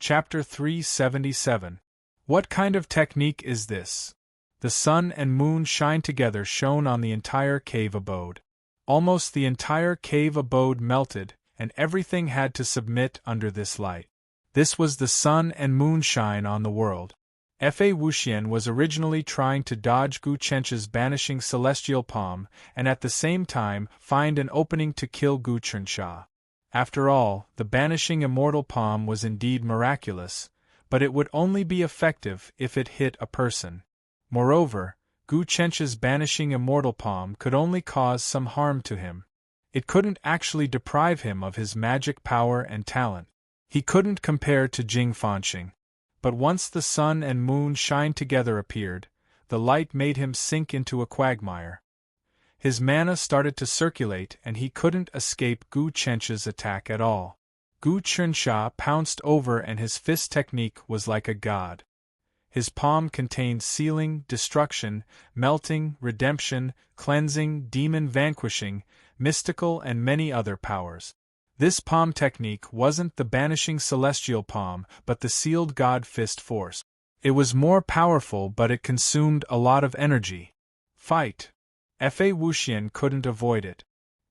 Chapter 377. What kind of technique is this? The sun and moon shine together shone on the entire cave abode. Almost the entire cave abode melted, and everything had to submit under this light. This was the sun and moon shine on the world. Fa Wuxian was originally trying to dodge Gu Chenche's banishing celestial palm and at the same time find an opening to kill Gu Chensha. After all, the banishing immortal palm was indeed miraculous, but it would only be effective if it hit a person. Moreover, Gu Chenche's banishing immortal palm could only cause some harm to him. It couldn't actually deprive him of his magic power and talent. He couldn't compare to Jing Fanxing. But once the sun and moon shine together appeared, the light made him sink into a quagmire. His mana started to circulate and he couldn't escape Gu Chenche's attack at all. Gu Chensha pounced over and his fist technique was like a god. His palm contained sealing, destruction, melting, redemption, cleansing, demon vanquishing, mystical and many other powers. This palm technique wasn't the banishing celestial palm but the sealed god fist force. It was more powerful but it consumed a lot of energy. Fight! Fa Wuxian couldn't avoid it.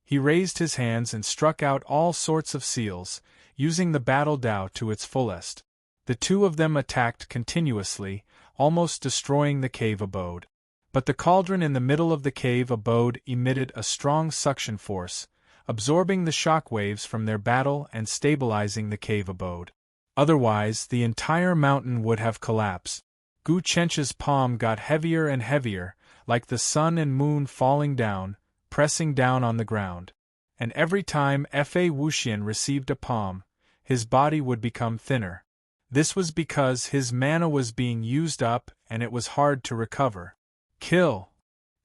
He raised his hands and struck out all sorts of seals, using the battle Dao to its fullest. The two of them attacked continuously, almost destroying the cave abode. But the cauldron in the middle of the cave abode emitted a strong suction force, absorbing the shock waves from their battle and stabilizing the cave abode. Otherwise, the entire mountain would have collapsed. Gu Chenche's palm got heavier and heavier, like the sun and moon falling down, pressing down on the ground. And every time Fa Wuxian received a palm, his body would become thinner. This was because his mana was being used up and it was hard to recover. Kill!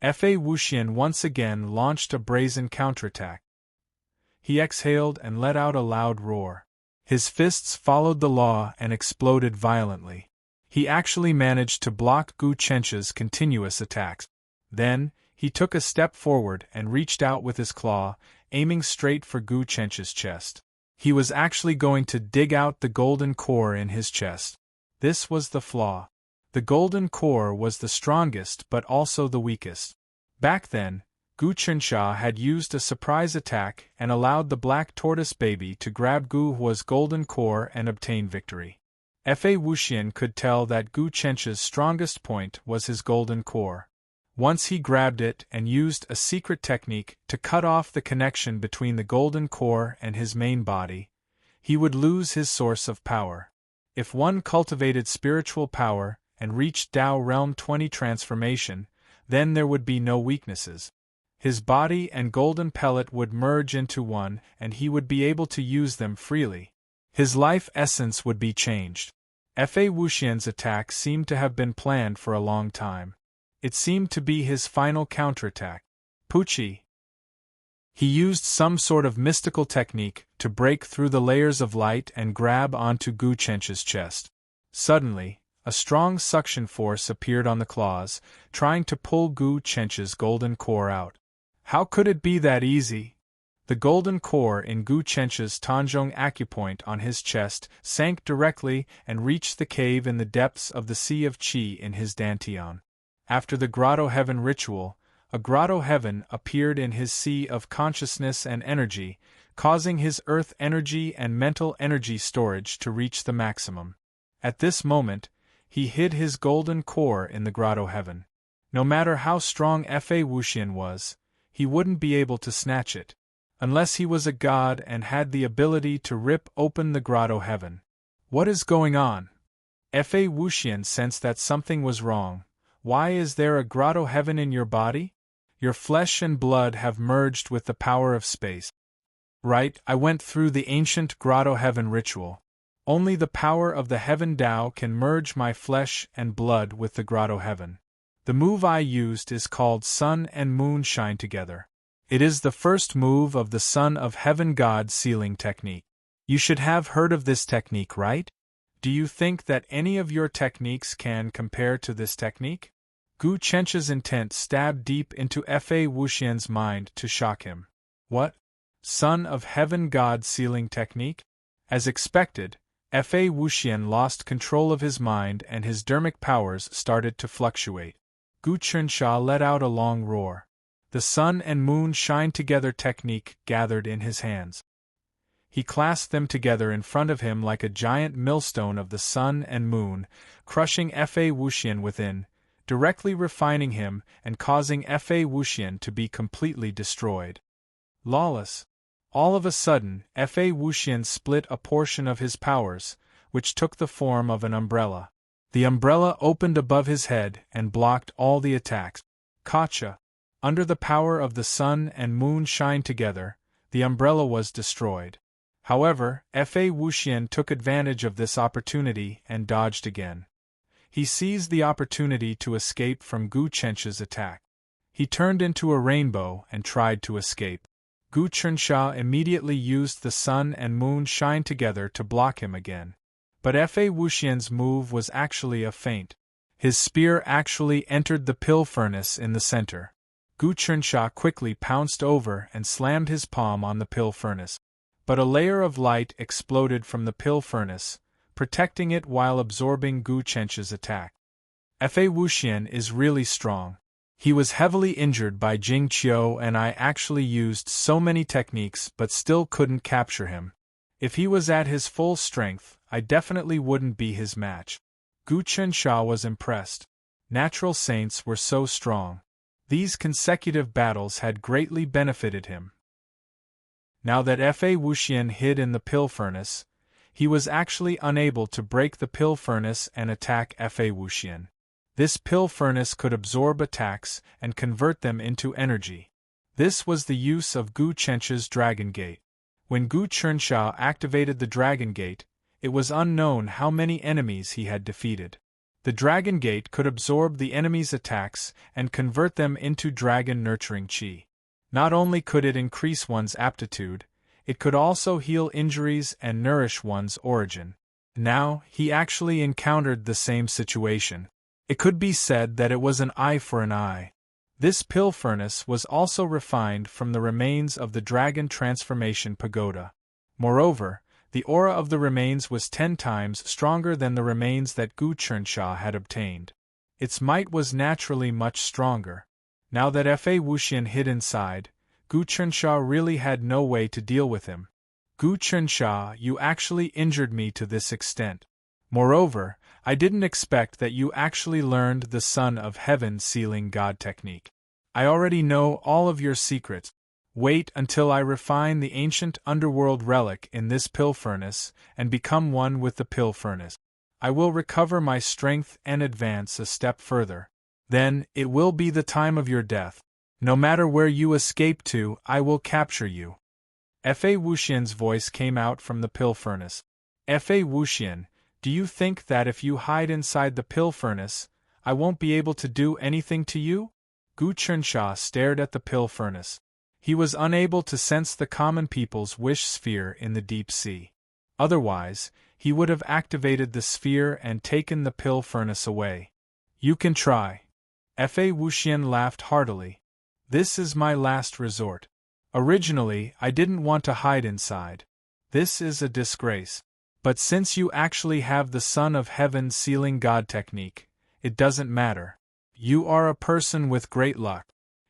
Fa Wuxian once again launched a brazen counterattack. He exhaled and let out a loud roar. His fists followed the law and exploded violently. He actually managed to block Gu Chenche's continuous attacks. Then, he took a step forward and reached out with his claw, aiming straight for Gu Chenche's chest. He was actually going to dig out the golden core in his chest. This was the flaw. The golden core was the strongest but also the weakest. Back then, Gu Chensha had used a surprise attack and allowed the black tortoise baby to grab Gu Hua's golden core and obtain victory. Fa Wuxian could tell that Gu Chenche's strongest point was his golden core. Once he grabbed it and used a secret technique to cut off the connection between the golden core and his main body, he would lose his source of power. If one cultivated spiritual power and reached Dao Realm 20 transformation, then there would be no weaknesses. His body and golden pellet would merge into one and he would be able to use them freely. His life essence would be changed. Fa Wuxian's attack seemed to have been planned for a long time. It seemed to be his final counterattack. Puchi! He used some sort of mystical technique to break through the layers of light and grab onto Gu Chenche's chest. Suddenly, a strong suction force appeared on the claws, trying to pull Gu Chenche's golden core out. How could it be that easy? The golden core in Gu Chenche's Tanzhong acupoint on his chest sank directly and reached the cave in the depths of the Sea of Qi in his dantian. After the Grotto Heaven ritual, a Grotto Heaven appeared in his sea of consciousness and energy, causing his earth energy and mental energy storage to reach the maximum. At this moment, he hid his golden core in the Grotto Heaven. No matter how strong Fa Wuxian was, he wouldn't be able to snatch it, unless he was a god and had the ability to rip open the Grotto Heaven. What is going on? Fa Wuxian sensed that something was wrong. Why is there a Grotto Heaven in your body? Your flesh and blood have merged with the power of space. Right, I went through the ancient Grotto Heaven ritual. Only the power of the Heaven Dao can merge my flesh and blood with the Grotto Heaven. The move I used is called Sun and Moon Shine Together. It is the first move of the Son of Heaven God sealing technique. You should have heard of this technique, right? Do you think that any of your techniques can compare to this technique? Gu Chenche's intent stabbed deep into Fa Wuxian's mind to shock him. What? Son of Heaven God sealing technique? As expected, Fa Wuxian lost control of his mind and his dermic powers started to fluctuate. Gu Chensha let out a long roar. The sun and moon shine together technique gathered in his hands. He clasped them together in front of him like a giant millstone of the sun and moon, crushing Fa Wuxian within, directly refining him and causing Fa Wuxian to be completely destroyed. Lawless. All of a sudden, Fa Wuxian split a portion of his powers, which took the form of an umbrella. The umbrella opened above his head and blocked all the attacks. Gotcha! Under the power of the sun and moon shine together, the umbrella was destroyed. However, Fa Wuxian took advantage of this opportunity and dodged again. He seized the opportunity to escape from Gu Chensha's attack. He turned into a rainbow and tried to escape. Gu Chensha immediately used the sun and moon shine together to block him again. But Fa Wuxian's move was actually a feint. His spear actually entered the pill furnace in the center. Gu Chensha quickly pounced over and slammed his palm on the pill furnace. But a layer of light exploded from the pill furnace, protecting it while absorbing Gu Chensha's attack. Fa Wuxian is really strong. He was heavily injured by Jing Qiu and I actually used so many techniques but still couldn't capture him. If he was at his full strength, I definitely wouldn't be his match. Gu Chensha was impressed. Natural saints were so strong. These consecutive battles had greatly benefited him. Now that Fa Wuxian hid in the pill furnace, he was actually unable to break the pill furnace and attack Fa Wuxian. This pill furnace could absorb attacks and convert them into energy. This was the use of Gu Chensha's Dragon Gate. When Gu Chensha activated the Dragon Gate, it was unknown how many enemies he had defeated. The Dragon Gate could absorb the enemy's attacks and convert them into dragon-nurturing qi. Not only could it increase one's aptitude, it could also heal injuries and nourish one's origin. Now, he actually encountered the same situation. It could be said that it was an eye for an eye. This pill furnace was also refined from the remains of the Dragon Transformation Pagoda. Moreover, the aura of the remains was 10 times stronger than the remains that Gu Chensha had obtained. Its might was naturally much stronger. Now that Fa Wuxian hid inside, Gu Chensha really had no way to deal with him. Gu Chensha, you actually injured me to this extent. Moreover, I didn't expect that you actually learned the Son of Heaven sealing God technique. I already know all of your secrets. Wait until I refine the ancient underworld relic in this pill furnace and become one with the pill furnace. I will recover my strength and advance a step further. Then, it will be the time of your death. No matter where you escape to, I will capture you. Fa Wuxian's voice came out from the pill furnace. Fa Wuxian, do you think that if you hide inside the pill furnace, I won't be able to do anything to you? Gu Chensha stared at the pill furnace. He was unable to sense the common people's wish sphere in the deep sea. Otherwise, he would have activated the sphere and taken the pill furnace away. You can try. Fa Wuxian laughed heartily. This is my last resort. Originally, I didn't want to hide inside. This is a disgrace. But since you actually have the Son of Heaven sealing God technique, it doesn't matter. You are a person with great luck.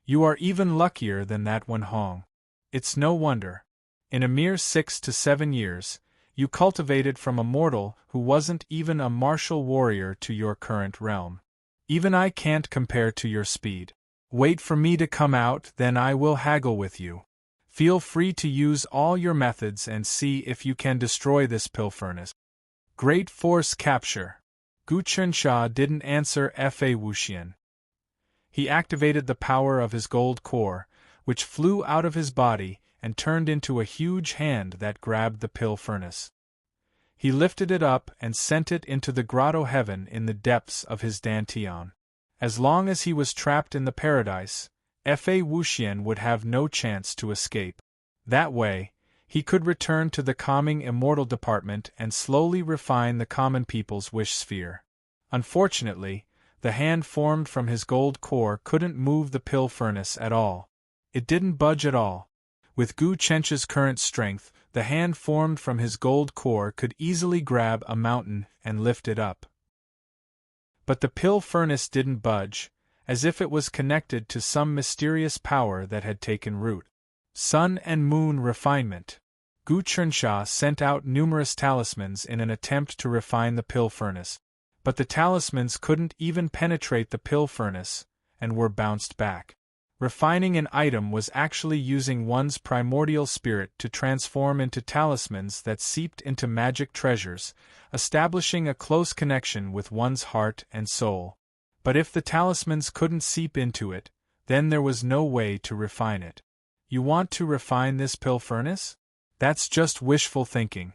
You are even luckier than that Wen Hong. It's no wonder. In a mere 6 to 7 years, you cultivated from a mortal who wasn't even a martial warrior to your current realm. Even I can't compare to your speed. Wait for me to come out, then I will haggle with you. Feel free to use all your methods and see if you can destroy this pill furnace. Great force capture. Gu Chensha didn't answer Fa Wuxian. He activated the power of his gold core, which flew out of his body and turned into a huge hand that grabbed the pill furnace. He lifted it up and sent it into the grotto heaven in the depths of his dantian. As long as he was trapped in the paradise, Fa Wuxian would have no chance to escape. That way, he could return to the calming immortal department and slowly refine the common people's wish sphere. Unfortunately, the hand formed from his gold core couldn't move the pill furnace at all. It didn't budge at all. With Gu Chencha's current strength, the hand formed from his gold core could easily grab a mountain and lift it up. But the pill furnace didn't budge, as if it was connected to some mysterious power that had taken root. Sun and Moon Refinement. Gu Chensha sent out numerous talismans in an attempt to refine the pill furnace, but the talismans couldn't even penetrate the pill furnace, and were bounced back. Refining an item was actually using one's primordial spirit to transform into talismans that seeped into magic treasures, establishing a close connection with one's heart and soul. But if the talismans couldn't seep into it, then there was no way to refine it. You want to refine this pill furnace? That's just wishful thinking.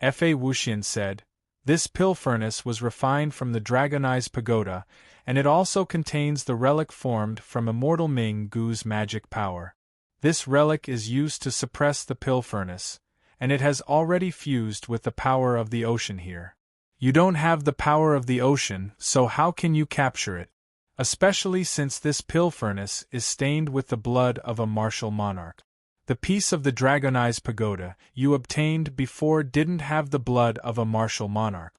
Fa Wuxian said. This pill furnace was refined from the Dragonized Pagoda, and it also contains the relic formed from Immortal Ming Gu's magic power. This relic is used to suppress the pill furnace, and it has already fused with the power of the ocean here. You don't have the power of the ocean, so how can you capture it? Especially since this pill furnace is stained with the blood of a martial monarch. The piece of the Dragonized Pagoda you obtained before didn't have the blood of a martial monarch.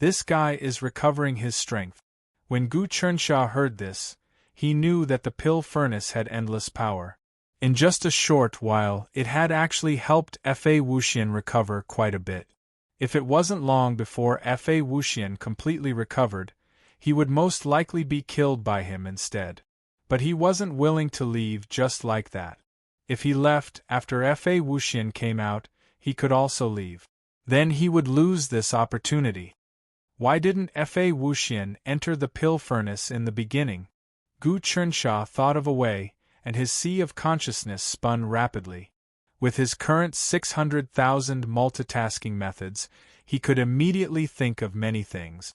This guy is recovering his strength. When Gu Chensha heard this, he knew that the pill furnace had endless power. In just a short while, it had actually helped Fa Wuxian recover quite a bit. If it wasn't long before Fa Wuxian completely recovered, he would most likely be killed by him instead. But he wasn't willing to leave just like that. If he left after Fa Wuxian came out, he could also leave. Then he would lose this opportunity. Why didn't Fa Wuxian enter the pill furnace in the beginning? Gu Chensha thought of a way, and his sea of consciousness spun rapidly. With his current 600,000 multitasking methods, he could immediately think of many things.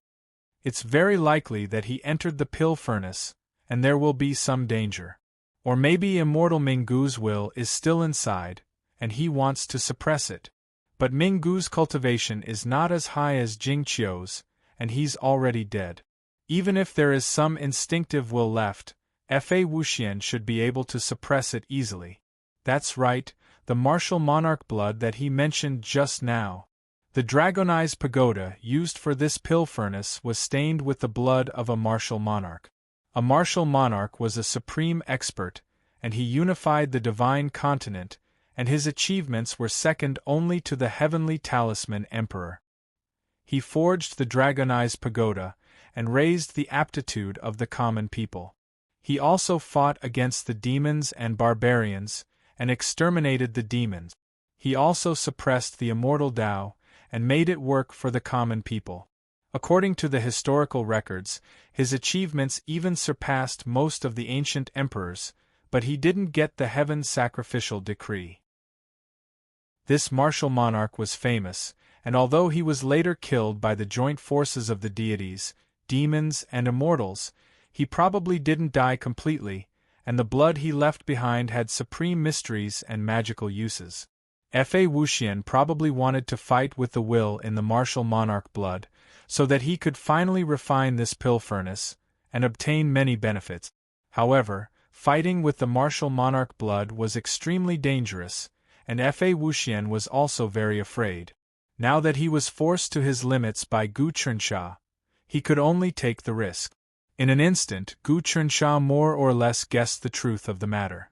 It's very likely that he entered the pill furnace, and there will be some danger. Or maybe Immortal Minggu's will is still inside, and he wants to suppress it. But Minggu's cultivation is not as high as Jingqiu's, and he's already dead. Even if there is some instinctive will left, Fa Wuxian should be able to suppress it easily. That's right, the martial monarch blood that he mentioned just now. The Dragonized Pagoda used for this pill furnace was stained with the blood of a martial monarch. A martial monarch was a supreme expert, and he unified the divine continent, and his achievements were second only to the heavenly talisman emperor. He forged the Dragonized Pagoda, and raised the aptitude of the common people. He also fought against the demons and barbarians, and exterminated the demons. He also suppressed the immortal Tao, and made it work for the common people. According to the historical records, his achievements even surpassed most of the ancient emperors, but he didn't get the heaven sacrificial decree. This martial monarch was famous, and although he was later killed by the joint forces of the deities, demons, and immortals, he probably didn't die completely, and the blood he left behind had supreme mysteries and magical uses. Fa Wuxian probably wanted to fight with the will in the martial monarch blood, so that he could finally refine this pill furnace, and obtain many benefits. However, fighting with the martial monarch blood was extremely dangerous, and Fa Wuxian was also very afraid. Now that he was forced to his limits by Gu Chensha, he could only take the risk. In an instant, Gu Chensha more or less guessed the truth of the matter.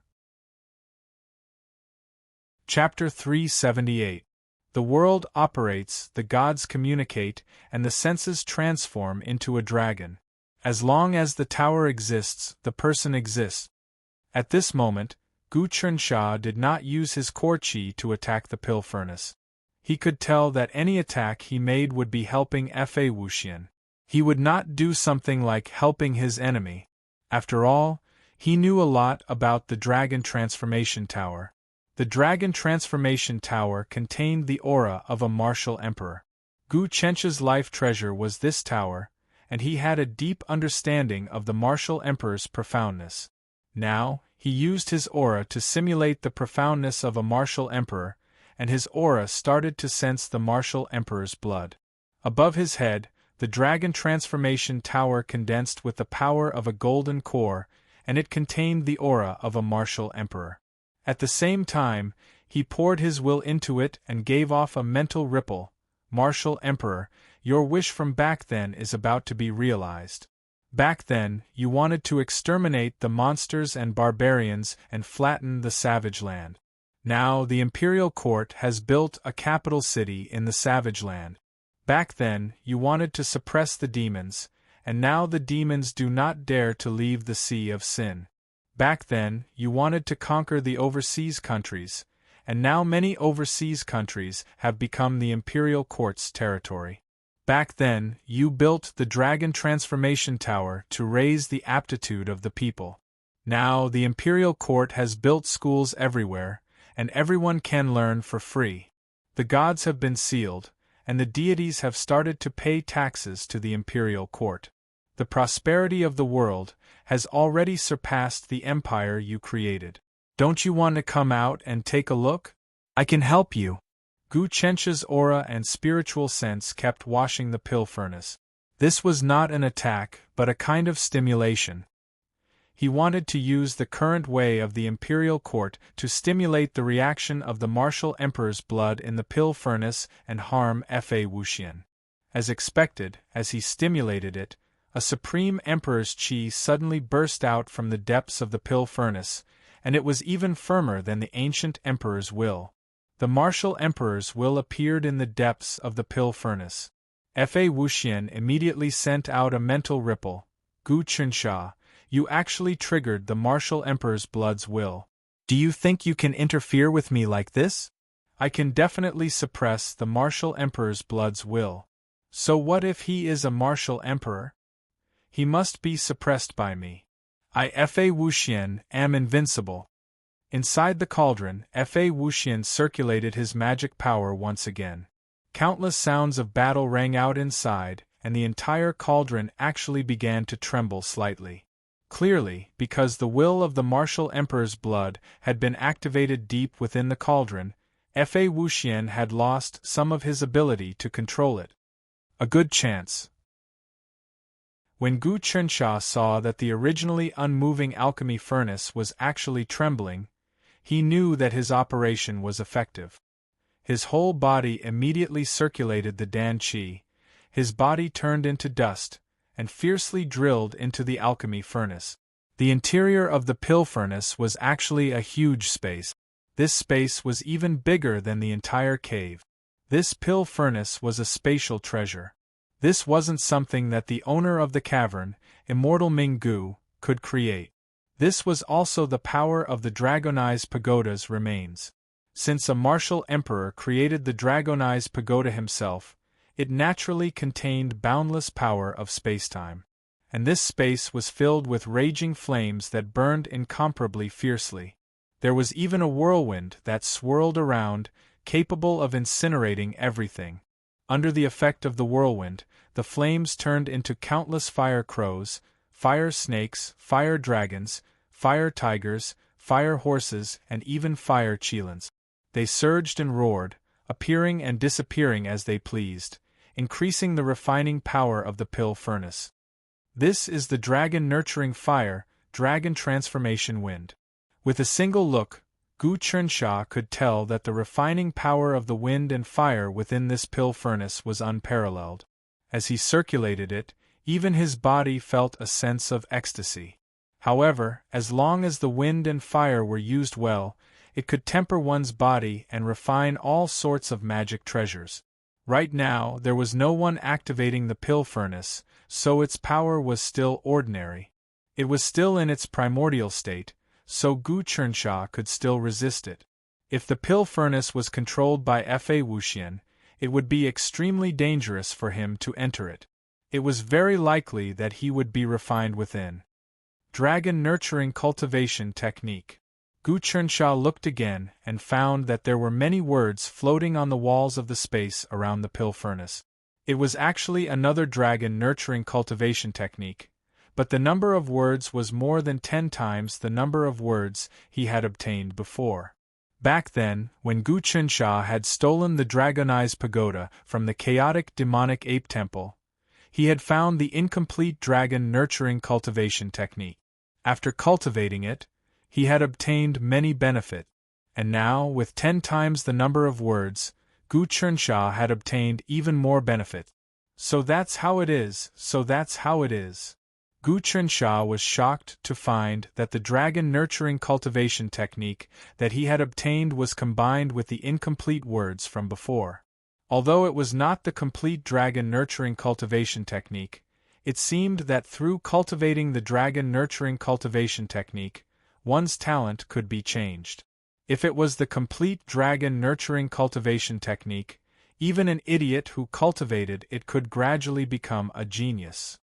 Chapter 378. The world operates, the gods communicate, and the senses transform into a dragon. As long as the tower exists, the person exists. At this moment, Gu Chensha did not use his core qi to attack the pill furnace. He could tell that any attack he made would be helping Fa Wuxian. He would not do something like helping his enemy. After all, he knew a lot about the Dragon Transformation Tower. The Dragon Transformation Tower contained the aura of a martial emperor. Gu Chensha's life treasure was this tower, and he had a deep understanding of the martial emperor's profoundness. Now, he used his aura to simulate the profoundness of a martial emperor, and his aura started to sense the martial emperor's blood. Above his head, the Dragon Transformation Tower condensed with the power of a golden core, and it contained the aura of a martial emperor. At the same time, he poured his will into it and gave off a mental ripple. Martial Emperor, your wish from back then is about to be realized. Back then, you wanted to exterminate the monsters and barbarians and flatten the savage land. Now the imperial court has built a capital city in the savage land. Back then, you wanted to suppress the demons, and now the demons do not dare to leave the sea of sin. Back then, you wanted to conquer the overseas countries, and now many overseas countries have become the imperial court's territory. Back then, you built the Dragon Transformation Tower to raise the aptitude of the people. Now the imperial court has built schools everywhere, and everyone can learn for free. The gods have been sealed, and the deities have started to pay taxes to the imperial court. The prosperity of the world has already surpassed the empire you created. Don't you want to come out and take a look? I can help you. Gu Chencha's aura and spiritual sense kept washing the pill furnace. This was not an attack, but a kind of stimulation. He wanted to use the current way of the imperial court to stimulate the reaction of the martial emperor's blood in the pill furnace and harm Fa Wuxian. As expected, as he stimulated it, a supreme emperor's qi suddenly burst out from the depths of the pill furnace, and it was even firmer than the ancient emperor's will. The martial emperor's will appeared in the depths of the pill furnace. Fa Wuxian immediately sent out a mental ripple. Gu Chensha, you actually triggered the martial emperor's blood's will. Do you think you can interfere with me like this? I can definitely suppress the martial emperor's blood's will. So what if he is a martial emperor? He must be suppressed by me. I Fa Wuxian am invincible. Inside the cauldron, Fa Wuxian circulated his magic power once again. Countless sounds of battle rang out inside, and the entire cauldron actually began to tremble slightly. Clearly, because the will of the martial emperor's blood had been activated deep within the cauldron, Fa Wuxian had lost some of his ability to control it. A good chance. When Gu Chensha saw that the originally unmoving alchemy furnace was actually trembling, he knew that his operation was effective. His whole body immediately circulated the Dan Qi, his body turned into dust, and fiercely drilled into the alchemy furnace. The interior of the pill furnace was actually a huge space. This space was even bigger than the entire cave. This pill furnace was a spatial treasure. This wasn't something that the owner of the cavern, Immortal Ming-Gu, could create. This was also the power of the Dragonized Pagoda's remains. Since a martial emperor created the Dragonized Pagoda himself, it naturally contained boundless power of spacetime. And this space was filled with raging flames that burned incomparably fiercely. There was even a whirlwind that swirled around, capable of incinerating everything. Under the effect of the whirlwind, the flames turned into countless fire crows, fire snakes, fire dragons, fire tigers, fire horses, and even fire cheelans. They surged and roared, appearing and disappearing as they pleased, increasing the refining power of the pill furnace. This is the dragon-nurturing fire, dragon transformation wind. With a single look, Gu Chensha could tell that the refining power of the wind and fire within this pill furnace was unparalleled. As he circulated it, even his body felt a sense of ecstasy. However, as long as the wind and fire were used well, it could temper one's body and refine all sorts of magic treasures. Right now, there was no one activating the pill furnace, so its power was still ordinary. It was still in its primordial state, so Gu Chensha could still resist it. If the pill furnace was controlled by Fa Wuxian, it would be extremely dangerous for him to enter it. It was very likely that he would be refined within. Dragon Nurturing Cultivation Technique. Gu Chensha looked again and found that there were many words floating on the walls of the space around the pill furnace. It was actually another dragon nurturing cultivation technique, but the number of words was more than 10 times the number of words he had obtained before. Back then, when Gu Chensha had stolen the Dragonized Pagoda from the chaotic demonic ape temple, he had found the incomplete dragon nurturing cultivation technique. After cultivating it, he had obtained many benefits. And now, with 10 times the number of words, Gu Chernsha had obtained even more benefit. So that's how it is, so that's how it is. Gu Chernsha was shocked to find that the dragon nurturing cultivation technique that he had obtained was combined with the incomplete words from before. Although it was not the complete dragon nurturing cultivation technique, it seemed that through cultivating the dragon nurturing cultivation technique, one's talent could be changed. If it was the complete dragon nurturing cultivation technique, even an idiot who cultivated it could gradually become a genius.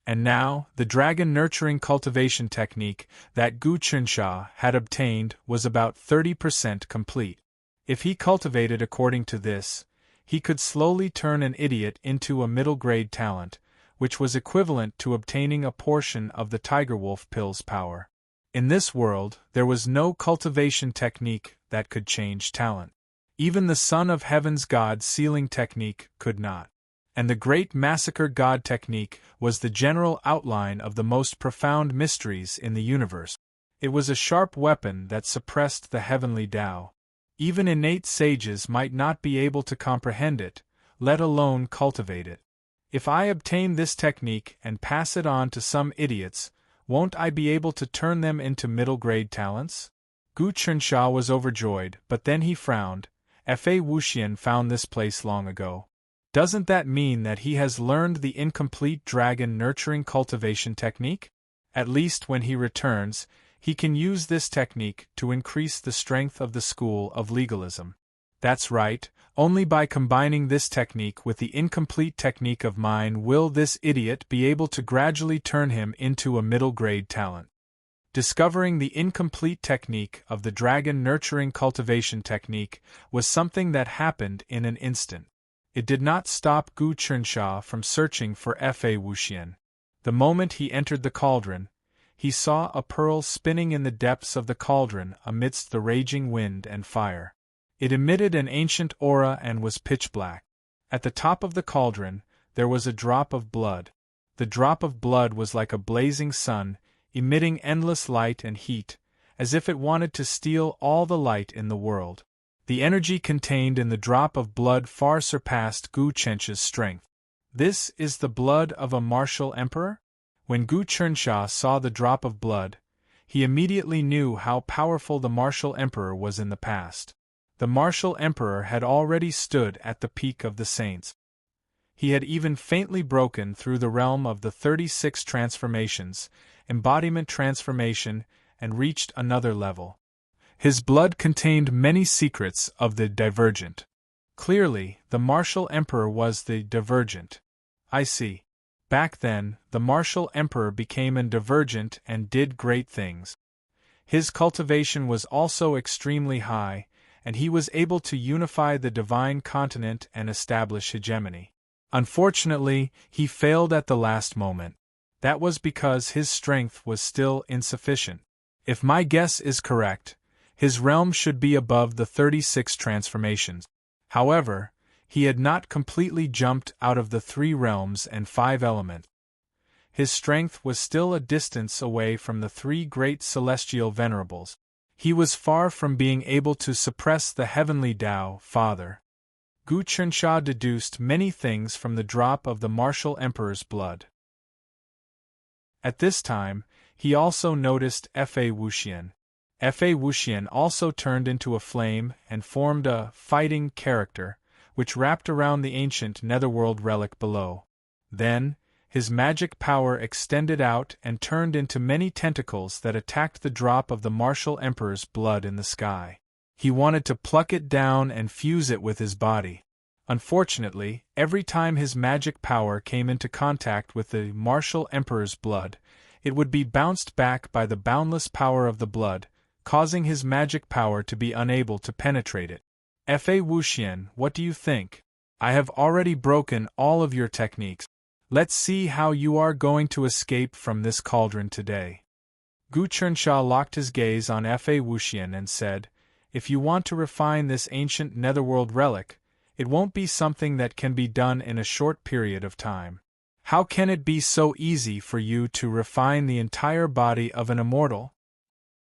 And now, the dragon nurturing cultivation technique that Gu Chernsha had obtained was about 30% complete. If he cultivated according to this, he could slowly turn an idiot into a middle-grade talent, which was equivalent to obtaining a portion of the Tiger Wolf pill's power. In this world, there was no cultivation technique that could change talent. Even the Son of Heaven's God sealing technique could not. And the Great Massacre God technique was the general outline of the most profound mysteries in the universe. It was a sharp weapon that suppressed the heavenly Tao. Even innate sages might not be able to comprehend it, let alone cultivate it. If I obtain this technique and pass it on to some idiots, won't I be able to turn them into middle-grade talents? Gu Chernsha was overjoyed, but then he frowned. Fa Wuxian found this place long ago. Doesn't that mean that he has learned the incomplete dragon nurturing cultivation technique? At least when he returns, he can use this technique to increase the strength of the school of legalism. That's right, only by combining this technique with the incomplete technique of mine will this idiot be able to gradually turn him into a middle-grade talent. Discovering the incomplete technique of the dragon nurturing cultivation technique was something that happened in an instant. It did not stop Gu Chernsha from searching for Fa Wuxian. The moment he entered the cauldron, he saw a pearl spinning in the depths of the cauldron amidst the raging wind and fire. It emitted an ancient aura and was pitch black. At the top of the cauldron, there was a drop of blood. The drop of blood was like a blazing sun, emitting endless light and heat, as if it wanted to steal all the light in the world. The energy contained in the drop of blood far surpassed Gu Chernsha's strength. This is the blood of a martial emperor? When Gu Chernsha saw the drop of blood, he immediately knew how powerful the martial emperor was in the past. The martial emperor had already stood at the peak of the saints. He had even faintly broken through the realm of the 36 transformations, embodiment transformation, and reached another level. His blood contained many secrets of the divergent. Clearly, the martial emperor was the divergent. I see. Back then, the martial emperor became an divergent and did great things. His cultivation was also extremely high, and he was able to unify the divine continent and establish hegemony. Unfortunately, he failed at the last moment. That was because his strength was still insufficient. If my guess is correct, his realm should be above the 36 transformations. However, he had not completely jumped out of the 3 realms and 5 elements. His strength was still a distance away from the 3 great celestial venerables. He was far from being able to suppress the heavenly Tao, Father. Gu Chernsha deduced many things from the drop of the martial emperor's blood. At this time, he also noticed Fa Wuxian. Fa Wuxian also turned into a flame and formed a fighting character, which wrapped around the ancient netherworld relic below. Then, his magic power extended out and turned into many tentacles that attacked the drop of the martial emperor's blood in the sky. He wanted to pluck it down and fuse it with his body. Unfortunately, every time his magic power came into contact with the martial emperor's blood, it would be bounced back by the boundless power of the blood, causing his magic power to be unable to penetrate it. Fa Wuxian, what do you think? I have already broken all of your techniques. Let's see how you are going to escape from this cauldron today. Gu Chernsha locked his gaze on Fa Wuxian and said, If you want to refine this ancient netherworld relic, it won't be something that can be done in a short period of time. How can it be so easy for you to refine the entire body of an immortal?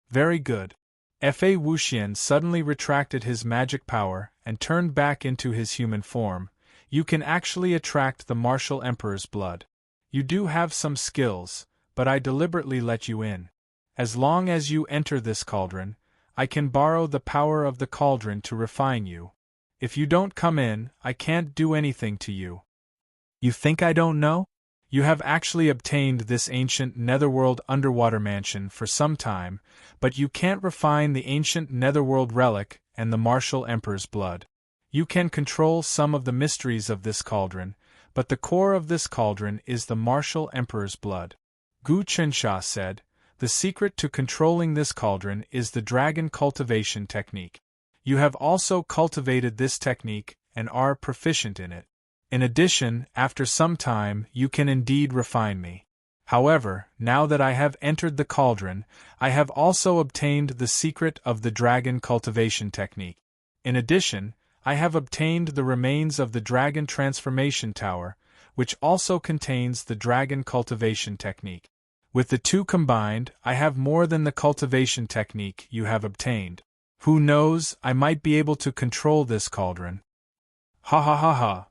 Very good. Fa Wuxian suddenly retracted his magic power and turned back into his human form. You can actually attract the martial emperor's blood. You do have some skills, but I deliberately let you in. As long as you enter this cauldron, I can borrow the power of the cauldron to refine you. If you don't come in, I can't do anything to you. You think I don't know? You have actually obtained this ancient netherworld underwater mansion for some time, but you can't refine the ancient netherworld relic and the martial emperor's blood. You can control some of the mysteries of this cauldron, but the core of this cauldron is the martial emperor's blood. Gu Qinsha said, the secret to controlling this cauldron is the dragon cultivation technique. You have also cultivated this technique and are proficient in it. In addition, after some time, you can indeed refine me. However, now that I have entered the cauldron, I have also obtained the secret of the dragon cultivation technique. In addition, I have obtained the remains of the dragon transformation tower, which also contains the dragon cultivation technique. With the two combined, I have more than the cultivation technique you have obtained. Who knows, I might be able to control this cauldron. Ha ha ha ha.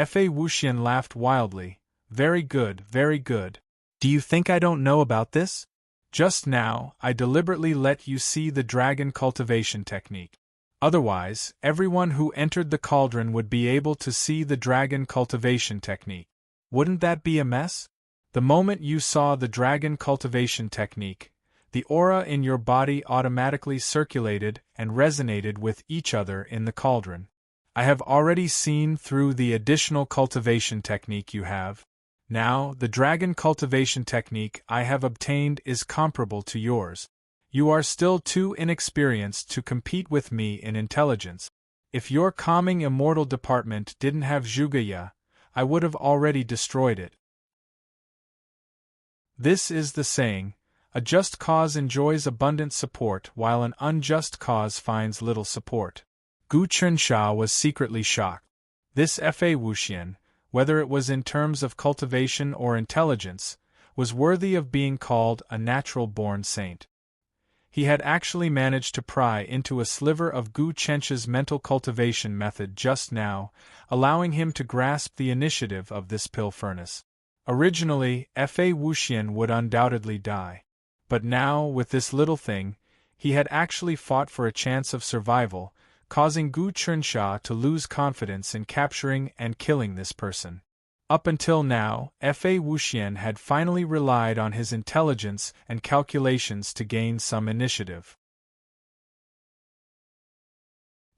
Fa Wuxian laughed wildly. Very good, very good. Do you think I don't know about this? Just now, I deliberately let you see the dragon cultivation technique. Otherwise, everyone who entered the cauldron would be able to see the dragon cultivation technique. Wouldn't that be a mess? The moment you saw the dragon cultivation technique, the aura in your body automatically circulated and resonated with each other in the cauldron. I have already seen through the additional cultivation technique you have. Now, the dragon cultivation technique I have obtained is comparable to yours. You are still too inexperienced to compete with me in intelligence. If your calming immortal department didn't have Zhugaya, I would have already destroyed it. This is the saying, a just cause enjoys abundant support while an unjust cause finds little support. Gu Qinsha was secretly shocked. This Fa Wuxian, whether it was in terms of cultivation or intelligence, was worthy of being called a natural-born saint. He had actually managed to pry into a sliver of Gu Qinsha's mental cultivation method just now, allowing him to grasp the initiative of this pill furnace. Originally, Fa Wuxian would undoubtedly die. But now, with this little thing, he had actually fought for a chance of survival, causing Gu Qinsha to lose confidence in capturing and killing this person. Up until now, Fa Wuxian had finally relied on his intelligence and calculations to gain some initiative.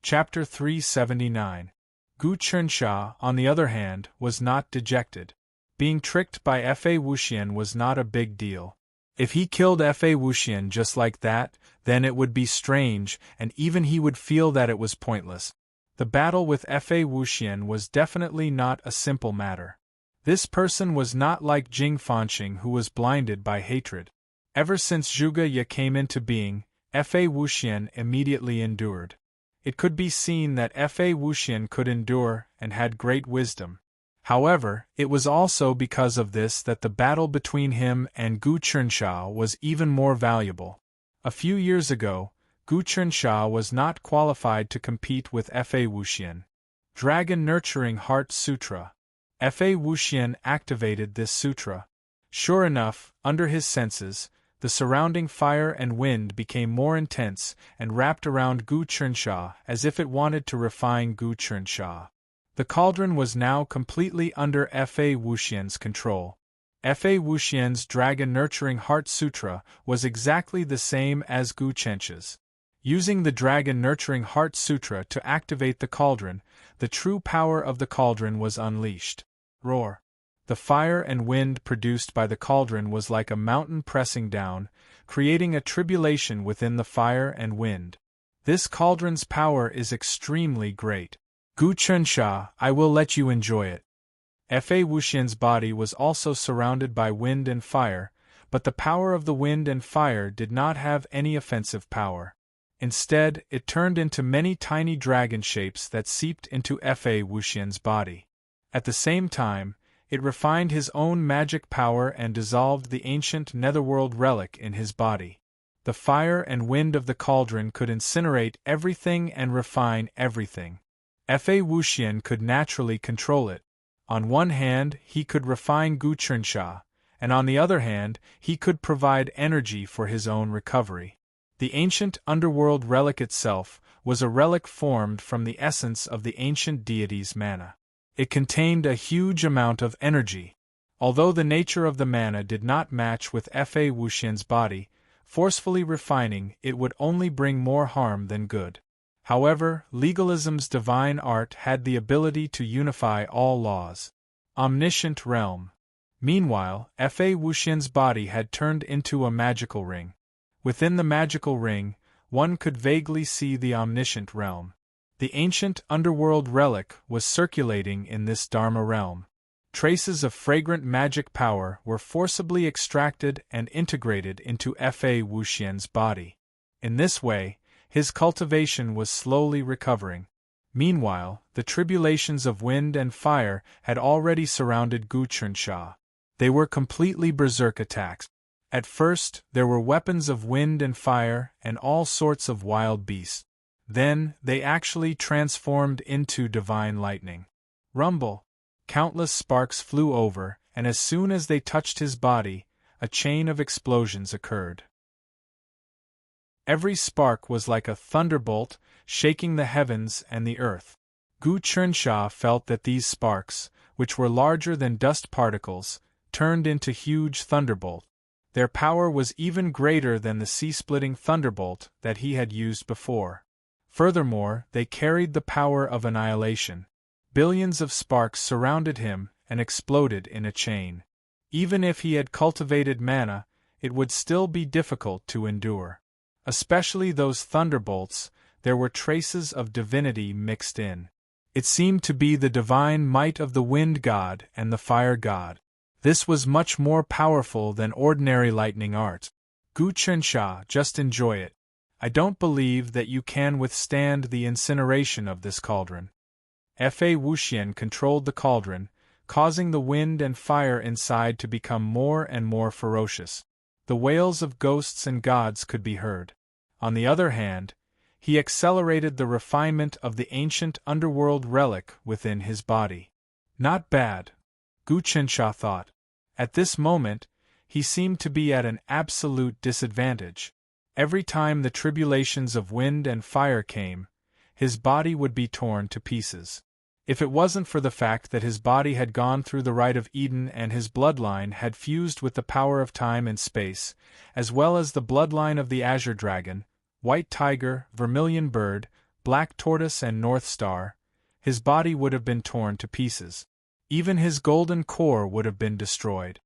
Chapter 379. Gu Qinsha, on the other hand, was not dejected. Being tricked by Fa Wuxian was not a big deal. If he killed Fa Wuxian just like that, then it would be strange, and even he would feel that it was pointless. The battle with Fa Wuxian was definitely not a simple matter. This person was not like Jing Fanqing, who was blinded by hatred. Ever since Zhuge came into being, Fa Wuxian immediately endured. It could be seen that Fa Wuxian could endure and had great wisdom. However, it was also because of this that the battle between him and Gu Qinsha was even more valuable. A few years ago, Gu Qinsha was not qualified to compete with Fa Wuxian. Dragon Nurturing Heart Sutra. Fa Wuxian activated this sutra. Sure enough, under his senses, the surrounding fire and wind became more intense and wrapped around Gu Qinsha as if it wanted to refine Gu Qinsha. The cauldron was now completely under Fa Wuxian's control. Fa Wuxian's Dragon Nurturing Heart Sutra was exactly the same as Gu Qinsha's. Using the Dragon Nurturing Heart Sutra to activate the cauldron, the true power of the cauldron was unleashed. Roar! The fire and wind produced by the cauldron was like a mountain pressing down, creating a tribulation within the fire and wind. This cauldron's power is extremely great. Gu Qinsha, I will let you enjoy it. Fa Wuxian's body was also surrounded by wind and fire, but the power of the wind and fire did not have any offensive power. Instead, it turned into many tiny dragon shapes that seeped into Fa Wuxian's body. At the same time, it refined his own magic power and dissolved the ancient netherworld relic in his body. The fire and wind of the cauldron could incinerate everything and refine everything. Fa Wuxian could naturally control it. On one hand, he could refine Gu Chunxia, and on the other hand, he could provide energy for his own recovery. The ancient underworld relic itself was a relic formed from the essence of the ancient deity's mana. It contained a huge amount of energy. Although the nature of the mana did not match with Fa Wuxian's body, forcefully refining it would only bring more harm than good. However, legalism's divine art had the ability to unify all laws. Omniscient realm. Meanwhile, Fa Wuxian's body had turned into a magical ring. Within the magical ring, one could vaguely see the omniscient realm. The ancient underworld relic was circulating in this Dharma realm. Traces of fragrant magic power were forcibly extracted and integrated into Fa Wuxian's body. In this way, his cultivation was slowly recovering. Meanwhile, the tribulations of wind and fire had already surrounded Gu Chunxia. They were completely berserk attacks. At first, there were weapons of wind and fire and all sorts of wild beasts. Then, they actually transformed into divine lightning. Rumble! Countless sparks flew over, and as soon as they touched his body, a chain of explosions occurred. Every spark was like a thunderbolt, shaking the heavens and the earth. Gu Chunxia felt that these sparks, which were larger than dust particles, turned into huge thunderbolts. Their power was even greater than the sea-splitting thunderbolt that he had used before. Furthermore, they carried the power of annihilation. Billions of sparks surrounded him and exploded in a chain. Even if he had cultivated mana, it would still be difficult to endure. Especially those thunderbolts, there were traces of divinity mixed in. It seemed to be the divine might of the wind god and the fire god. This was much more powerful than ordinary lightning art. Gu Chunxia, just enjoy it. I don't believe that you can withstand the incineration of this cauldron. Fa Wuxian controlled the cauldron, causing the wind and fire inside to become more and more ferocious. The wails of ghosts and gods could be heard. On the other hand, he accelerated the refinement of the ancient underworld relic within his body. Not bad, Gu Chunxia thought. At this moment, he seemed to be at an absolute disadvantage. Every time the tribulations of wind and fire came, his body would be torn to pieces. If it wasn't for the fact that his body had gone through the rite of Eden and his bloodline had fused with the power of time and space, as well as the bloodline of the azure dragon, white tiger, vermilion bird, black tortoise and north star, his body would have been torn to pieces. Even his golden core would have been destroyed.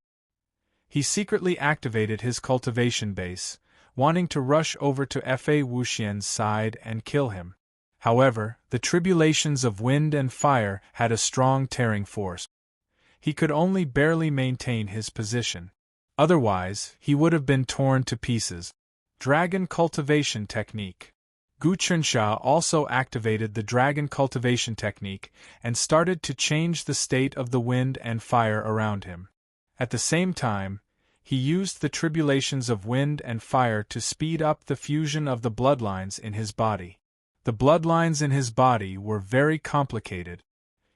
He secretly activated his cultivation base, wanting to rush over to Fa Wuxian's side and kill him. However, the tribulations of wind and fire had a strong tearing force. He could only barely maintain his position. Otherwise, he would have been torn to pieces. Dragon Cultivation Technique. Gu Chunxia also activated the Dragon Cultivation Technique and started to change the state of the wind and fire around him. At the same time, he used the tribulations of wind and fire to speed up the fusion of the bloodlines in his body. The bloodlines in his body were very complicated.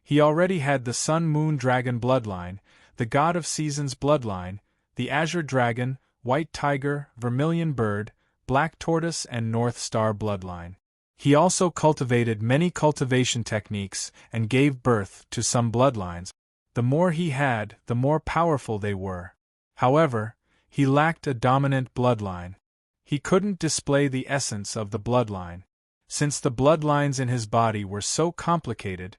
He already had the Sun-Moon Dragon bloodline, the God of Seasons bloodline, the Azure Dragon, White Tiger, Vermilion Bird, Black Tortoise and North Star bloodline. He also cultivated many cultivation techniques and gave birth to some bloodlines. The more he had, the more powerful they were. However, he lacked a dominant bloodline. He couldn't display the essence of the bloodline. Since the bloodlines in his body were so complicated,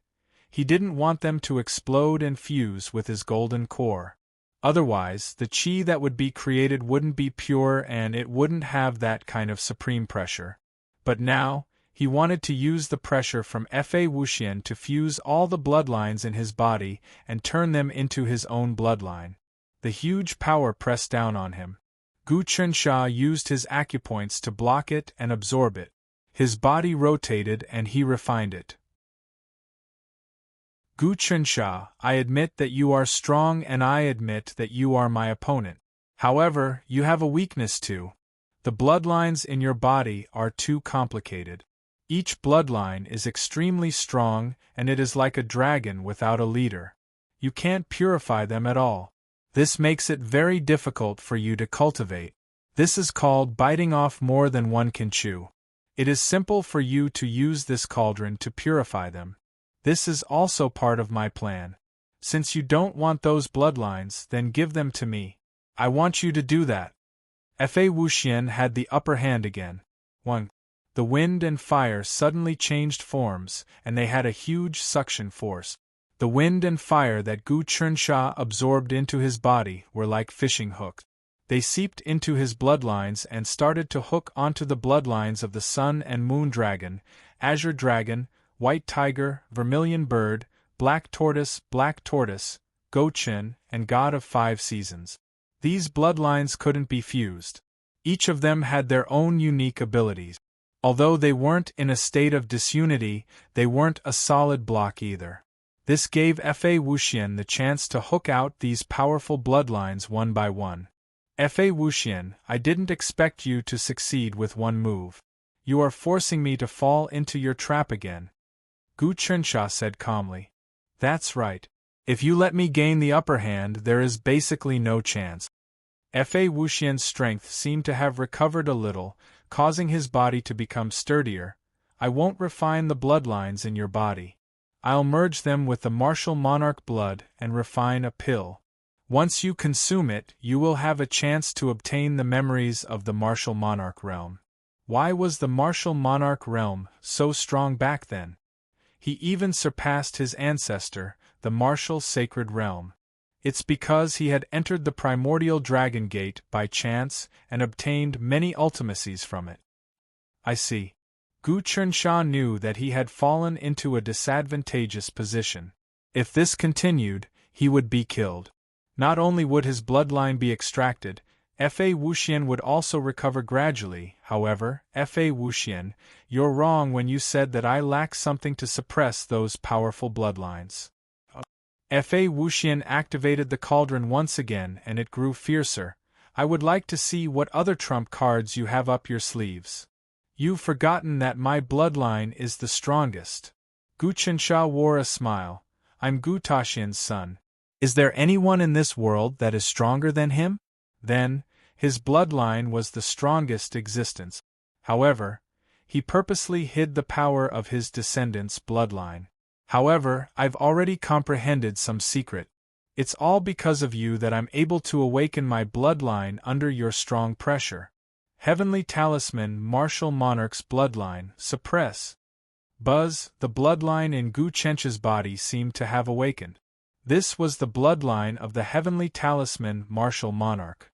he didn't want them to explode and fuse with his golden core. Otherwise, the chi that would be created wouldn't be pure and it wouldn't have that kind of supreme pressure. But now, he wanted to use the pressure from Fa Wuxian to fuse all the bloodlines in his body and turn them into his own bloodline. The huge power pressed down on him. Gu Chunxia used his acupoints to block it and absorb it. His body rotated and he refined it. Gu Chunxia, I admit that you are strong and I admit that you are my opponent. However, you have a weakness too. The bloodlines in your body are too complicated. Each bloodline is extremely strong, and it is like a dragon without a leader. You can't purify them at all. This makes it very difficult for you to cultivate. This is called biting off more than one can chew. It is simple for you to use this cauldron to purify them. This is also part of my plan. Since you don't want those bloodlines, then give them to me. I want you to do that. Fa Wuxian had the upper hand again. 1. The wind and fire suddenly changed forms, and they had a huge suction force. The wind and fire that Gu Chunxia absorbed into his body were like fishing hooks. They seeped into his bloodlines and started to hook onto the bloodlines of the Sun and Moon Dragon, Azure Dragon, White Tiger, Vermilion Bird, Black Tortoise, Gochin, and God of 5 Seasons. These bloodlines couldn't be fused. Each of them had their own unique abilities. Although they weren't in a state of disunity, they weren't a solid block either. This gave Fa Wuxian the chance to hook out these powerful bloodlines one by one. Fa Wuxian, I didn't expect you to succeed with one move. You are forcing me to fall into your trap again. Gu Chunxia said calmly. That's right. If you let me gain the upper hand, there is basically no chance. Fa Wuxian's strength seemed to have recovered a little, causing his body to become sturdier. I won't refine the bloodlines in your body. I'll merge them with the martial monarch blood and refine a pill. Once you consume it, you will have a chance to obtain the memories of the martial monarch realm. Why was the martial monarch realm so strong back then? He even surpassed his ancestor, the martial sacred realm. It's because he had entered the primordial dragon gate by chance and obtained many ultimacies from it. I see. Gu Chunxia knew that he had fallen into a disadvantageous position. If this continued, he would be killed. Not only would his bloodline be extracted, Fa Wuxian would also recover gradually. However, Fa Wuxian, you're wrong when you said that I lack something to suppress those powerful bloodlines. Fa Wuxian activated the cauldron once again and it grew fiercer. I would like to see what other trump cards you have up your sleeves. You've forgotten that my bloodline is the strongest. Gu Chunxia wore a smile. I'm Gu Taxian's son. Is there anyone in this world that is stronger than him? Then, his bloodline was the strongest existence. However, he purposely hid the power of his descendants' bloodline. However, I've already comprehended some secret. It's all because of you that I'm able to awaken my bloodline under your strong pressure. Heavenly Talisman Martial Monarch's bloodline, suppress. Buzz, the bloodline in Gu Chenchia's body seemed to have awakened. This was the bloodline of the Heavenly Talisman Martial Monarch.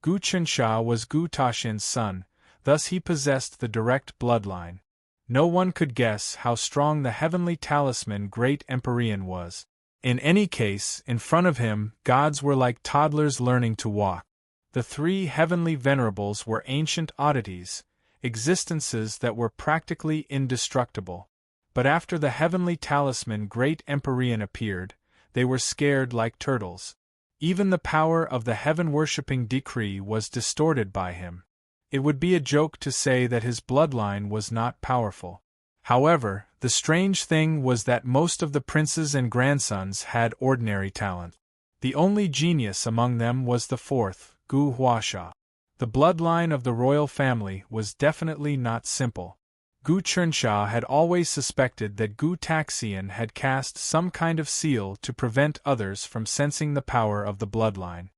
Gu Chunxia was Gu Taxian's son, thus he possessed the direct bloodline. No one could guess how strong the Heavenly Talisman Great Empyrean was. In any case, in front of him, gods were like toddlers learning to walk. The 3 heavenly venerables were ancient oddities, existences that were practically indestructible. But after the Heavenly Talisman Great Empyrean appeared, they were scared like turtles. Even the power of the heaven-worshipping decree was distorted by him. It would be a joke to say that his bloodline was not powerful. However, the strange thing was that most of the princes and grandsons had ordinary talent. The only genius among them was the 4th, Gu Huaxia. The bloodline of the royal family was definitely not simple. Gu Chunxia had always suspected that Gu Taxian had cast some kind of seal to prevent others from sensing the power of the bloodline.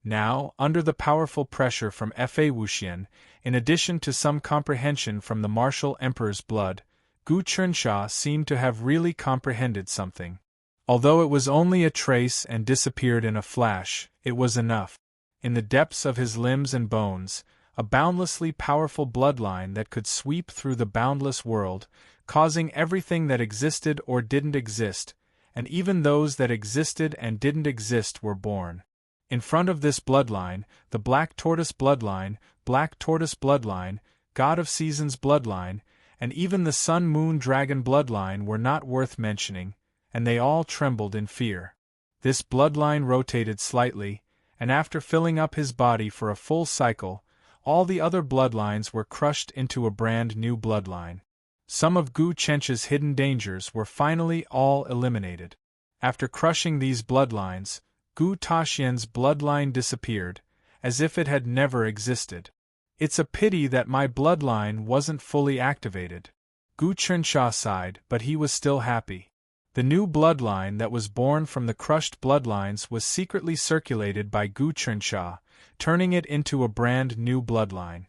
Now, under the powerful pressure from Fa Wuxian, in addition to some comprehension from the martial emperor's blood, Gu Chunxia seemed to have really comprehended something. Although it was only a trace and disappeared in a flash, it was enough. In the depths of his limbs and bones, a boundlessly powerful bloodline that could sweep through the boundless world, causing everything that existed or didn't exist, and even those that existed and didn't exist were born. In front of this bloodline, the Black Tortoise bloodline, God of Seasons bloodline, and even the Sun Moon Dragon bloodline were not worth mentioning, and they all trembled in fear. This bloodline rotated slightly, and after filling up his body for a full cycle, all the other bloodlines were crushed into a brand new bloodline. Some of Gu Chencha's hidden dangers were finally all eliminated. After crushing these bloodlines, Gu Taxian's bloodline disappeared, as if it had never existed. It's a pity that my bloodline wasn't fully activated. Gu Chensha sighed, but he was still happy. The new bloodline that was born from the crushed bloodlines was secretly circulated by Gu Chensha, turning it into a brand new bloodline.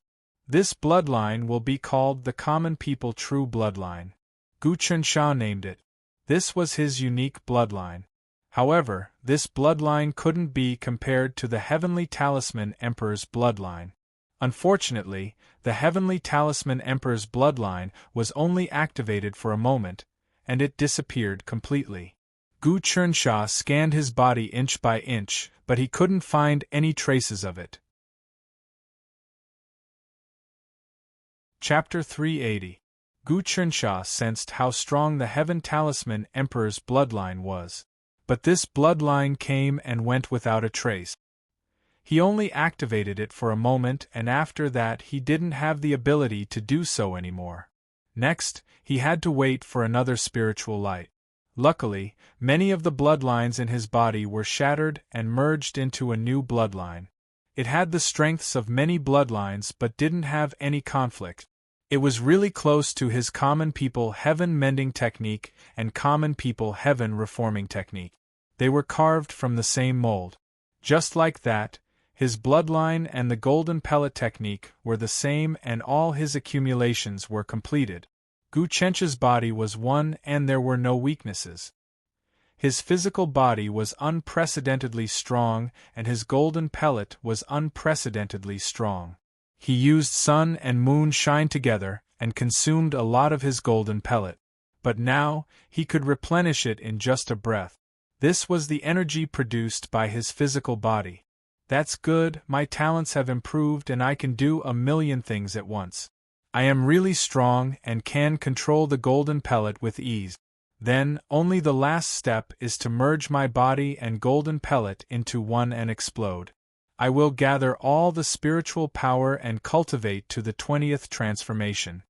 This bloodline will be called the Common People True Bloodline. Gu Chensha named it. This was his unique bloodline. However, this bloodline couldn't be compared to the Heavenly Talisman Emperor's bloodline. Unfortunately, the Heavenly Talisman Emperor's bloodline was only activated for a moment, and it disappeared completely. Gu Chensha scanned his body inch by inch, but he couldn't find any traces of it. Chapter 380. Gu Chensha sensed how strong the Heaven Talisman Emperor's bloodline was. But this bloodline came and went without a trace. He only activated it for a moment, and after that he didn't have the ability to do so anymore. Next, he had to wait for another spiritual light. Luckily, many of the bloodlines in his body were shattered and merged into a new bloodline. It had the strengths of many bloodlines but didn't have any conflict. It was really close to his Common People Heaven Mending Technique and Common People Heaven Reforming Technique. They were carved from the same mold. Just like that, his bloodline and the Golden Pellet Technique were the same, and all his accumulations were completed. Gu Chencha's body was one, and there were no weaknesses. His physical body was unprecedentedly strong, and his golden pellet was unprecedentedly strong. He used sun and moon shine together, and consumed a lot of his golden pellet. But now, he could replenish it in just a breath. This was the energy produced by his physical body. That's good, my talents have improved and I can do a million things at once. I am really strong and can control the golden pellet with ease. Then, only the last step is to merge my body and golden pellet into one and explode. I will gather all the spiritual power and cultivate to the 20th transformation.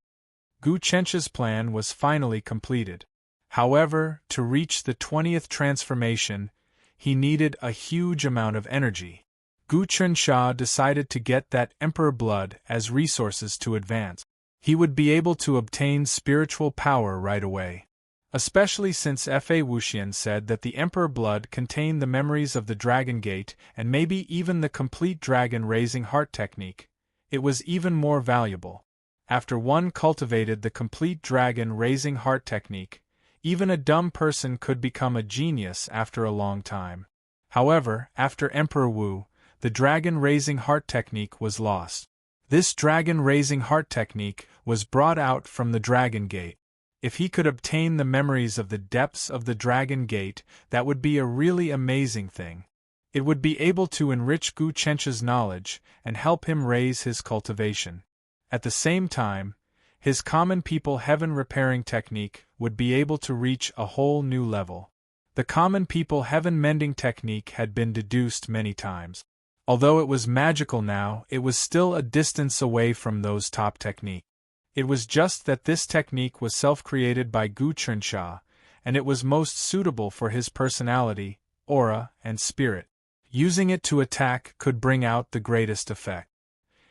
Gu Chencha's plan was finally completed. However, to reach the 20th transformation, he needed a huge amount of energy. Gu Chensha decided to get that Emperor blood as resources to advance. He would be able to obtain spiritual power right away. Especially since Fa Wuxian said that the Emperor blood contained the memories of the Dragon Gate and maybe even the complete Dragon Raising Heart technique, it was even more valuable. After one cultivated the complete Dragon Raising Heart technique, even a dumb person could become a genius after a long time. However, after Emperor Wu, the Dragon Raising Heart technique was lost. This Dragon Raising Heart technique was brought out from the Dragon Gate. If he could obtain the memories of the depths of the Dragon Gate, that would be a really amazing thing. It would be able to enrich Gu Chencha's knowledge and help him raise his cultivation. At the same time, his Common People Heaven Repairing Technique would be able to reach a whole new level. The Common People Heaven Mending Technique had been deduced many times. Although it was magical now, it was still a distance away from those top techniques. It was just that this technique was self-created by Gu Chensha, and it was most suitable for his personality, aura, and spirit. Using it to attack could bring out the greatest effect.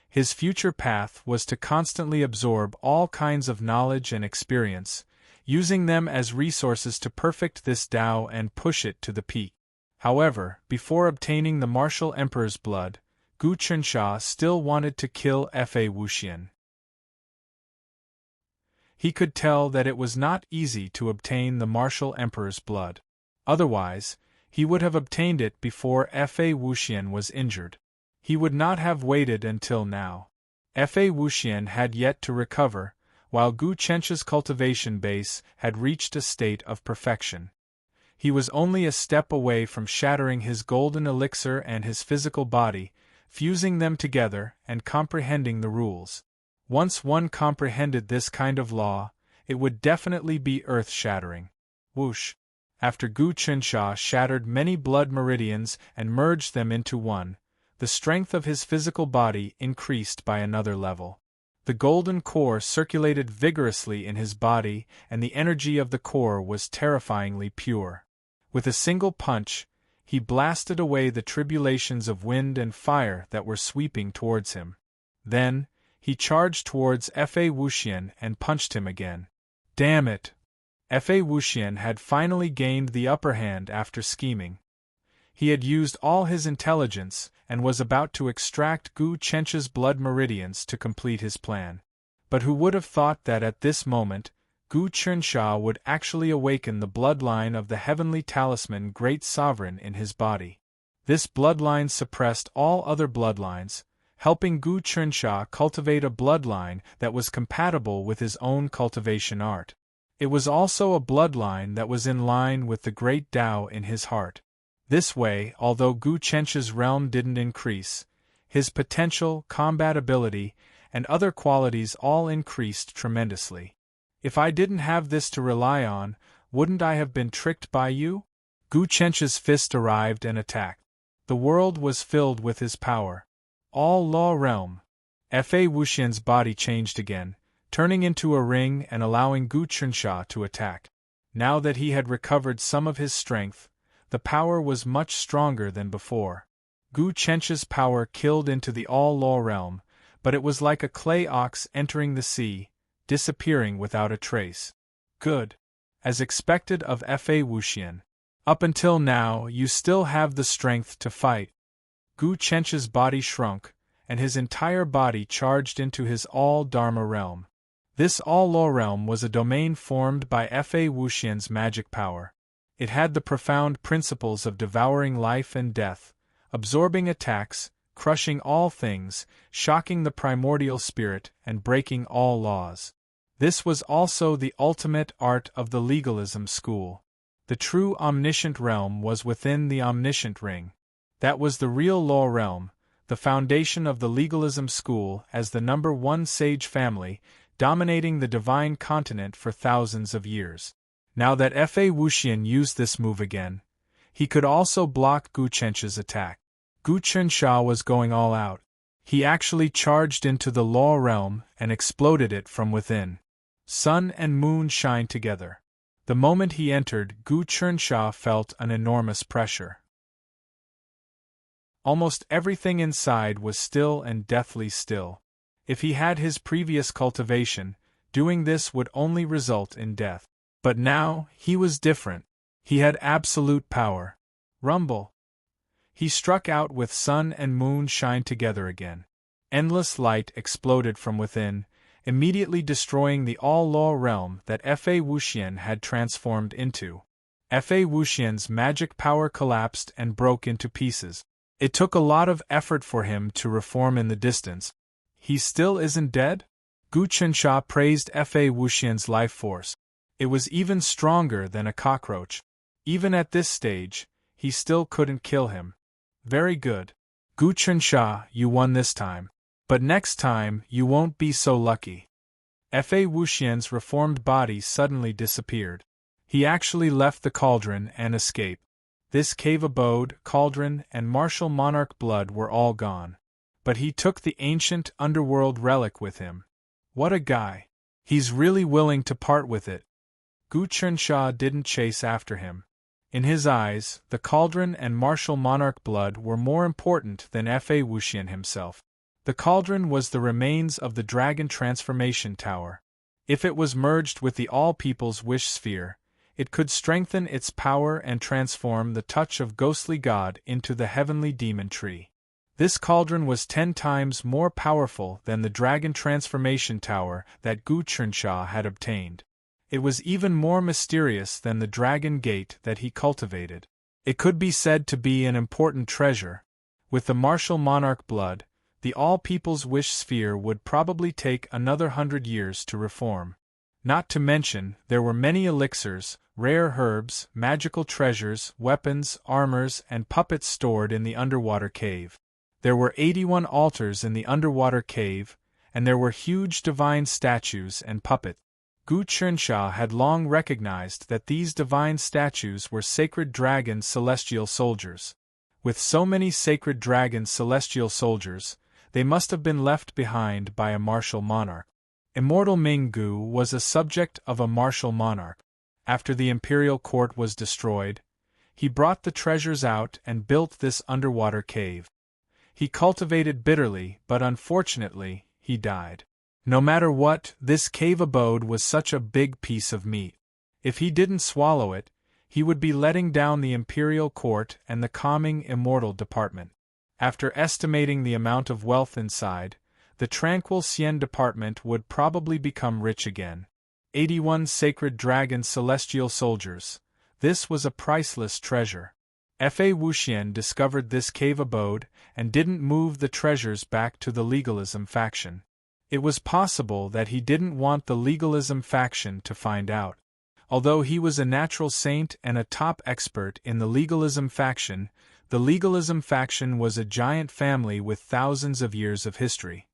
His future path was to constantly absorb all kinds of knowledge and experience, using them as resources to perfect this Tao and push it to the peak. However, before obtaining the Martial Emperor's blood, Gu Chensha still wanted to kill Fa Wuxian. He could tell that it was not easy to obtain the Martial Emperor's blood. Otherwise, he would have obtained it before Fa Wuxian was injured. He would not have waited until now. Fa Wuxian had yet to recover, while Gu Chencha's cultivation base had reached a state of perfection. He was only a step away from shattering his golden elixir and his physical body, fusing them together and comprehending the rules. Once one comprehended this kind of law, it would definitely be earth-shattering. Whoosh! After Gu Qinsha shattered many blood meridians and merged them into one, the strength of his physical body increased by another level. The golden core circulated vigorously in his body, and the energy of the core was terrifyingly pure. With a single punch, he blasted away the tribulations of wind and fire that were sweeping towards him. Then, he charged towards Fa Wuxian and punched him again. Damn it! Fa Wuxian had finally gained the upper hand after scheming. He had used all his intelligence and was about to extract Gu Qinsha's blood meridians to complete his plan. But who would have thought that at this moment, Gu Qinsha would actually awaken the bloodline of the heavenly talisman Great Sovereign in his body. This bloodline suppressed all other bloodlines, helping Gu Qinsha cultivate a bloodline that was compatible with his own cultivation art. It was also a bloodline that was in line with the great Tao in his heart. This way, although Gu Qinsha's realm didn't increase, his potential, combat ability, and other qualities all increased tremendously. If I didn't have this to rely on, wouldn't I have been tricked by you? Gu Qinsha's fist arrived and attacked. The world was filled with his power. All law realm. Fa Wuxian's body changed again, turning into a ring and allowing Gu Qinsha to attack. Now that he had recovered some of his strength, the power was much stronger than before. Gu Qinsha's power killed into the all-law realm, but it was like a clay ox entering the sea, disappearing without a trace. Good. As expected of Fa Wuxian. Up until now you still have the strength to fight. Gu Qinsha's body shrunk, and his entire body charged into his all-Dharma realm. This all-law realm was a domain formed by Fa Wuxian's magic power. It had the profound principles of devouring life and death, absorbing attacks, crushing all things, shocking the primordial spirit, and breaking all laws. This was also the ultimate art of the legalism school. The true omniscient realm was within the omniscient ring. That was the real law realm, the foundation of the legalism school as the #1 sage family, dominating the divine continent for thousands of years. Now that Fa Wuxian used this move again, he could also block Gu Qinsha's attack. Gu Qinsha was going all out. He actually charged into the law realm and exploded it from within. Sun and moon shined together. The moment he entered, Gu Qinsha felt an enormous pressure. Almost everything inside was still and deathly still. If he had his previous cultivation, doing this would only result in death. But now, he was different. He had absolute power. Rumble. He struck out with sun and moon shine together again. Endless light exploded from within, immediately destroying the all-law realm that Fa Wuxian had transformed into. Fa Wuxian's magic power collapsed and broke into pieces. It took a lot of effort for him to reform in the distance. He still isn't dead? Gu Qinsha praised Fa Wuxian's life force. It was even stronger than a cockroach. Even at this stage, he still couldn't kill him. Very good. Gu Qinsha, you won this time. But next time, you won't be so lucky. Fa Wuxian's reformed body suddenly disappeared. He actually left the cauldron and escaped. This cave abode, cauldron, and martial monarch blood were all gone. But he took the ancient underworld relic with him. What a guy. He's really willing to part with it. Gu Qinsha didn't chase after him. In his eyes, the cauldron and martial monarch blood were more important than Fa Wuxian himself. The cauldron was the remains of the dragon transformation tower. If it was merged with the all-people's wish sphere, it could strengthen its power and transform the touch of ghostly god into the heavenly demon tree. This cauldron was 10 times more powerful than the dragon transformation tower that Gu Qinsha had obtained. It was even more mysterious than the dragon gate that he cultivated. It could be said to be an important treasure. With the martial monarch blood, the all-people's wish sphere would probably take another 100 years to reform. Not to mention, there were many elixirs, rare herbs, magical treasures, weapons, armors, and puppets stored in the underwater cave. There were 81 altars in the underwater cave, and there were huge divine statues and puppets. Gu Qinsha had long recognized that these divine statues were sacred dragon celestial soldiers. With so many sacred dragon celestial soldiers, they must have been left behind by a martial monarch. Immortal Ming Gu was a subject of a martial monarch. After the imperial court was destroyed, he brought the treasures out and built this underwater cave. He cultivated bitterly, but unfortunately, he died. No matter what, this cave abode was such a big piece of meat. If he didn't swallow it, he would be letting down the imperial court and the calming immortal department. After estimating the amount of wealth inside, the tranquil Xian department would probably become rich again. 81 sacred dragon celestial soldiers. This was a priceless treasure. Fa Wuxian discovered this cave abode and didn't move the treasures back to the legalism faction. It was possible that he didn't want the legalism faction to find out. Although he was a natural saint and a top expert in the legalism faction was a giant family with thousands of years of history.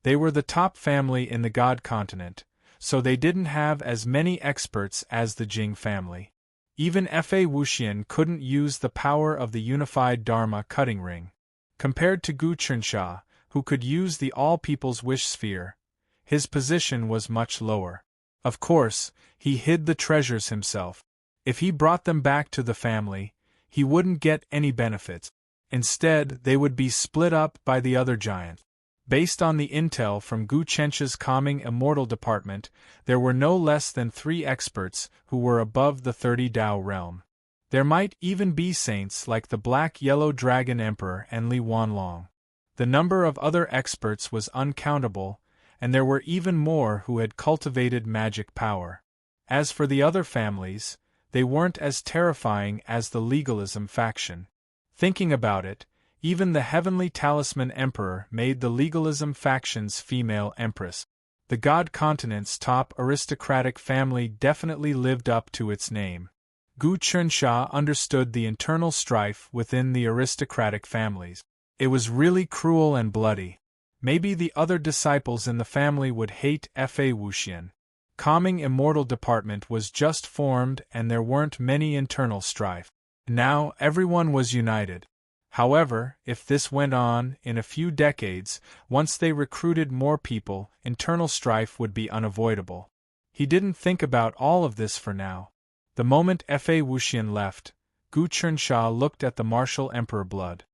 They were the top family in the God continent, so they didn't have as many experts as the Jing family. Even Fa Wuxian couldn't use the power of the unified Dharma cutting ring. Compared to Gu Qinsha, who could use the all-people's wish sphere, his position was much lower. Of course, he hid the treasures himself. If he brought them back to the family, he wouldn't get any benefits. Instead, they would be split up by the other giants. Based on the intel from Gu Qinsha's calming immortal department, there were no less than 3 experts who were above the 30 Dao realm. There might even be saints like the Black-Yellow Dragon Emperor and Li Wanlong. The number of other experts was uncountable, and there were even more who had cultivated magic power. As for the other families, they weren't as terrifying as the legalism faction. Thinking about it, even the Heavenly Talisman Emperor made the legalism faction's female empress. The God Continent's top aristocratic family definitely lived up to its name. Gu Qinsha understood the internal strife within the aristocratic families. It was really cruel and bloody. Maybe the other disciples in the family would hate Fa Wuxian. Calming immortal department was just formed and there weren't many internal strife. Now everyone was united. However, if this went on, in a few decades, once they recruited more people, internal strife would be unavoidable. He didn't think about all of this for now. The moment Fa Wuxian left, Gu Qinsha looked at the martial emperor blood.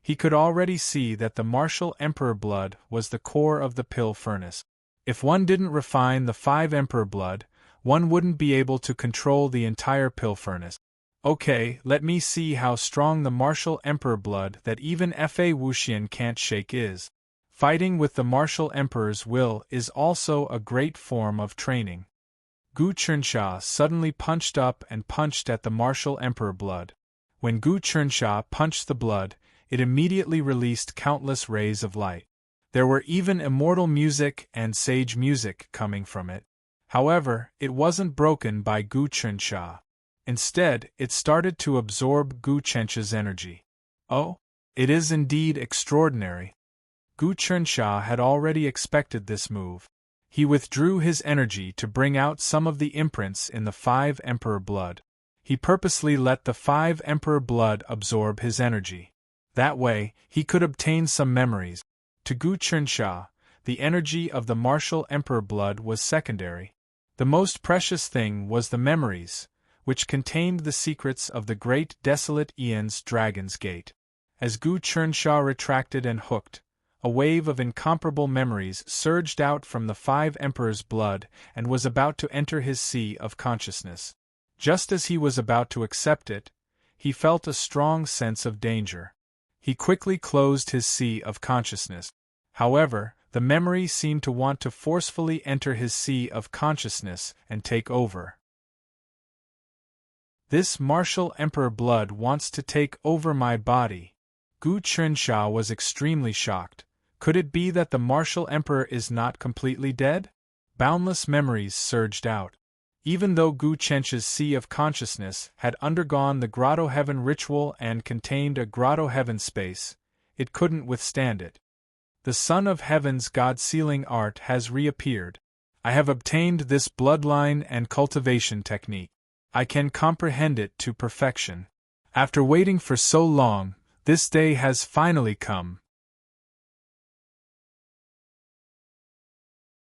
He could already see that the martial emperor blood was the core of the pill furnace. If one didn't refine the 5 emperor blood, one wouldn't be able to control the entire pill furnace. Okay, let me see how strong the martial emperor blood that even Fa Wuxian can't shake is. Fighting with the martial emperor's will is also a great form of training. Gu Qinsha suddenly punched up and punched at the martial emperor blood. When Gu Qinsha punched the blood, it immediately released countless rays of light. There were even immortal music and sage music coming from it. However, it wasn't broken by Gu Qinsha. Instead, it started to absorb Gu Qinsha's energy. Oh, it is indeed extraordinary. Gu Qinsha had already expected this move. He withdrew his energy to bring out some of the imprints in the 5 Emperor blood. He purposely let the 5 Emperor blood absorb his energy. That way, he could obtain some memories. To Gu Qinsha, the energy of the martial Emperor blood was secondary. The most precious thing was the memories, which contained the secrets of the great desolate Ian's Dragon's Gate. As Gu Qinsha retracted and hooked, a wave of incomparable memories surged out from the 5 Emperor's blood and was about to enter his sea of consciousness. Just as he was about to accept it, he felt a strong sense of danger. He quickly closed his sea of consciousness. However, the memory seemed to want to forcefully enter his sea of consciousness and take over. This martial emperor blood wants to take over my body. Gu Qinsha was extremely shocked. Could it be that the martial emperor is not completely dead? Boundless memories surged out. Even though Gu Qinsha's sea of consciousness had undergone the Grotto Heaven ritual and contained a Grotto Heaven space, it couldn't withstand it. The Son of Heaven's God-sealing art has reappeared. I have obtained this bloodline and cultivation technique. I can comprehend it to perfection. After waiting for so long, this day has finally come.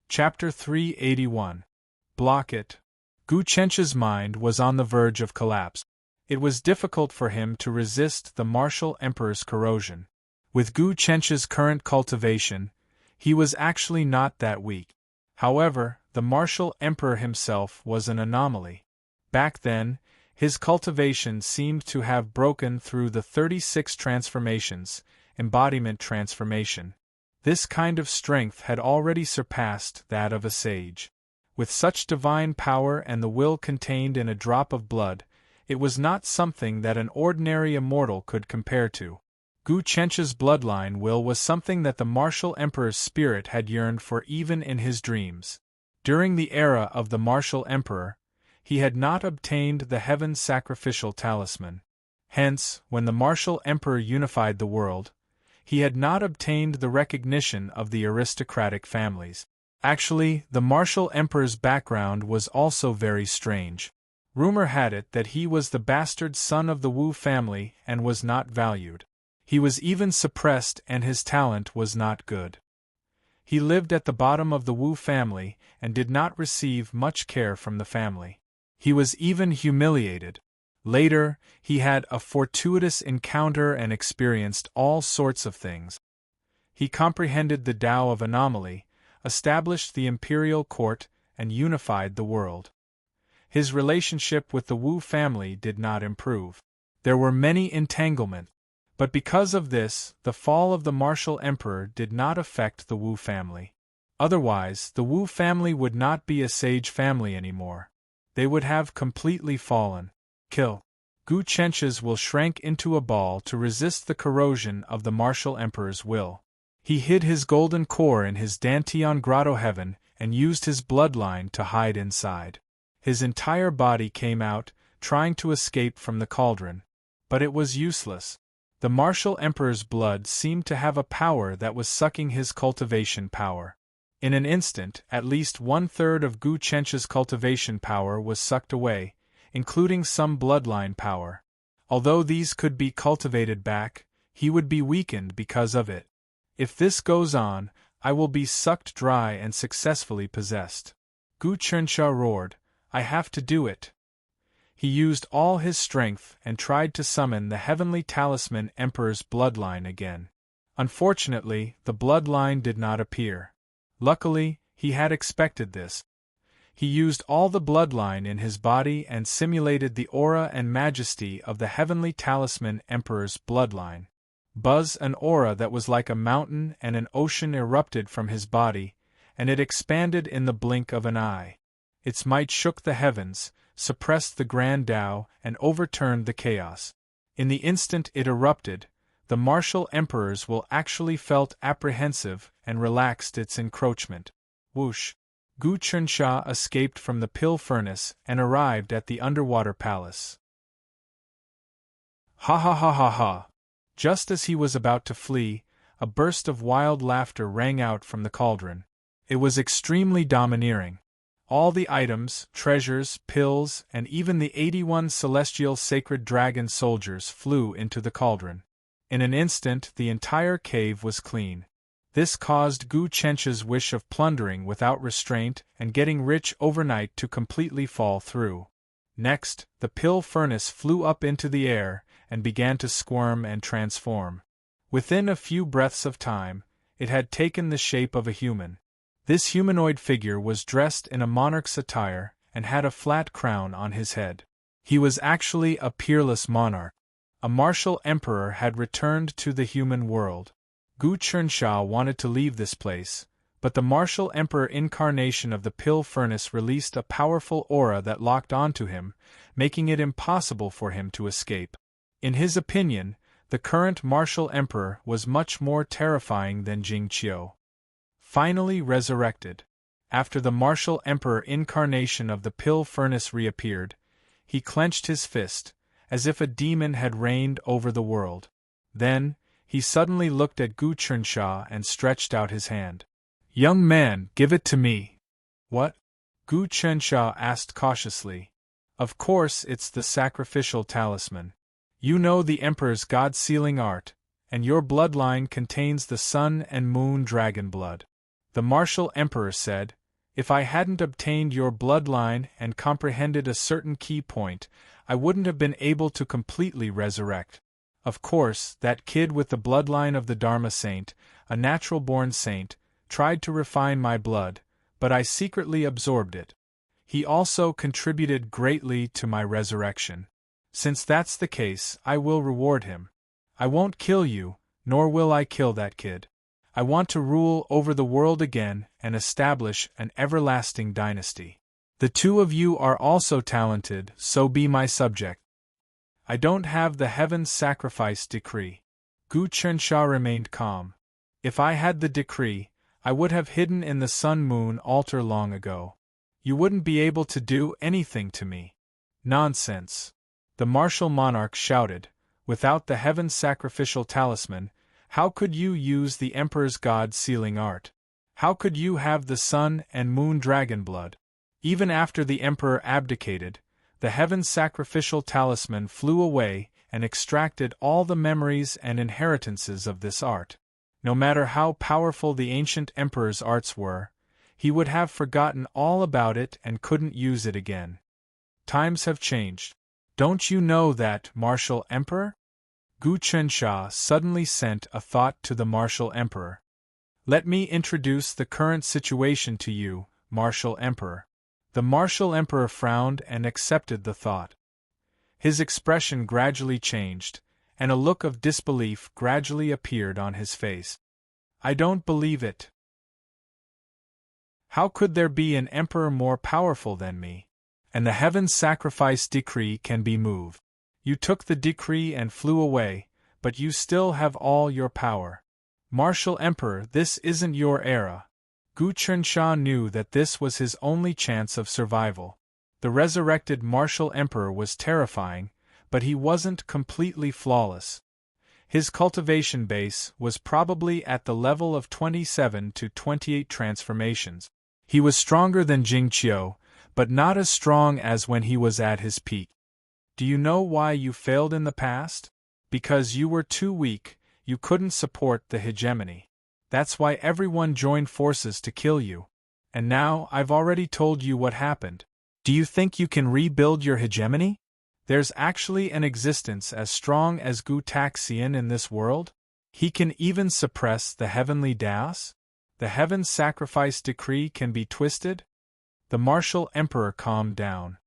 Chapter 381. Block it. Gu Chencha's mind was on the verge of collapse. It was difficult for him to resist the martial emperor's corrosion. With Gu Chencha's current cultivation, he was actually not that weak. However, the martial emperor himself was an anomaly. Back then, his cultivation seemed to have broken through the 36 transformations, embodiment transformation. This kind of strength had already surpassed that of a sage. With such divine power and the will contained in a drop of blood, it was not something that an ordinary immortal could compare to. Gu Chencha's bloodline will was something that the martial emperor's spirit had yearned for even in his dreams. During the era of the martial emperor, he had not obtained the heaven sacrificial talisman. Hence, when the martial emperor unified the world, he had not obtained the recognition of the aristocratic families. Actually, the martial emperor's background was also very strange. Rumor had it that he was the bastard son of the Wu family and was not valued. He was even suppressed and his talent was not good. He lived at the bottom of the Wu family and did not receive much care from the family. He was even humiliated. Later, he had a fortuitous encounter and experienced all sorts of things. He comprehended the Tao of anomaly, established the imperial court, and unified the world. His relationship with the Wu family did not improve. There were many entanglements. But because of this, the fall of the martial emperor did not affect the Wu family. Otherwise, the Wu family would not be a sage family anymore. They would have completely fallen. Kill. Gu Chencha's will shrank into a ball to resist the corrosion of the martial emperor's will. He hid his golden core in his Dantian grotto heaven and used his bloodline to hide inside. His entire body came out, trying to escape from the cauldron. But it was useless. The martial emperor's blood seemed to have a power that was sucking his cultivation power. In an instant, at least 1/3 of Gu Chencha's cultivation power was sucked away, including some bloodline power. Although these could be cultivated back, he would be weakened because of it. If this goes on, I will be sucked dry and successfully possessed. Gu Chencha roared, I have to do it. He used all his strength and tried to summon the heavenly talisman emperor's bloodline again. Unfortunately, the bloodline did not appear. Luckily, he had expected this. He used all the bloodline in his body and simulated the aura and majesty of the heavenly talisman emperor's bloodline. Buzz, an aura that was like a mountain and an ocean erupted from his body, and it expanded in the blink of an eye. Its might shook the heavens, suppressed the grand Tao, and overturned the chaos. In the instant it erupted, the martial emperor's will actually felt apprehensive and relaxed its encroachment. Whoosh! Gu Chencha escaped from the pill furnace and arrived at the underwater palace. Ha ha ha ha ha! Just as he was about to flee, a burst of wild laughter rang out from the cauldron. It was extremely domineering. All the items, treasures, pills, and even the 81 celestial sacred dragon soldiers flew into the cauldron. In an instant the entire cave was clean. This caused Gu Chencha's wish of plundering without restraint and getting rich overnight to completely fall through. Next, the pill furnace flew up into the air and began to squirm and transform. Within a few breaths of time, it had taken the shape of a human. This humanoid figure was dressed in a monarch's attire and had a flat crown on his head. He was actually a peerless monarch. A martial emperor had returned to the human world. Gu Chencha wanted to leave this place, but the martial emperor incarnation of the pill furnace released a powerful aura that locked onto him, making it impossible for him to escape. In his opinion, the current martial emperor was much more terrifying than Jing Qiu. Finally resurrected. After the martial emperor incarnation of the pill furnace reappeared, he clenched his fist, as if a demon had reigned over the world. Then, He suddenly looked at Gu Chensha and stretched out his hand. "Young man, give it to me." "What?" Gu Chensha asked cautiously. "Of course it's the sacrificial talisman. You know the Emperor's god-sealing art, and your bloodline contains the sun and moon dragon blood." The martial Emperor said, "If I hadn't obtained your bloodline and comprehended a certain key point, I wouldn't have been able to completely resurrect. Of course, that kid with the bloodline of the Dharma saint, a natural-born saint, tried to refine my blood, but I secretly absorbed it. He also contributed greatly to my resurrection. Since that's the case, I will reward him. I won't kill you, nor will I kill that kid. I want to rule over the world again and establish an everlasting dynasty. The two of you are also talented, so be my subject. I don't have the heaven's sacrifice decree." Gu Chensha remained calm. "If I had the decree, I would have hidden in the sun-moon altar long ago. You wouldn't be able to do anything to me." "Nonsense!" the martial monarch shouted. "Without the heaven's sacrificial talisman, how could you use the Emperor's god-sealing art? How could you have the sun and moon dragon blood?" Even after the Emperor abdicated, the heaven's sacrificial talisman flew away and extracted all the memories and inheritances of this art. No matter how powerful the ancient Emperor's arts were, he would have forgotten all about it and couldn't use it again. Times have changed. Don't you know that, martial Emperor? Gu Chensha suddenly sent a thought to the martial Emperor. "Let me introduce the current situation to you, martial Emperor." The martial Emperor frowned and accepted the thought. His expression gradually changed, and a look of disbelief gradually appeared on his face. "I don't believe it. How could there be an emperor more powerful than me? And the heaven's sacrifice decree can be moved. You took the decree and flew away, but you still have all your power. Martial Emperor, this isn't your era." Gu Chensha knew that this was his only chance of survival. The resurrected martial Emperor was terrifying, but he wasn't completely flawless. His cultivation base was probably at the level of 27 to 28 transformations. He was stronger than Jingqiu, but not as strong as when he was at his peak. "Do you know why you failed in the past? Because you were too weak, you couldn't support the hegemony. That's why everyone joined forces to kill you. And now I've already told you what happened. Do you think you can rebuild your hegemony? There's actually an existence as strong as Gu Taxian in this world? He can even suppress the heavenly Daos? The heaven's sacrifice decree can be twisted?" The martial Emperor calmed down.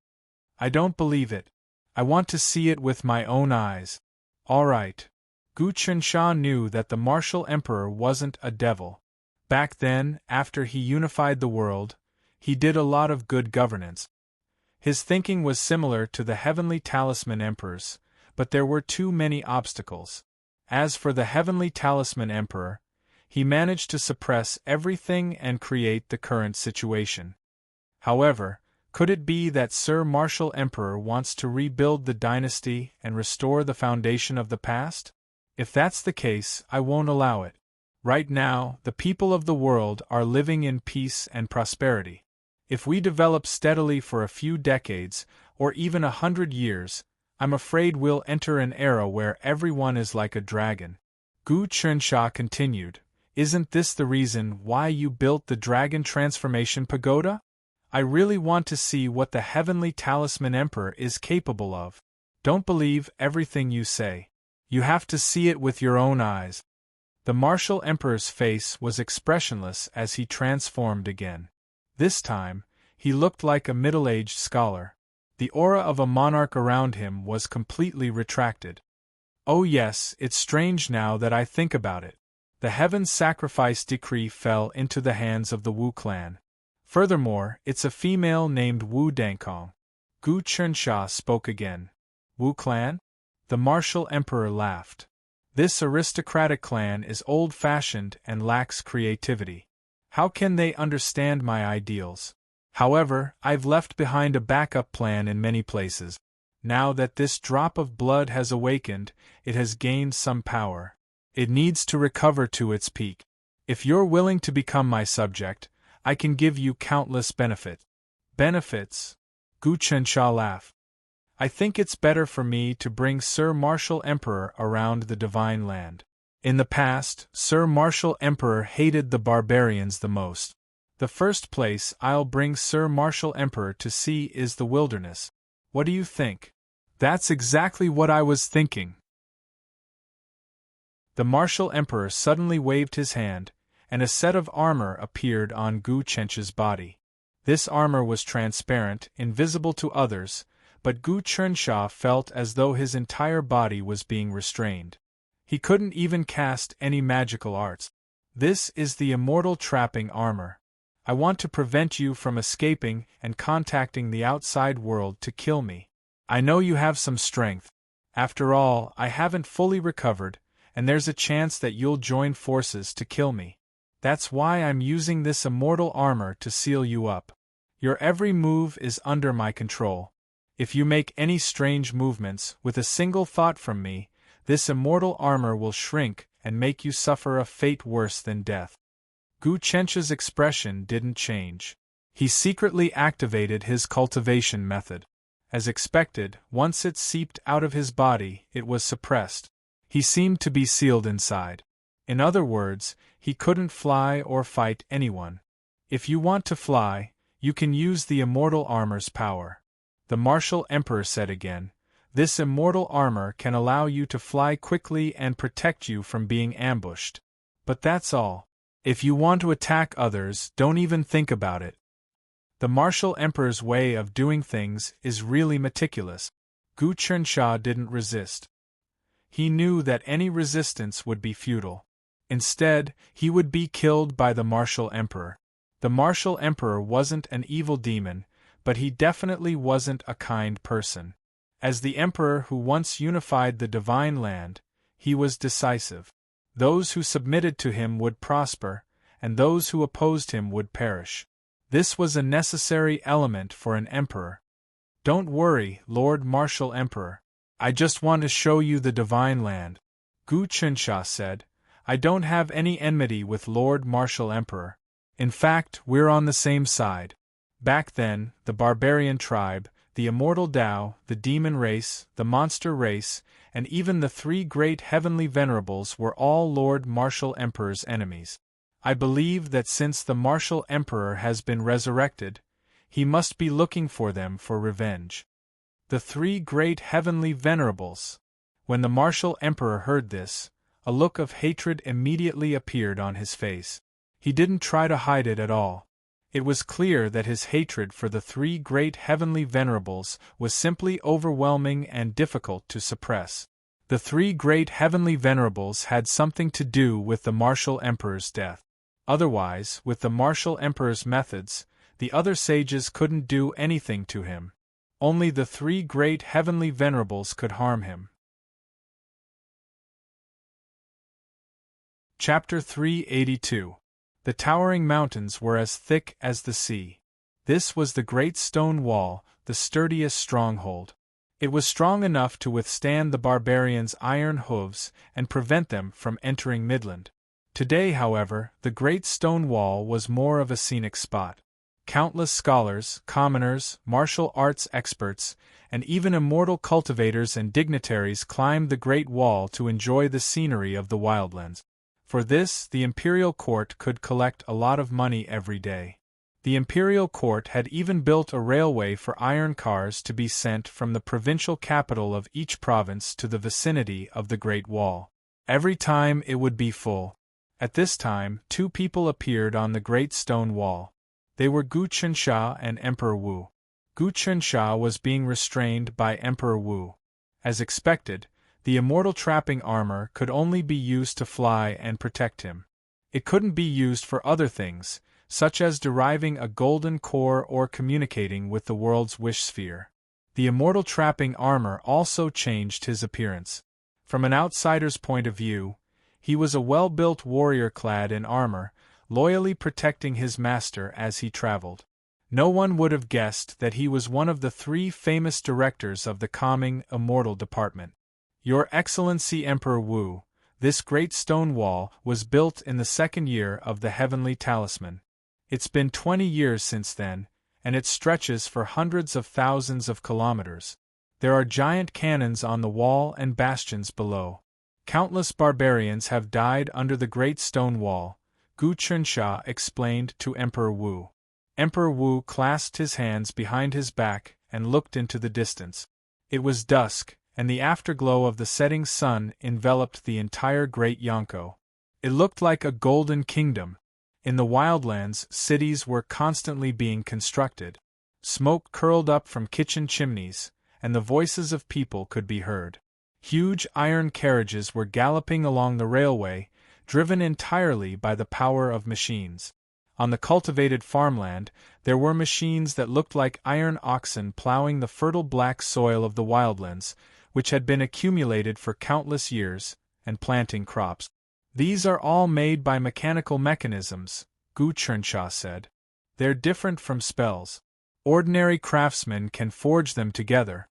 "I don't believe it. I want to see it with my own eyes." "All right." Gu Chensha knew that the martial Emperor wasn't a devil. Back then, after he unified the world, he did a lot of good governance. His thinking was similar to the heavenly talisman Emperor's, but there were too many obstacles. As for the heavenly talisman Emperor, he managed to suppress everything and create the current situation. However, could it be that Sir Martial Emperor wants to rebuild the dynasty and restore the foundation of the past? If that's the case, I won't allow it. Right now, the people of the world are living in peace and prosperity. If we develop steadily for a few decades, or even 100 years, I'm afraid we'll enter an era where everyone is like a dragon. Gu Chensha continued, "Isn't this the reason why you built the Dragon Transformation Pagoda? I really want to see what the Heavenly Talisman Emperor is capable of. Don't believe everything you say. You have to see it with your own eyes." The martial Emperor's face was expressionless as he transformed again. This time, he looked like a middle-aged scholar. The aura of a monarch around him was completely retracted. "Oh yes, it's strange now that I think about it. The Heaven's Sacrifice decree fell into the hands of the Wu clan. Furthermore, it's a female named Wu Dankong." Gu Chensha spoke again. "Wu clan?" The martial Emperor laughed. "This aristocratic clan is old-fashioned and lacks creativity. How can they understand my ideals? However, I've left behind a backup plan in many places. Now that this drop of blood has awakened, it has gained some power. It needs to recover to its peak. If you're willing to become my subject, I can give you countless benefits. Benefits? Gu Chensha laughed. I think it's better for me to bring Sir Martial Emperor around the Divine Land. In the past, Sir Martial Emperor hated the barbarians the most. The first place I'll bring Sir Martial Emperor to see is the wilderness. What do you think? That's exactly what I was thinking. The Martial Emperor suddenly waved his hand, and a set of armor appeared on Gu Chensha's body. This armor was transparent, invisible to others, but Gu Chensha felt as though his entire body was being restrained. He couldn't even cast any magical arts. This is the immortal trapping armor. I want to prevent you from escaping and contacting the outside world to kill me. I know you have some strength. After all, I haven't fully recovered, and there's a chance that you'll join forces to kill me. That's why I'm using this immortal armor to seal you up. Your every move is under my control. If you make any strange movements with a single thought from me, this immortal armor will shrink and make you suffer a fate worse than death. Gu Chensha's expression didn't change. He secretly activated his cultivation method. As expected, once it seeped out of his body, it was suppressed. He seemed to be sealed inside. In other words, he couldn't fly or fight anyone. If you want to fly, you can use the immortal armor's power. The Martial Emperor said again, this immortal armor can allow you to fly quickly and protect you from being ambushed. But that's all. If you want to attack others, don't even think about it. The Martial Emperor's way of doing things is really meticulous. Gu Chensha didn't resist. He knew that any resistance would be futile. Instead, he would be killed by the Martial Emperor. The Martial Emperor wasn't an evil demon, but he definitely wasn't a kind person. As the Emperor who once unified the Divine Land, he was decisive. Those who submitted to him would prosper, and those who opposed him would perish. This was a necessary element for an emperor. Don't worry, Lord Martial Emperor. I just want to show you the Divine Land. Gu Chensha said, I don't have any enmity with Lord Martial Emperor. In fact, we're on the same side. Back then, the barbarian tribe, the immortal Tao, the demon race, the monster race, and even the three great heavenly venerables were all Lord Martial Emperor's enemies. I believe that since the Martial Emperor has been resurrected, he must be looking for them for revenge. The three great heavenly venerables. When the Martial Emperor heard this, a look of hatred immediately appeared on his face. He didn't try to hide it at all. It was clear that his hatred for the three great heavenly venerables was simply overwhelming and difficult to suppress. The three great heavenly venerables had something to do with the Martial Emperor's death. Otherwise, with the Martial Emperor's methods, the other sages couldn't do anything to him. Only the three great heavenly venerables could harm him. Chapter 382. The towering mountains were as thick as the sea. This was the great stone wall, the sturdiest stronghold. It was strong enough to withstand the barbarians' iron hooves and prevent them from entering Midland. Today, however, the great stone wall was more of a scenic spot. Countless scholars, commoners, martial arts experts, and even immortal cultivators and dignitaries climbed the great wall to enjoy the scenery of the wildlands. For this, the imperial court could collect a lot of money every day. The imperial court had even built a railway for iron cars to be sent from the provincial capital of each province to the vicinity of the Great Wall. Every time it would be full. At this time, two people appeared on the great stone wall. They were Gu Chensha and Emperor Wu. Gu Chensha was being restrained by Emperor Wu. As expected, the immortal trapping armor could only be used to fly and protect him. It couldn't be used for other things, such as deriving a golden core or communicating with the world's wish sphere. The immortal trapping armor also changed his appearance. From an outsider's point of view, he was a well-built warrior clad in armor, loyally protecting his master as he traveled. No one would have guessed that he was one of the three famous directors of the coming immortal department. Your Excellency Emperor Wu, This great stone wall was built in the second year of the heavenly talisman. It's been 20 years since then, and it stretches for hundreds of thousands of kilometers. There are giant cannons on the wall and bastions below. Countless barbarians have died under the great stone wall, Gu Chunsha explained to Emperor Wu. Emperor Wu clasped his hands behind his back and looked into the distance. It was dusk, and the afterglow of the setting sun enveloped the entire Great Yonko. It looked like a golden kingdom. In the wildlands, cities were constantly being constructed. Smoke curled up from kitchen chimneys, and the voices of people could be heard. Huge iron carriages were galloping along the railway, driven entirely by the power of machines. On the cultivated farmland, there were machines that looked like iron oxen plowing the fertile black soil of the wildlands, which had been accumulated for countless years, and planting crops. These are all made by mechanical mechanisms, Gu Chunsha said. They're different from spells. Ordinary craftsmen can forge them together.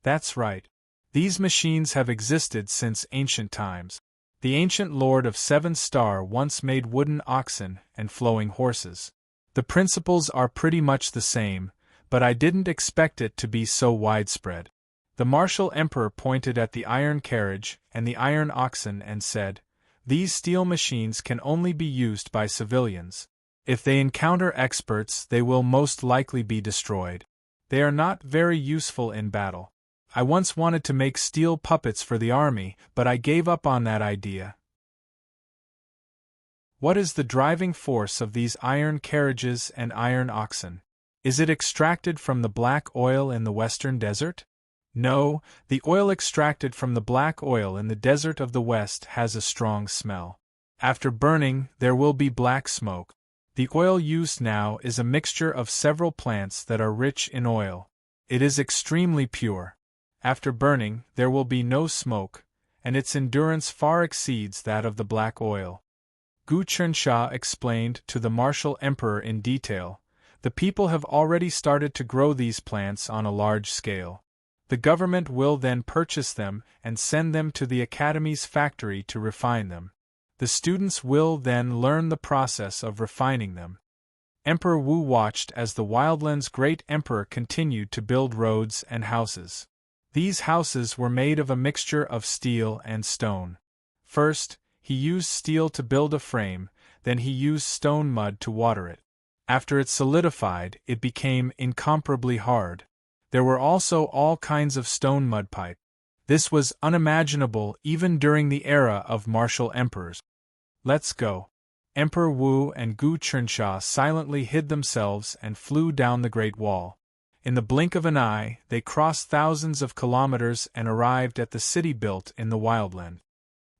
That's right. These machines have existed since ancient times. The ancient Lord of Seven Star once made wooden oxen and flowing horses. The principles are pretty much the same, but I didn't expect it to be so widespread. The martial emperor pointed at the iron carriage and the iron oxen and said, "These steel machines can only be used by civilians. If they encounter experts, they will most likely be destroyed. They are not very useful in battle. I once wanted to make steel puppets for the army, but I gave up on that idea." What is the driving force of these iron carriages and iron oxen? Is it extracted from the black oil in the western desert? No, the oil extracted from the black oil in the desert of the west has a strong smell. After burning, there will be black smoke. The oil used now is a mixture of several plants that are rich in oil. It is extremely pure. After burning, there will be no smoke, and its endurance far exceeds that of the black oil. Gu Chunsha explained to the martial emperor in detail. The people have already started to grow these plants on a large scale. The government will then purchase them and send them to the academy's factory to refine them. The students will then learn the process of refining them. Emperor Wu watched as the wildland's great emperor continued to build roads and houses. These houses were made of a mixture of steel and stone. First, he used steel to build a frame, then he used stone mud to water it. After it solidified, it became incomparably hard. There were also all kinds of stone mud pipe. This was unimaginable even during the era of martial emperors. Let's go. Emperor Wu and Gu Chunsha silently hid themselves and flew down the Great Wall. In the blink of an eye, they crossed thousands of kilometers and arrived at the city built in the wildland.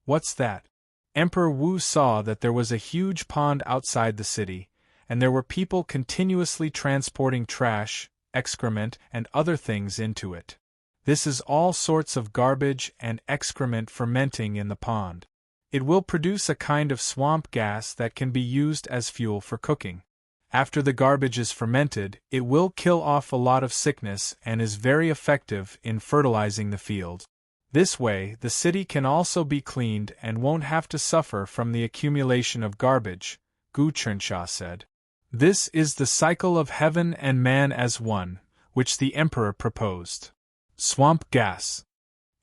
What's that? Emperor Wu saw that there was a huge pond outside the city, and there were people continuously transporting trash, excrement, and other things into it. This is all sorts of garbage and excrement fermenting in the pond. It will produce a kind of swamp gas that can be used as fuel for cooking. After the garbage is fermented, it will kill off a lot of sickness and is very effective in fertilizing the field. This way, the city can also be cleaned and won't have to suffer from the accumulation of garbage, Gu Chunsha said. This is the cycle of heaven and man as one, which the emperor proposed. Swamp gas.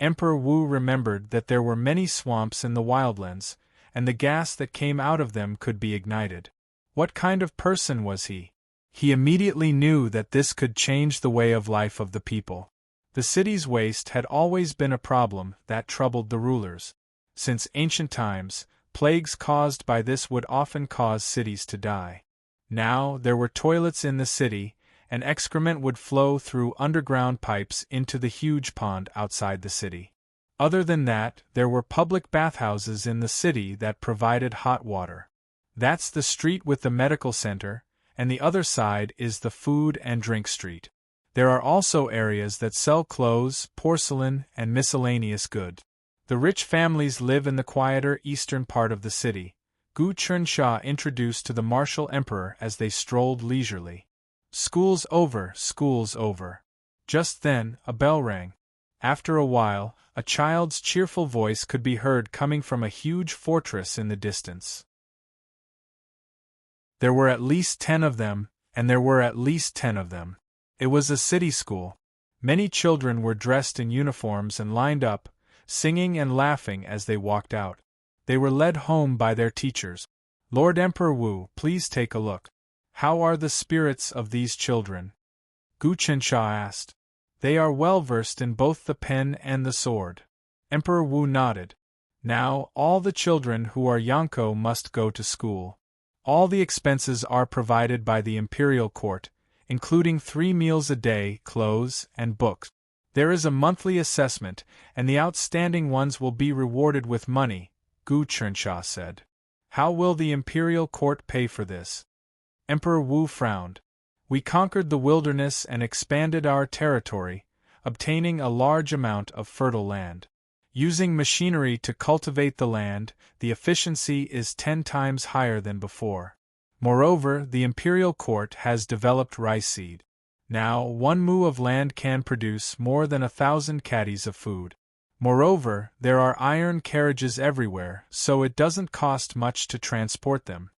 Emperor Wu remembered that there were many swamps in the wildlands, and the gas that came out of them could be ignited. What kind of person was he? He immediately knew that this could change the way of life of the people. The city's waste had always been a problem that troubled the rulers. Since ancient times, plagues caused by this would often cause cities to die. Now there were toilets in the city, and excrement would flow through underground pipes into the huge pond outside the city. Other than that, there were public bathhouses in the city that provided hot water. That's the street with the medical center, and the other side is the food and drink street. There are also areas that sell clothes, porcelain, and miscellaneous goods. The rich families live in the quieter eastern part of the city, Gu Chunsha introduced to the martial emperor as they strolled leisurely. School's over, school's over. Just then, a bell rang. After a while, a child's cheerful voice could be heard coming from a huge fortress in the distance. There were at least 10 of them, and there were at least 10 of them. It was a city school. Many children were dressed in uniforms and lined up, singing and laughing as they walked out. They were led home by their teachers. Lord Emperor Wu, please take a look. How are the spirits of these children? Gu Qinsha asked. They are well versed in both the pen and the sword. Emperor Wu nodded. Now, all the children who are Yonko must go to school. All the expenses are provided by the imperial court, including 3 meals a day, clothes, and books. There is a monthly assessment, and the outstanding ones will be rewarded with money, Gu Qinsha said. How will the imperial court pay for this? Emperor Wu frowned. We conquered the wilderness and expanded our territory, obtaining a large amount of fertile land. Using machinery to cultivate the land, the efficiency is 10 times higher than before. Moreover, the imperial court has developed rice seed. Now, 1 mu of land can produce more than 1,000 caddies of food. Moreover, there are iron carriages everywhere, so it doesn't cost much to transport them.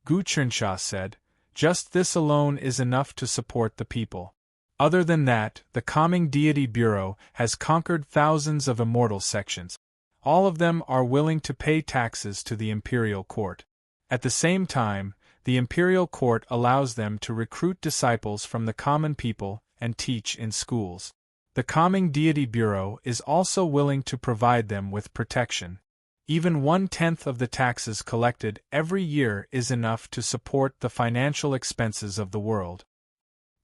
Gu Qinsha said, just this alone is enough to support the people. Other than that, the Calming Deity Bureau has conquered thousands of immortal sections. All of them are willing to pay taxes to the imperial court. At the same time, the imperial court allows them to recruit disciples from the common people and teach in schools. The Calming Deity Bureau is also willing to provide them with protection. Even 1/10 of the taxes collected every year is enough to support the financial expenses of the world.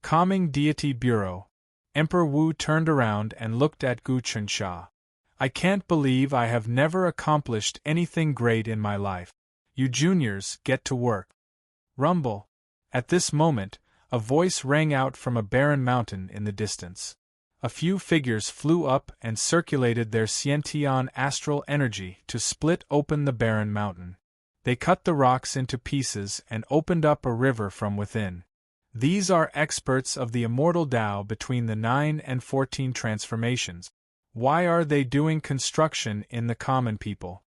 Calming Deity Bureau. Emperor Wu turned around and looked at Gu Qinsha. I can't believe I have never accomplished anything great in my life. You juniors, get to work. Rumble. At this moment, a voice rang out from a barren mountain in the distance. A few figures flew up and circulated their Xiantian astral energy to split open the barren mountain. They cut the rocks into pieces and opened up a river from within. These are experts of the immortal Tao between the 9 and 14 transformations. Why are they doing construction in the common people?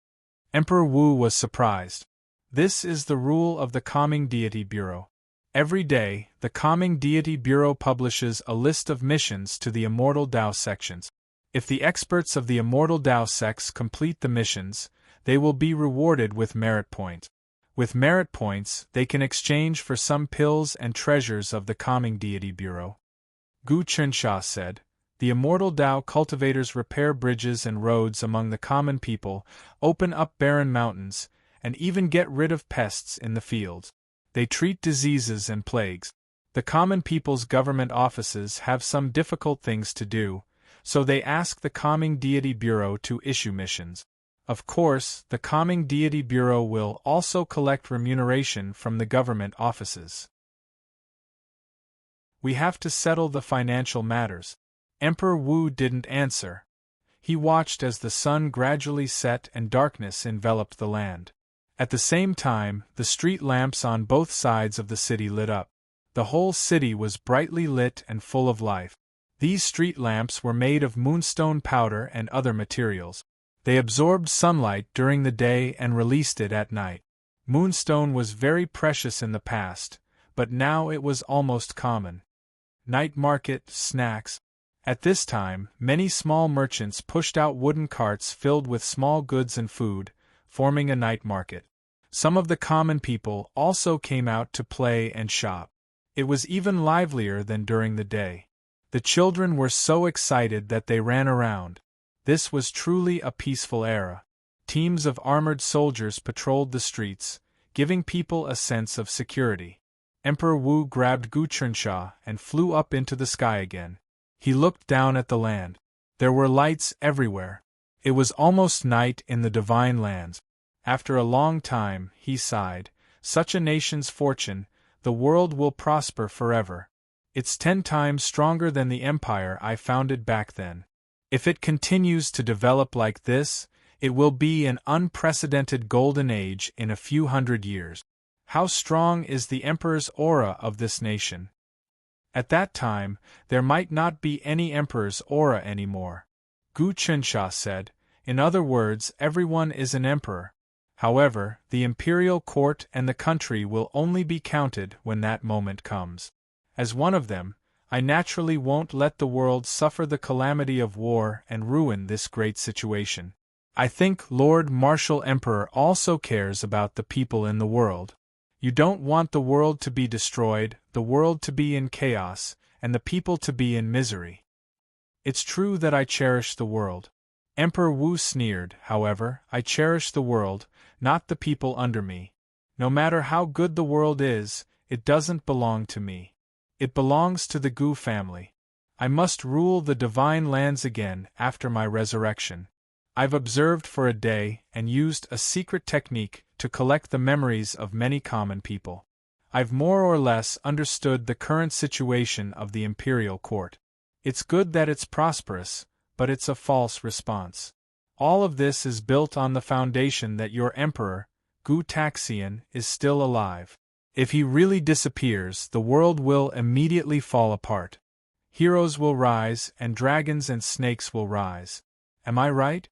Emperor Wu was surprised. This is the rule of the Calming Deity Bureau. Every day, the Calming Deity Bureau publishes a list of missions to the Immortal Tao sections. If the experts of the Immortal Tao sects complete the missions, they will be rewarded with merit points. With merit points, they can exchange for some pills and treasures of the Calming Deity Bureau. Gu Qinsha said, the Immortal Tao cultivators repair bridges and roads among the common people, open up barren mountains, and even get rid of pests in the fields. They treat diseases and plagues. The common people's government offices have some difficult things to do, so they ask the Calming Deity Bureau to issue missions. Of course, the Calming Deity Bureau will also collect remuneration from the government offices. We have to settle the financial matters. Emperor Wu didn't answer. He watched as the sun gradually set and darkness enveloped the land. At the same time, the street lamps on both sides of the city lit up. The whole city was brightly lit and full of life. These street lamps were made of moonstone powder and other materials. They absorbed sunlight during the day and released it at night. Moonstone was very precious in the past, but now it was almost common. Night market, snacks. At this time, many small merchants pushed out wooden carts filled with small goods and food, forming a night market. Some of the common people also came out to play and shop. It was even livelier than during the day. The children were so excited that they ran around. This was truly a peaceful era. Teams of armored soldiers patrolled the streets, giving people a sense of security. Emperor Wu grabbed Gu Qinsha and flew up into the sky again. He looked down at the land. There were lights everywhere. It was almost night in the divine lands. After a long time, he sighed, such a nation's fortune, the world will prosper forever. It's 10 times stronger than the empire I founded back then. If it continues to develop like this, it will be an unprecedented golden age in a few hundred years. How strong is the emperor's aura of this nation? At that time, there might not be any emperor's aura anymore. Gu Chunsha said. In other words, everyone is an emperor. However, the imperial court and the country will only be counted when that moment comes. As one of them, I naturally won't let the world suffer the calamity of war and ruin this great situation. I think Lord Martial Emperor also cares about the people in the world. You don't want the world to be destroyed, the world to be in chaos, and the people to be in misery. It's true that I cherish the world. Emperor Wu sneered. However, I cherish the world, not the people under me. No matter how good the world is, it doesn't belong to me. It belongs to the Gu family. I must rule the divine lands again after my resurrection. I've observed for a day and used a secret technique to collect the memories of many common people. I've more or less understood the current situation of the imperial court. It's good that it's prosperous, but it's a false response. All of this is built on the foundation that your emperor, Gu Taxian, is still alive. If he really disappears, the world will immediately fall apart. Heroes will rise, and dragons and snakes will rise. Am I right?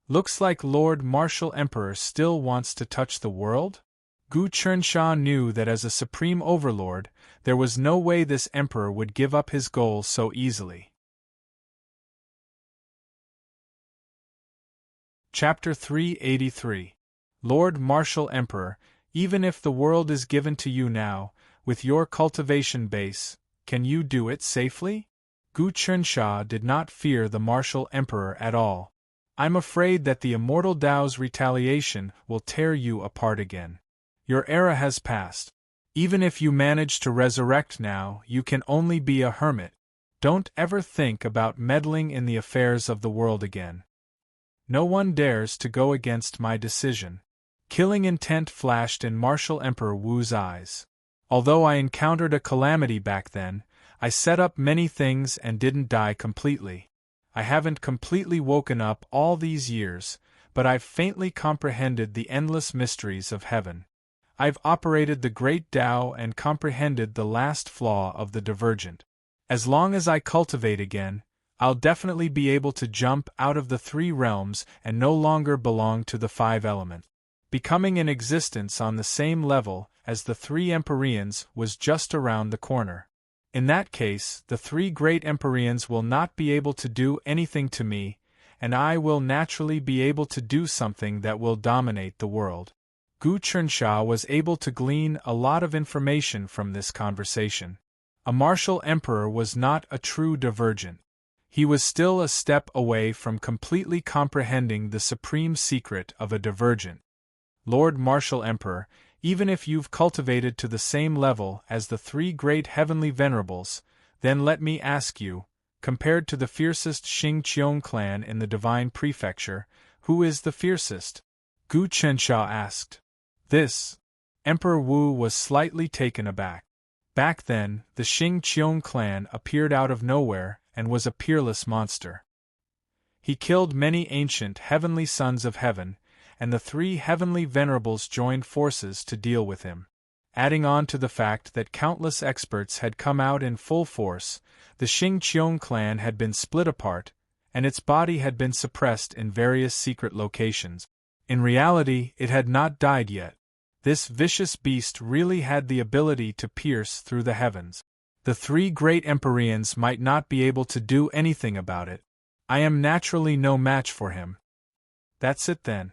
Looks like Lord Martial Emperor still wants to touch the world? Gu Chunsha knew that as a supreme overlord, there was no way this emperor would give up his goal so easily. Chapter 383. Lord Martial Emperor, even if the world is given to you now, with your cultivation base, can you do it safely? Gu Chunsha did not fear the Martial Emperor at all. I'm afraid that the immortal Tao's retaliation will tear you apart again. Your era has passed. Even if you manage to resurrect now, you can only be a hermit. Don't ever think about meddling in the affairs of the world again. No one dares to go against my decision. Killing intent flashed in Martial Emperor Wu's eyes. Although I encountered a calamity back then, I set up many things and didn't die completely. I haven't completely woken up all these years, but I've faintly comprehended the endless mysteries of heaven. I've operated the great Tao and comprehended the last flaw of the divergent. As long as I cultivate again, I'll definitely be able to jump out of the three realms and no longer belong to the five elements. Becoming in existence on the same level as the three Empyreans was just around the corner. In that case, the three great Empyreans will not be able to do anything to me, and I will naturally be able to do something that will dominate the world. Gu Chunsha was able to glean a lot of information from this conversation. A martial emperor was not a true divergent. He was still a step away from completely comprehending the supreme secret of a divergent. Lord Martial Emperor, even if you've cultivated to the same level as the three great heavenly venerables, then let me ask you, compared to the fiercest Xingqiong clan in the Divine Prefecture, who is the fiercest? Gu Chunsha asked. This. Emperor Wu was slightly taken aback. Back then, the Xingqiong clan appeared out of nowhere and was a peerless monster. He killed many ancient heavenly sons of heaven, and the three heavenly venerables joined forces to deal with him. Adding on to the fact that countless experts had come out in full force, the Xingqiong clan had been split apart, and its body had been suppressed in various secret locations. In reality, it had not died yet. This vicious beast really had the ability to pierce through the heavens. The three great Empyreans might not be able to do anything about it. I am naturally no match for him. That's it then.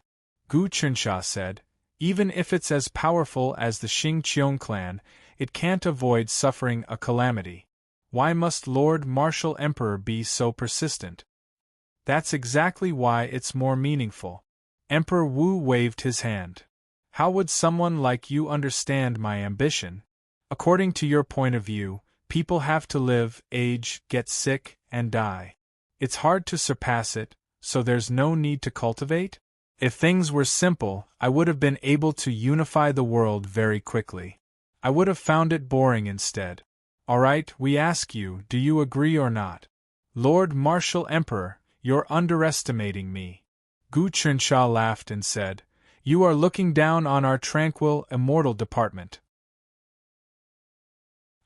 Gu Chunsha said, even if it's as powerful as the Xingqiong clan, it can't avoid suffering a calamity. Why must Lord Martial Emperor be so persistent? That's exactly why it's more meaningful. Emperor Wu waved his hand. How would someone like you understand my ambition? According to your point of view, people have to live, age, get sick, and die. It's hard to surpass it, so there's no need to cultivate? If things were simple, I would have been able to unify the world very quickly. I would have found it boring instead. Alright, we ask you, do you agree or not? Lord Martial Emperor, you're underestimating me. Gu Chunsha laughed and said, you are looking down on our tranquil, immortal department.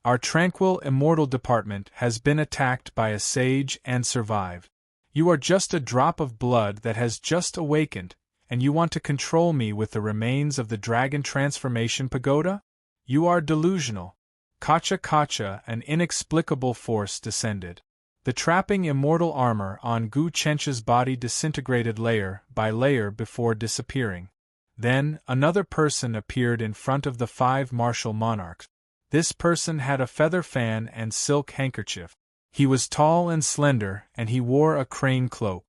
Our tranquil, immortal department has been attacked by a sage and survived. You are just a drop of blood that has just awakened, and you want to control me with the remains of the dragon transformation pagoda? You are delusional. Kacha kacha, an inexplicable force descended. The trapping immortal armor on Gu Chencha's body disintegrated layer by layer before disappearing. Then, another person appeared in front of the 5 martial monarchs. This person had a feather fan and silk handkerchief. He was tall and slender, and he wore a crane cloak.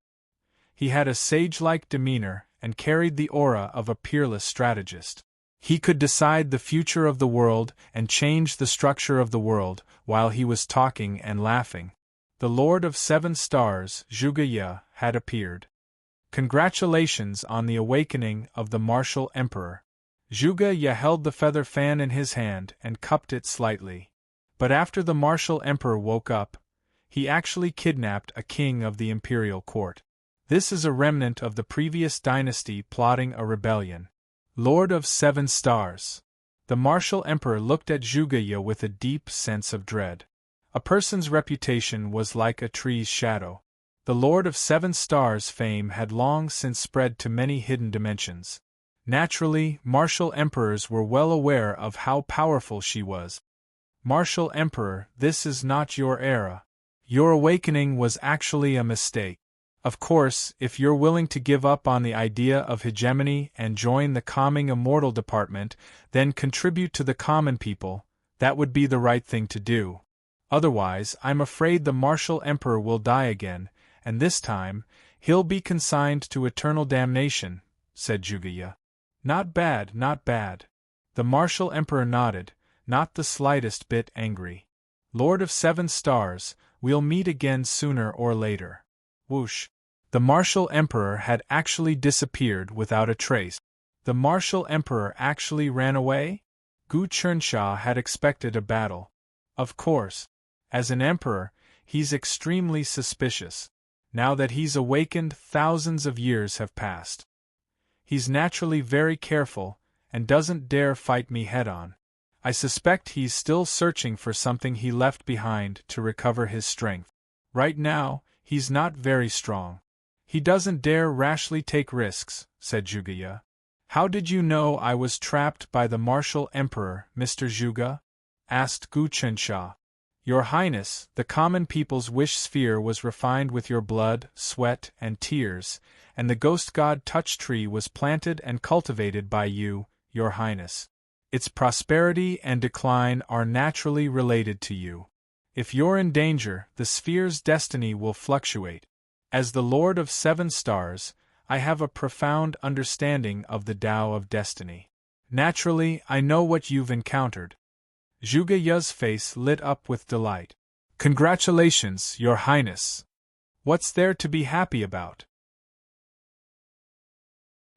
He had a sage-like demeanor, and carried the aura of a peerless strategist. He could decide the future of the world and change the structure of the world while he was talking and laughing. The Lord of 7 Stars, Zhuge had appeared. Congratulations on the awakening of the martial emperor. Zhuge held the feather fan in his hand and cupped it slightly. But after the martial emperor woke up, he actually kidnapped a king of the imperial court. This is a remnant of the previous dynasty plotting a rebellion. Lord of 7 Stars. The martial emperor looked at Zhuge with a deep sense of dread. A person's reputation was like a tree's shadow. The Lord of 7 Stars' fame had long since spread to many hidden dimensions. Naturally, martial emperors were well aware of how powerful she was. Martial Emperor, this is not your era. Your awakening was actually a mistake. Of course, if you're willing to give up on the idea of hegemony and join the calming immortal department, then contribute to the common people, that would be the right thing to do. Otherwise, I'm afraid the martial emperor will die again, and this time, he'll be consigned to eternal damnation, said Zhuge. Not bad, not bad. The martial emperor nodded, not the slightest bit angry. Lord of 7 Stars, we'll meet again sooner or later. Whoosh. The martial emperor had actually disappeared without a trace. The martial emperor actually ran away? Gu Chensha had expected a battle. Of course. As an emperor, he's extremely suspicious. Now that he's awakened, thousands of years have passed. He's naturally very careful, and doesn't dare fight me head-on. I suspect he's still searching for something he left behind to recover his strength. Right now, he's not very strong. He doesn't dare rashly take risks, said Zhuge. How did you know I was trapped by the martial emperor, Mr. Zhuge? Asked Gu Chensha. Your Highness, the common people's wish sphere was refined with your blood, sweat, and tears, and the ghost god touch tree was planted and cultivated by you, Your Highness. Its prosperity and decline are naturally related to you. If you're in danger, the sphere's destiny will fluctuate. As the Lord of 7 Stars, I have a profound understanding of the Tao of destiny. Naturally, I know what you've encountered. Zhuge-Ye's face lit up with delight. Congratulations, Your Highness. What's there to be happy about?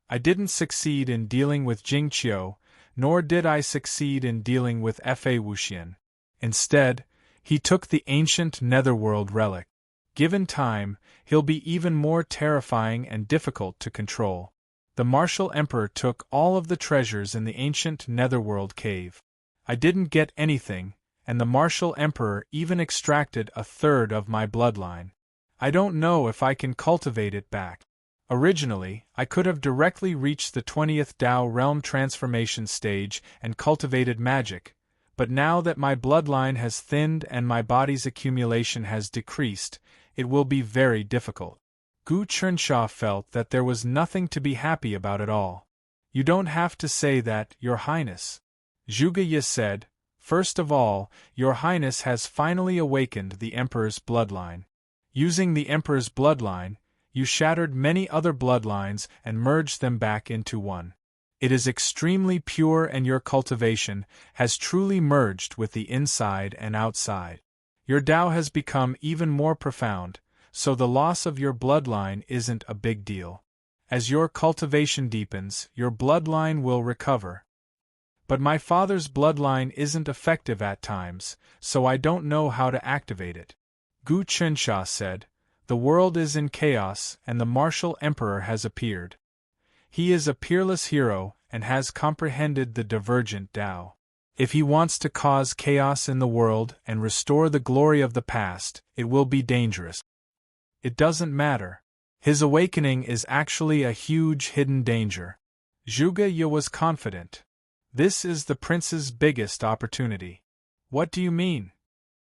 I didn't succeed in dealing with Jingqiu, nor did I succeed in dealing with Fa Wuxian. Instead, he took the ancient netherworld relic. Given time, he'll be even more terrifying and difficult to control. The martial emperor took all of the treasures in the ancient netherworld cave. I didn't get anything, and the martial emperor even extracted a third of my bloodline. I don't know if I can cultivate it back. Originally, I could have directly reached the 20th Tao realm transformation stage and cultivated magic, but now that my bloodline has thinned and my body's accumulation has decreased, it will be very difficult. Gu Chensha felt that there was nothing to be happy about at all. You don't have to say that, Your Highness. Zhuge said, first of all, Your Highness has finally awakened the Emperor's bloodline. Using the Emperor's bloodline, you shattered many other bloodlines and merged them back into one. It is extremely pure and your cultivation has truly merged with the inside and outside. Your Tao has become even more profound, so the loss of your bloodline isn't a big deal. As your cultivation deepens, your bloodline will recover. But my father's bloodline isn't effective at times, so I don't know how to activate it. Gu Chensha said, the world is in chaos and the martial emperor has appeared. He is a peerless hero and has comprehended the divergent Tao. If he wants to cause chaos in the world and restore the glory of the past, it will be dangerous. It doesn't matter. His awakening is actually a huge hidden danger. Zhuge Ye was confident. This is the prince's biggest opportunity. What do you mean?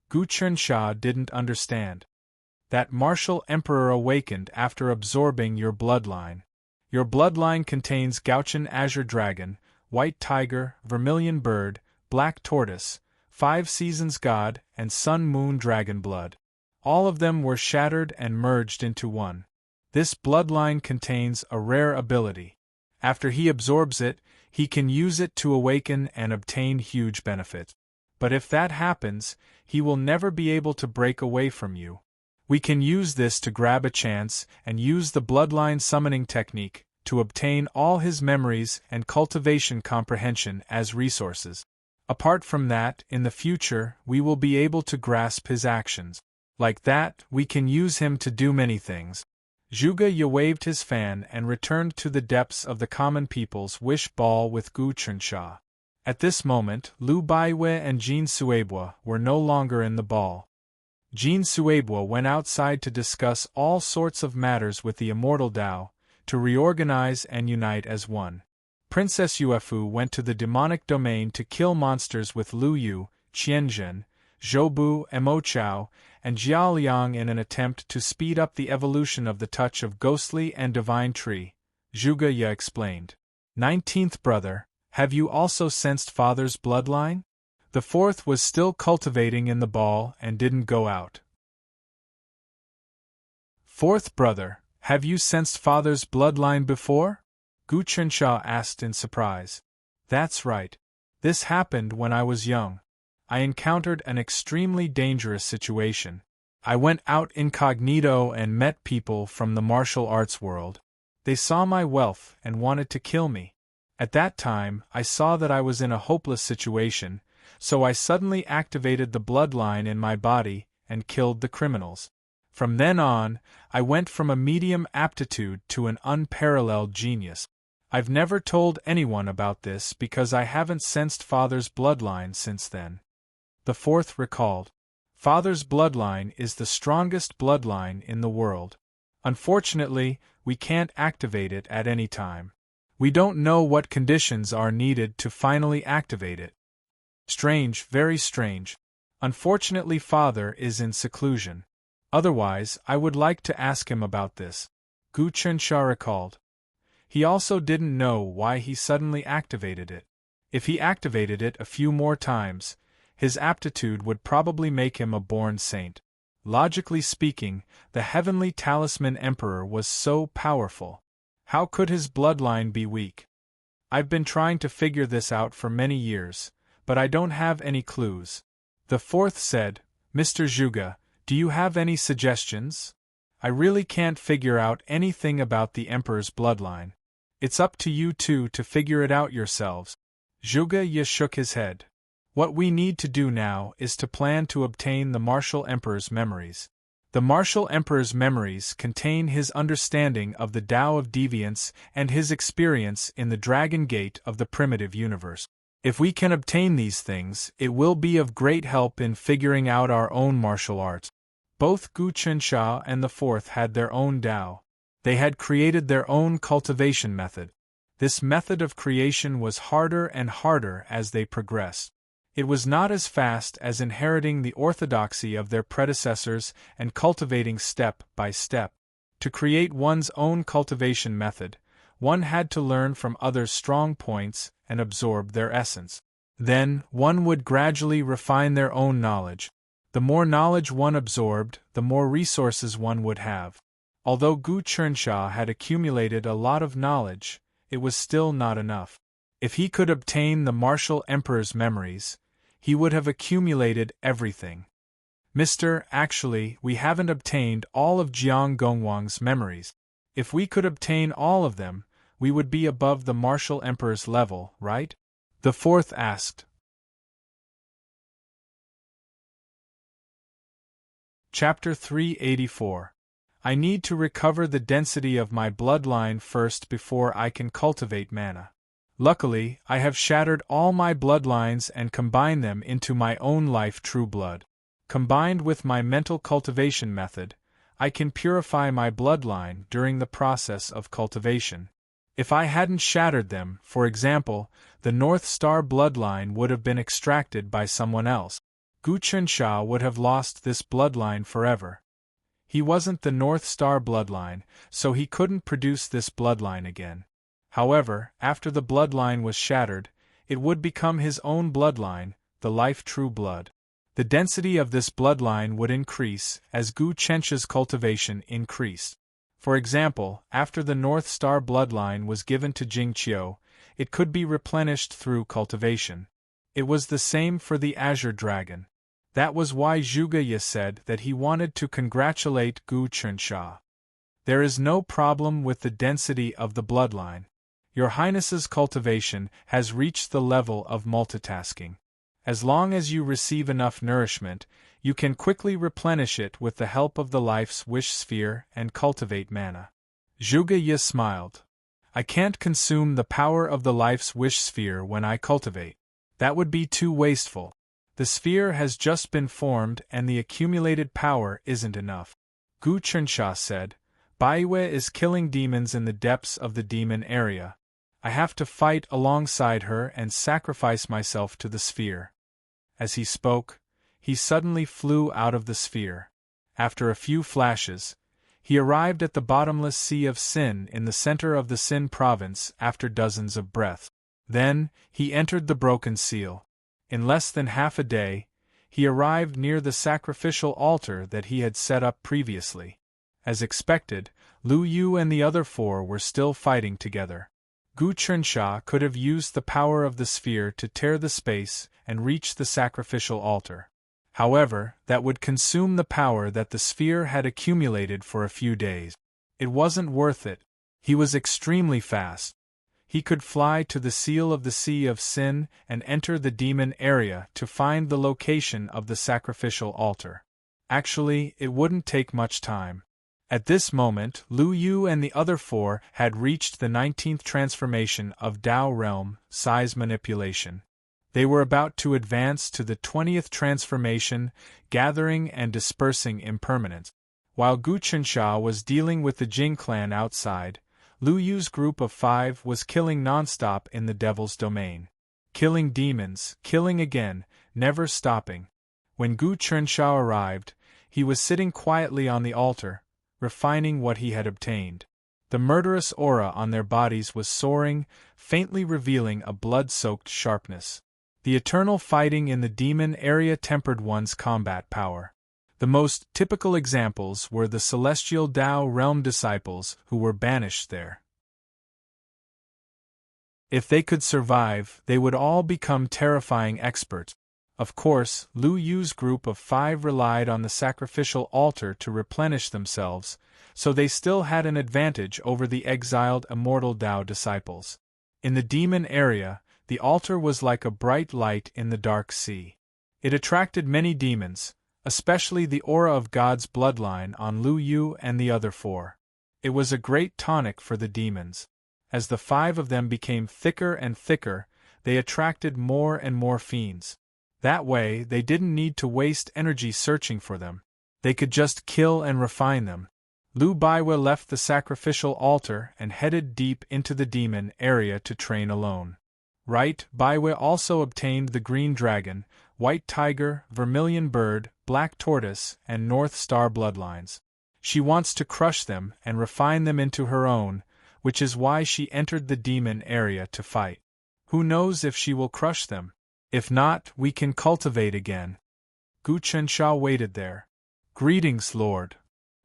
Gu Chensha didn't understand. That martial emperor awakened after absorbing your bloodline. Your bloodline contains Gauchan azure dragon, white tiger, vermilion bird, black tortoise, 5 seasons god, and sun-moon dragon blood. All of them were shattered and merged into one. This bloodline contains a rare ability. After he absorbs it, he can use it to awaken and obtain huge benefits. But if that happens, he will never be able to break away from you. We can use this to grab a chance and use the bloodline summoning technique to obtain all his memories and cultivation comprehension as resources. Apart from that, in the future, we will be able to grasp his actions. Like that, we can use him to do many things. Zhuge Ye waved his fan and returned to the depths of the common people's wish ball with Gu Chensha. At this moment, Lu Baiwei and Jin Suebua were no longer in the ball. Jin Suebua went outside to discuss all sorts of matters with the immortal Dao, to reorganize and unite as one. Princess Yuefu went to the demonic domain to kill monsters with Lu Yu, Qianzhen, Zhoubu, Mo Chao, and Jialiang in an attempt to speed up the evolution of the touch of ghostly and divine tree, Zhuge Ye explained. 19th brother, have you also sensed father's bloodline? The 4th was still cultivating in the ball and didn't go out. 4th brother, have you sensed father's bloodline before? Gu Chensha asked in surprise. That's right. This happened when I was young. I encountered an extremely dangerous situation. I went out incognito and met people from the martial arts world. They saw my wealth and wanted to kill me. At that time, I saw that I was in a hopeless situation, so I suddenly activated the bloodline in my body and killed the criminals. From then on, I went from a medium aptitude to an unparalleled genius. I've never told anyone about this because I haven't sensed father's bloodline since then. The 4th recalled. Father's bloodline is the strongest bloodline in the world. Unfortunately, we can't activate it at any time. We don't know what conditions are needed to finally activate it. Strange, very strange. Unfortunately, father is in seclusion. Otherwise, I would like to ask him about this. Gu Chensha recalled. He also didn't know why he suddenly activated it. If he activated it a few more times, his aptitude would probably make him a born saint. Logically speaking, the heavenly talisman emperor was so powerful. How could his bloodline be weak? I've been trying to figure this out for many years, but I don't have any clues. The 4th said, Mr. Zhuge, do you have any suggestions? I really can't figure out anything about the emperor's bloodline. It's up to you two to figure it out yourselves. Zhuge Ye shook his head. What we need to do now is to plan to obtain the martial emperor's memories. The martial emperor's memories contain his understanding of the Tao of deviance and his experience in the Dragon Gate of the primitive universe. If we can obtain these things, it will be of great help in figuring out our own martial arts. Both Gu Chensha and the 4th had their own Tao. They had created their own cultivation method. This method of creation was harder and harder as they progressed. It was not as fast as inheriting the orthodoxy of their predecessors and cultivating step by step. To create one's own cultivation method, one had to learn from others' strong points and absorb their essence. Then, one would gradually refine their own knowledge. The more knowledge one absorbed, the more resources one would have. Although Gu Chensha had accumulated a lot of knowledge, it was still not enough. If he could obtain the martial emperor's memories, he would have accumulated everything. Actually, we haven't obtained all of Jiang Gongwang's memories. If we could obtain all of them, we would be above the martial emperor's level, right? The 4th asked. Chapter 384. I need to recover the density of my bloodline first before I can cultivate mana. Luckily, I have shattered all my bloodlines and combined them into my own life true blood. Combined with my mental cultivation method, I can purify my bloodline during the process of cultivation. If I hadn't shattered them, for example, the North Star bloodline would have been extracted by someone else. Gu Chunsha would have lost this bloodline forever. He wasn't the North Star bloodline, so he couldn't produce this bloodline again. However, after the bloodline was shattered, it would become his own bloodline, the life true blood. The density of this bloodline would increase as Gu Chensha's cultivation increased. For example, after the North Star bloodline was given to Jingqiu, it could be replenished through cultivation. It was the same for the Azure Dragon. That was why Zhuge Ye said that he wanted to congratulate Gu Chunsha. There is no problem with the density of the bloodline. Your Highness's cultivation has reached the level of multitasking. As long as you receive enough nourishment, you can quickly replenish it with the help of the Life's Wish Sphere and cultivate mana. Zhuge Ye smiled. I can't consume the power of the Life's Wish Sphere when I cultivate. That would be too wasteful. The sphere has just been formed and the accumulated power isn't enough. Gu Chunsha said, Baiwei is killing demons in the depths of the demon area. I have to fight alongside her and sacrifice myself to the sphere. As he spoke, he suddenly flew out of the sphere. After a few flashes, he arrived at the bottomless sea of Sin in the center of the Sin province after dozens of breaths. Then, he entered the broken seal. In less than half a day, he arrived near the sacrificial altar that he had set up previously. As expected, Lu Yu and the other four were still fighting together. Gu Chunsha could have used the power of the sphere to tear the space and reach the sacrificial altar. However, that would consume the power that the sphere had accumulated for a few days. It wasn't worth it. He was extremely fast. He could fly to the seal of the Sea of Sin and enter the demon area to find the location of the sacrificial altar. Actually, it wouldn't take much time. At this moment, Lu Yu and the other four had reached the 19th transformation of Dao Realm, Size Manipulation. They were about to advance to the 20th transformation, Gathering and Dispersing Impermanence. While Gu Chunsha was dealing with the Jing clan outside, Lu Yu's group of 5 was killing nonstop in the Devil's Domain. Killing demons, killing again, never stopping. When Gu Chunsha arrived, he was sitting quietly on the altar, refining what he had obtained. The murderous aura on their bodies was soaring, faintly revealing a blood-soaked sharpness. The eternal fighting in the demon area tempered one's combat power. The most typical examples were the celestial Dao realm disciples who were banished there. If they could survive, they would all become terrifying experts. Of course, Lu Yu's group of 5 relied on the sacrificial altar to replenish themselves, so they still had an advantage over the exiled immortal Dao disciples. In the demon area, the altar was like a bright light in the dark sea. It attracted many demons, especially the aura of God's bloodline on Lu Yu and the other 4. It was a great tonic for the demons. As the 5 of them became thicker and thicker, they attracted more and more fiends. That way, they didn't need to waste energy searching for them. They could just kill and refine them. Lu Baiwa left the sacrificial altar and headed deep into the demon area to train alone. Right, Baiwa also obtained the green dragon, white tiger, vermilion bird, black tortoise, and North Star bloodlines. She wants to crush them and refine them into her own, which is why she entered the demon area to fight. Who knows if she will crush them? If not, we can cultivate again. Gu Chunsha waited there. Greetings, Lord.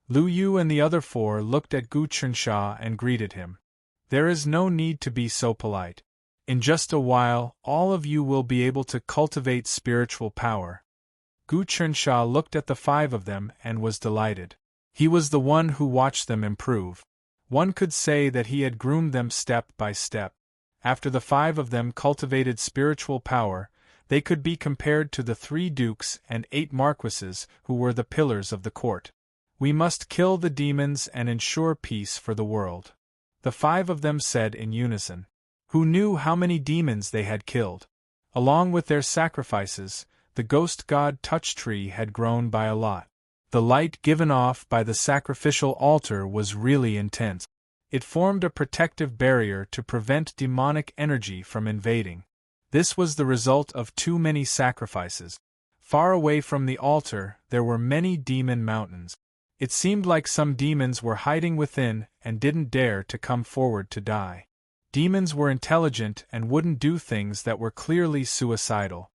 Lu Yu and the other 4 looked at Gu Chunsha and greeted him. There is no need to be so polite. In just a while, all of you will be able to cultivate spiritual power. Gu Chunsha looked at the 5 of them and was delighted. He was the one who watched them improve. One could say that he had groomed them step by step. After the 5 of them cultivated spiritual power, they could be compared to the 3 dukes and 8 marquises who were the pillars of the court. We must kill the demons and ensure peace for the world. The 5 of them said in unison. Who knew how many demons they had killed? Along with their sacrifices, the ghost god Touch Tree had grown by a lot. The light given off by the sacrificial altar was really intense. It formed a protective barrier to prevent demonic energy from invading. This was the result of too many sacrifices. Far away from the altar, there were many demon mountains. It seemed like some demons were hiding within and didn't dare to come forward to die. Demons were intelligent and wouldn't do things that were clearly suicidal.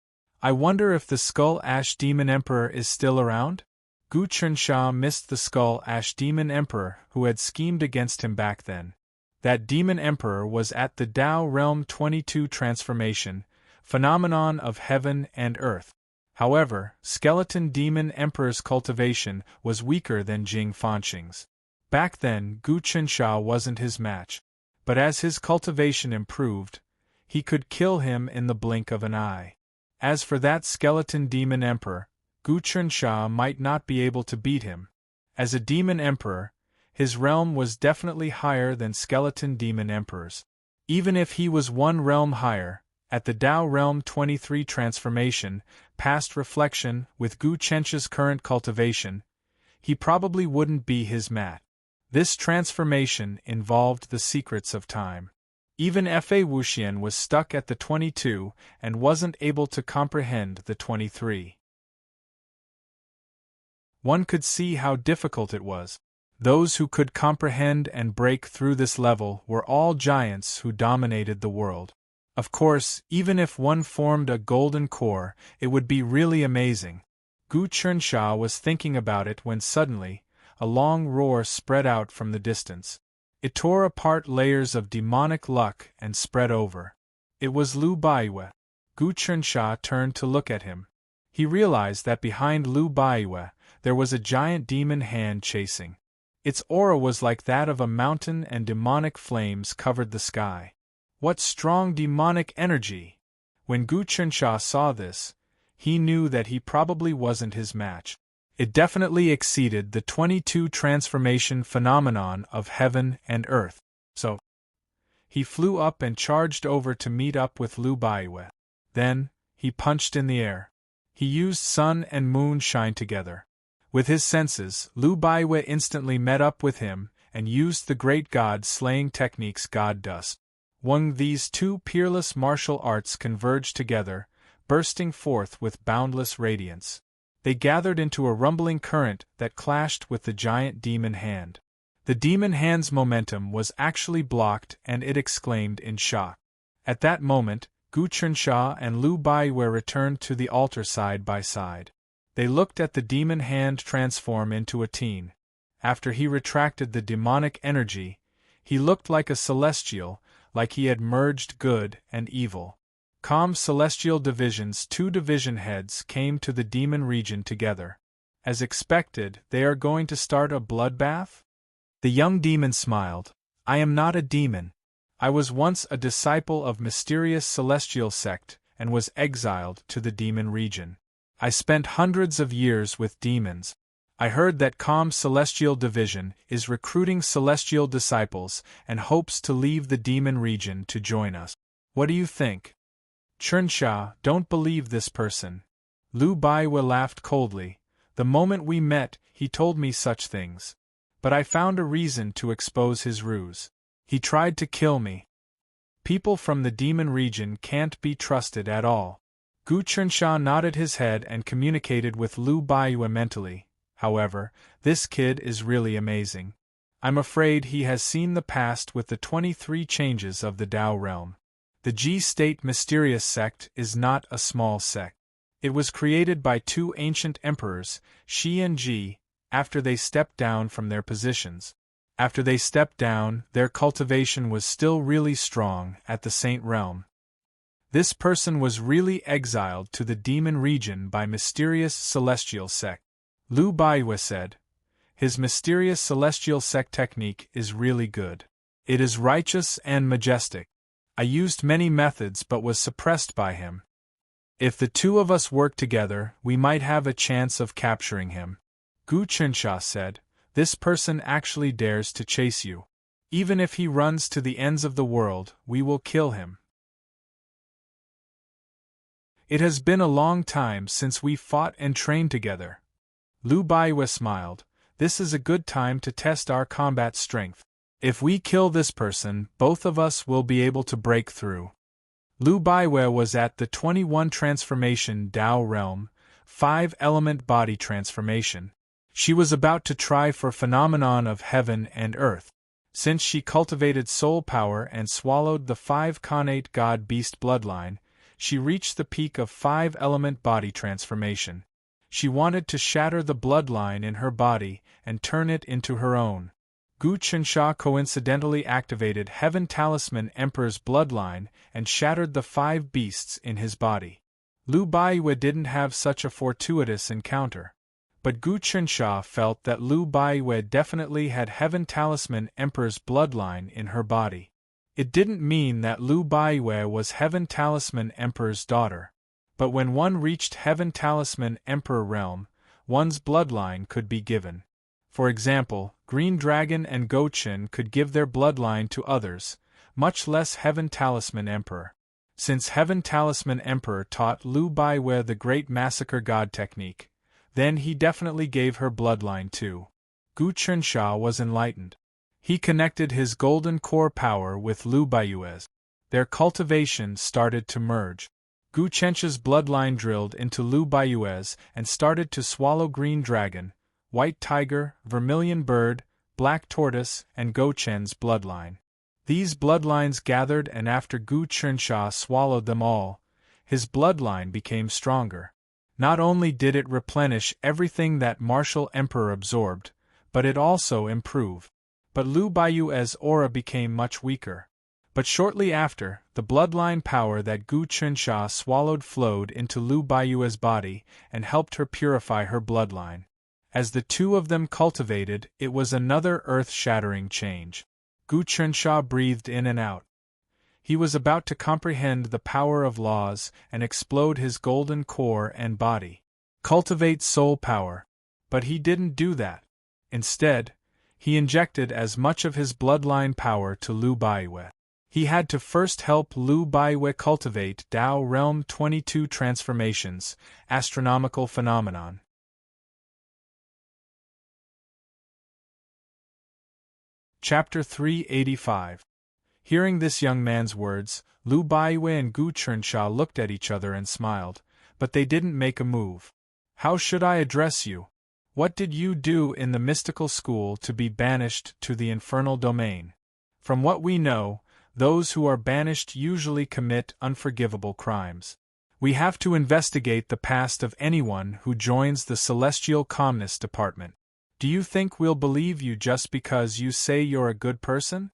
I wonder if the Skull Ash Demon Emperor is still around? Gu Chunsha missed the Skull Ash Demon Emperor who had schemed against him back then. That Demon Emperor was at the Tao Realm 22 transformation, phenomenon of heaven and earth. However, Skeleton Demon Emperor's cultivation was weaker than Jing Fanqing's. Back then, Gu Chunsha wasn't his match. But as his cultivation improved, he could kill him in the blink of an eye. As for that Skeleton Demon Emperor, Gu Chunsha might not be able to beat him. As a Demon Emperor, his realm was definitely higher than Skeleton Demon Emperor's. Even if he was one realm higher, at the Tao Realm 23 transformation, past reflection, with Gu Chunsha's current cultivation, he probably wouldn't be his match. This transformation involved the secrets of time. Even Fa Wuxian was stuck at the 22 and wasn't able to comprehend the 23. One could see how difficult it was. Those who could comprehend and break through this level were all giants who dominated the world. Of course, even if one formed a golden core, it would be really amazing. Gu Chunsha was thinking about it when suddenly, a long roar spread out from the distance. It tore apart layers of demonic luck and spread over. It was Lu Baiwe. Gu Chunsha turned to look at him. He realized that behind Lu Baiwe, there was a giant demon hand chasing. Its aura was like that of a mountain and demonic flames covered the sky. What strong demonic energy! When Gu Chunsha saw this, he knew that he probably wasn't his match. It definitely exceeded the 22 transformation phenomenon of heaven and earth. So, he flew up and charged over to meet up with Lu Baiwe. Then, he punched in the air. He used sun and moon shine together. With his senses, Lu Baiwe instantly met up with him and used the great god slaying techniques God Dust. When these two peerless martial arts converged together, bursting forth with boundless radiance. They gathered into a rumbling current that clashed with the giant demon hand. The demon hand's momentum was actually blocked and it exclaimed in shock. At that moment, Gu Chunsha and Lu Baiwe returned to the altar side by side. They looked at the demon hand transform into a teen. After he retracted the demonic energy, he looked like a celestial, like he had merged good and evil. Calm celestial divisions, two division heads came to the demon region together. As expected, they are going to start a bloodbath? The young demon smiled. I am not a demon. I was once a disciple of mysterious celestial sect and was exiled to the demon region. I spent hundreds of years with demons. I heard that Calm Celestial Division is recruiting celestial disciples and hopes to leave the demon region to join us. What do you think? Chunsha, don't believe this person. Lu Baiwe laughed coldly. The moment we met, he told me such things. But I found a reason to expose his ruse. He tried to kill me. People from the demon region can't be trusted at all. Gu Chunsha nodded his head and communicated with Lu Baiwe mentally. However, this kid is really amazing. I'm afraid he has seen the past with the 23 changes of the Tao realm. The G-State Mysterious Sect is not a small sect. It was created by two ancient emperors, Shi and Ji, after they stepped down from their positions. After they stepped down, their cultivation was still really strong at the Saint Realm. This person was really exiled to the demon region by mysterious celestial sect. Lu Baiwe said, his mysterious celestial sect technique is really good. It is righteous and majestic. I used many methods but was suppressed by him. If the two of us work together, we might have a chance of capturing him. Gu Chunsha said, this person actually dares to chase you. Even if he runs to the ends of the world, we will kill him. It has been a long time since we fought and trained together. Lu Baiwe smiled. This is a good time to test our combat strength. If we kill this person, both of us will be able to break through. Lu Baiwe was at the 21 transformation Tao realm, 5-element body transformation. She was about to try for phenomenon of heaven and earth. Since she cultivated soul power and swallowed the 5 connate god-beast bloodline, she reached the peak of 5-element body transformation. She wanted to shatter the bloodline in her body and turn it into her own. Gu Qinsha coincidentally activated Heaven Talisman Emperor's bloodline and shattered the 5 beasts in his body. Lu Baiwe didn't have such a fortuitous encounter. But Gu Qinsha felt that Lu Baiwe definitely had Heaven Talisman Emperor's bloodline in her body. It didn't mean that Lu Baiwe was Heaven Talisman Emperor's daughter. But when one reached Heaven Talisman Emperor realm, one's bloodline could be given. For example, Green Dragon and Gochin could give their bloodline to others, much less Heaven Talisman Emperor. Since Heaven Talisman Emperor taught Lu Baiwe the Great Massacre God technique, then he definitely gave her bloodline too. Gu Qinsha was enlightened. He connected his golden core power with Lu Baiwe's. Their cultivation started to merge. Gu Qinsha's bloodline drilled into Lu Baiwe's and started to swallow Green Dragon, White Tiger, Vermilion Bird, Black Tortoise, and Gochen's bloodline. These bloodlines gathered, and after Gu Qinsha swallowed them all, his bloodline became stronger. Not only did it replenish everything that Martial Emperor absorbed, but it also improved. But Lu Baiwe's aura became much weaker. But shortly after, the bloodline power that Gu Qinsha swallowed flowed into Lu Baiwe's body and helped her purify her bloodline. As the two of them cultivated, it was another earth-shattering change. Gu Qinsha breathed in and out. He was about to comprehend the power of laws and explode his golden core and body. Cultivate soul power. But he didn't do that. Instead, he injected as much of his bloodline power to Lu Baiwe. He had to first help Lu Baiwe cultivate Tao Realm 22 transformations, astronomical phenomenon. Chapter 385. Hearing this young man's words, Lu Baiwe and Gu Qinsha looked at each other and smiled, but they didn't make a move. How should I address you? What did you do in the mystical school to be banished to the infernal domain? From what we know, those who are banished usually commit unforgivable crimes. We have to investigate the past of anyone who joins the Celestial Calmness Department. Do you think we'll believe you just because you say you're a good person?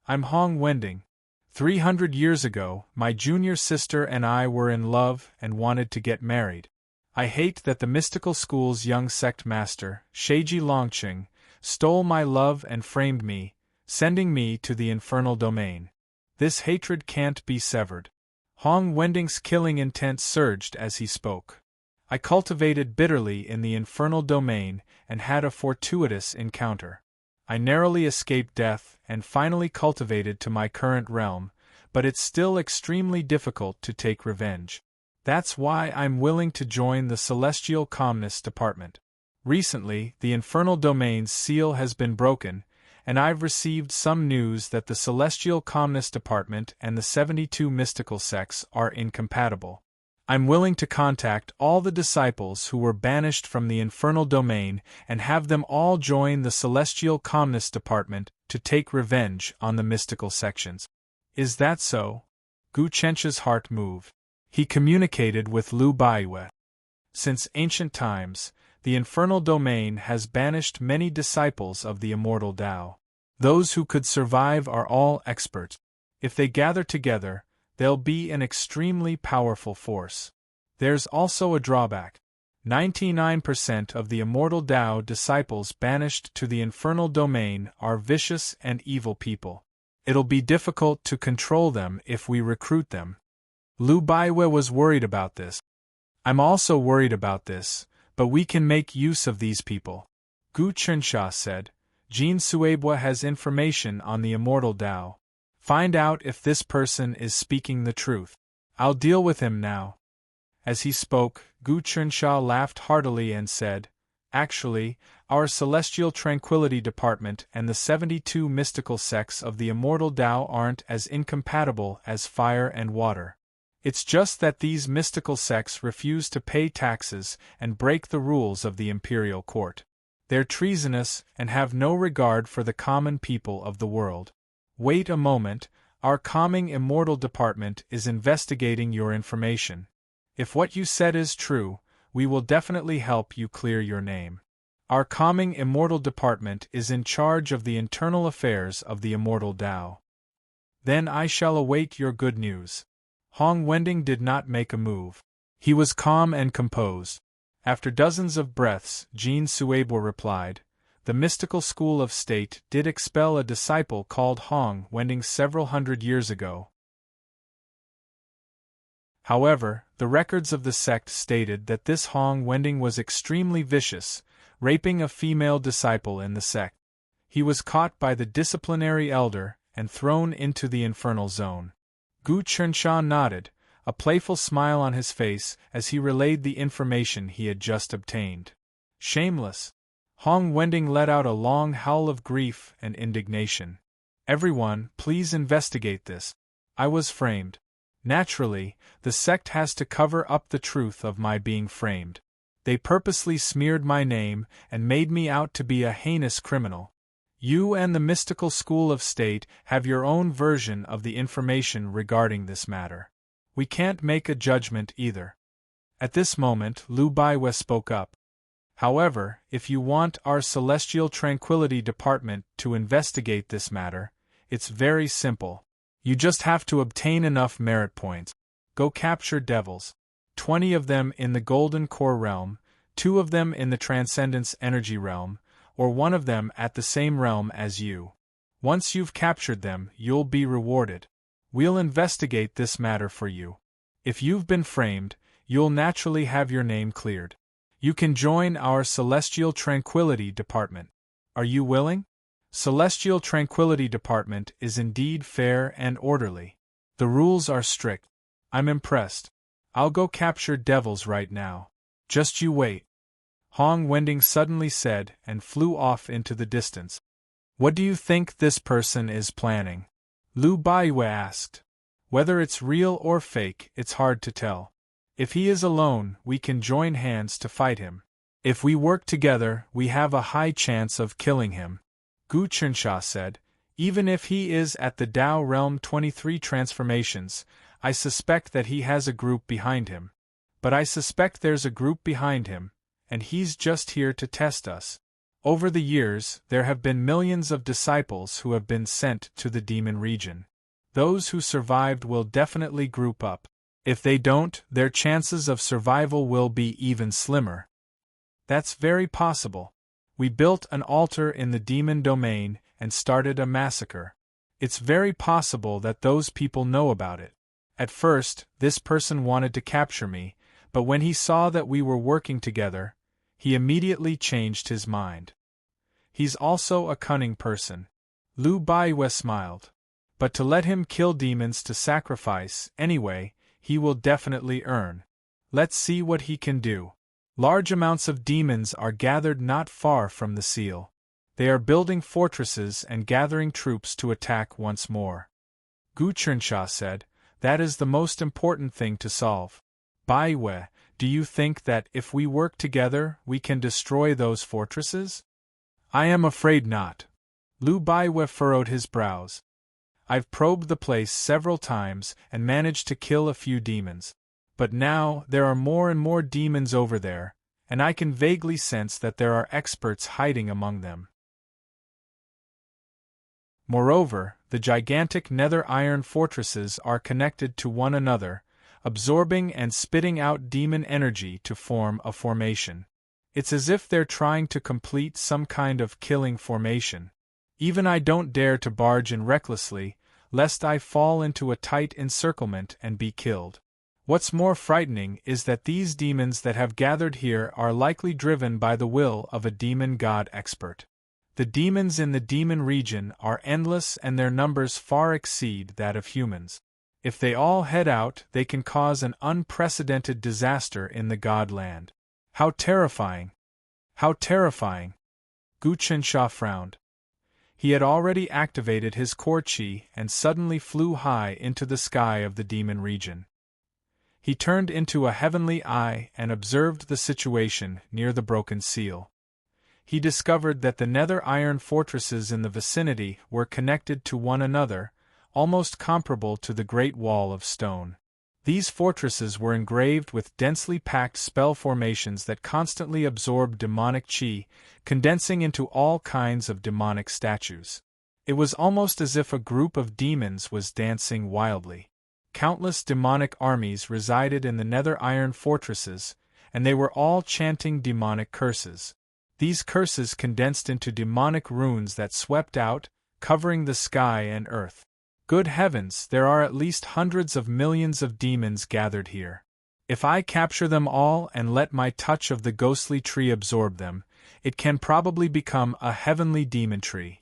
I'm Hong Wending. 300 years ago, my junior sister and I were in love and wanted to get married. I hate that the mystical school's young sect master, Sheiji Longqing, stole my love and framed me, sending me to the infernal domain. This hatred can't be severed. Hong Wending's killing intent surged as he spoke. I cultivated bitterly in the infernal domain and had a fortuitous encounter. I narrowly escaped death and finally cultivated to my current realm, but it's still extremely difficult to take revenge. That's why I'm willing to join the Celestial Calmness Department. Recently, the infernal domain's seal has been broken, and I've received some news that the Celestial Calmness Department and the 72 mystical sects are incompatible. I'm willing to contact all the disciples who were banished from the infernal domain and have them all join the Celestial Calmness Department to take revenge on the mystical sections. Is that so? Gu Qinsha's heart moved. He communicated with Lu Baiwe. Since ancient times, the infernal domain has banished many disciples of the immortal Tao. Those who could survive are all experts. If they gather together, they'll be an extremely powerful force. There's also a drawback. 99% of the immortal Tao disciples banished to the infernal domain are vicious and evil people. It'll be difficult to control them if we recruit them. Lu Baiwe was worried about this. I'm also worried about this, but we can make use of these people. Gu Qinsha said, Jin Suebwa has information on the immortal Tao. Find out if this person is speaking the truth. I'll deal with him now. As he spoke, Gu Qinsha laughed heartily and said, Actually, our Celestial Tranquility Department and the 72 mystical sects of the Immortal Tao aren't as incompatible as fire and water. It's just that these mystical sects refuse to pay taxes and break the rules of the imperial court. They're treasonous and have no regard for the common people of the world. Wait a moment, our calming Immortal Department is investigating your information. If what you said is true, we will definitely help you clear your name. Our calming Immortal Department is in charge of the internal affairs of the Immortal Tao. Then I shall await your good news. Hong Wending did not make a move. He was calm and composed. After dozens of breaths, Jean Suebo replied, "The mystical school of state did expel a disciple called Hong Wending several hundred years ago. However, the records of the sect stated that this Hong Wending was extremely vicious, raping a female disciple in the sect. He was caught by the disciplinary elder and thrown into the infernal zone." Gu Chensha nodded, a playful smile on his face as he relayed the information he had just obtained. Shameless! Hong Wending let out a long howl of grief and indignation. "Everyone, please investigate this. I was framed. Naturally, the sect has to cover up the truth of my being framed. They purposely smeared my name and made me out to be a heinous criminal. You and the mystical school of state have your own version of the information regarding this matter. We can't make a judgment either." At this moment, Lu Baiwe spoke up. "However, if you want our Celestial Tranquility Department to investigate this matter, it's very simple. You just have to obtain enough merit points. Go capture devils. 20 of them in the Golden Core realm, 2 of them in the Transcendence Energy realm, or 1 of them at the same realm as you. Once you've captured them, you'll be rewarded. We'll investigate this matter for you. If you've been framed, you'll naturally have your name cleared. You can join our Celestial Tranquility Department. Are you willing?" Celestial Tranquility Department is indeed fair and orderly. The rules are strict. I'm impressed. I'll go capture devils right now. Just you wait. Hong Wending suddenly said and flew off into the distance. "What do you think this person is planning?" Lu Baiwe asked. "Whether it's real or fake, it's hard to tell. If he is alone, we can join hands to fight him. If we work together, we have a high chance of killing him." Gu Chensha said, "Even if he is at the Tao Realm 23 transformations, I suspect that he has a group behind him. But I suspect there's a group behind him, and he's just here to test us. Over the years, there have been millions of disciples who have been sent to the demon region. Those who survived will definitely group up. If they don't, their chances of survival will be even slimmer." "That's very possible. We built an altar in the demon domain and started a massacre. It's very possible that those people know about it. At first, this person wanted to capture me, but when he saw that we were working together, he immediately changed his mind. He's also a cunning person." Lu Baiwe smiled. "But to let him kill demons to sacrifice, anyway, he will definitely earn. Let's see what he can do." Large amounts of demons are gathered not far from the seal. They are building fortresses and gathering troops to attack once more. Gu Chensha said, "That is the most important thing to solve. Baiwe, do you think that if we work together, we can destroy those fortresses?" "I am afraid not." Lu Baiwe furrowed his brows. "I've probed the place several times and managed to kill a few demons. But now, there are more and more demons over there, and I can vaguely sense that there are experts hiding among them. Moreover, the gigantic nether iron fortresses are connected to one another, absorbing and spitting out demon energy to form a formation. It's as if they're trying to complete some kind of killing formation. Even I don't dare to barge in recklessly, lest I fall into a tight encirclement and be killed. What's more frightening is that these demons that have gathered here are likely driven by the will of a demon god expert. The demons in the demon region are endless and their numbers far exceed that of humans. If they all head out, they can cause an unprecedented disaster in the god land. How terrifying! How terrifying! Gu Qinsha frowned. He had already activated his core qi and suddenly flew high into the sky of the demon region. He turned into a heavenly eye and observed the situation near the broken seal. He discovered that the nether iron fortresses in the vicinity were connected to one another, almost comparable to the Great Wall of Stone. These fortresses were engraved with densely packed spell formations that constantly absorbed demonic qi, condensing into all kinds of demonic statues. It was almost as if a group of demons was dancing wildly. Countless demonic armies resided in the nether iron fortresses, and they were all chanting demonic curses. These curses condensed into demonic runes that swept out, covering the sky and earth. Good heavens, there are at least hundreds of millions of demons gathered here. If I capture them all and let my touch of the ghostly tree absorb them, it can probably become a heavenly demon tree.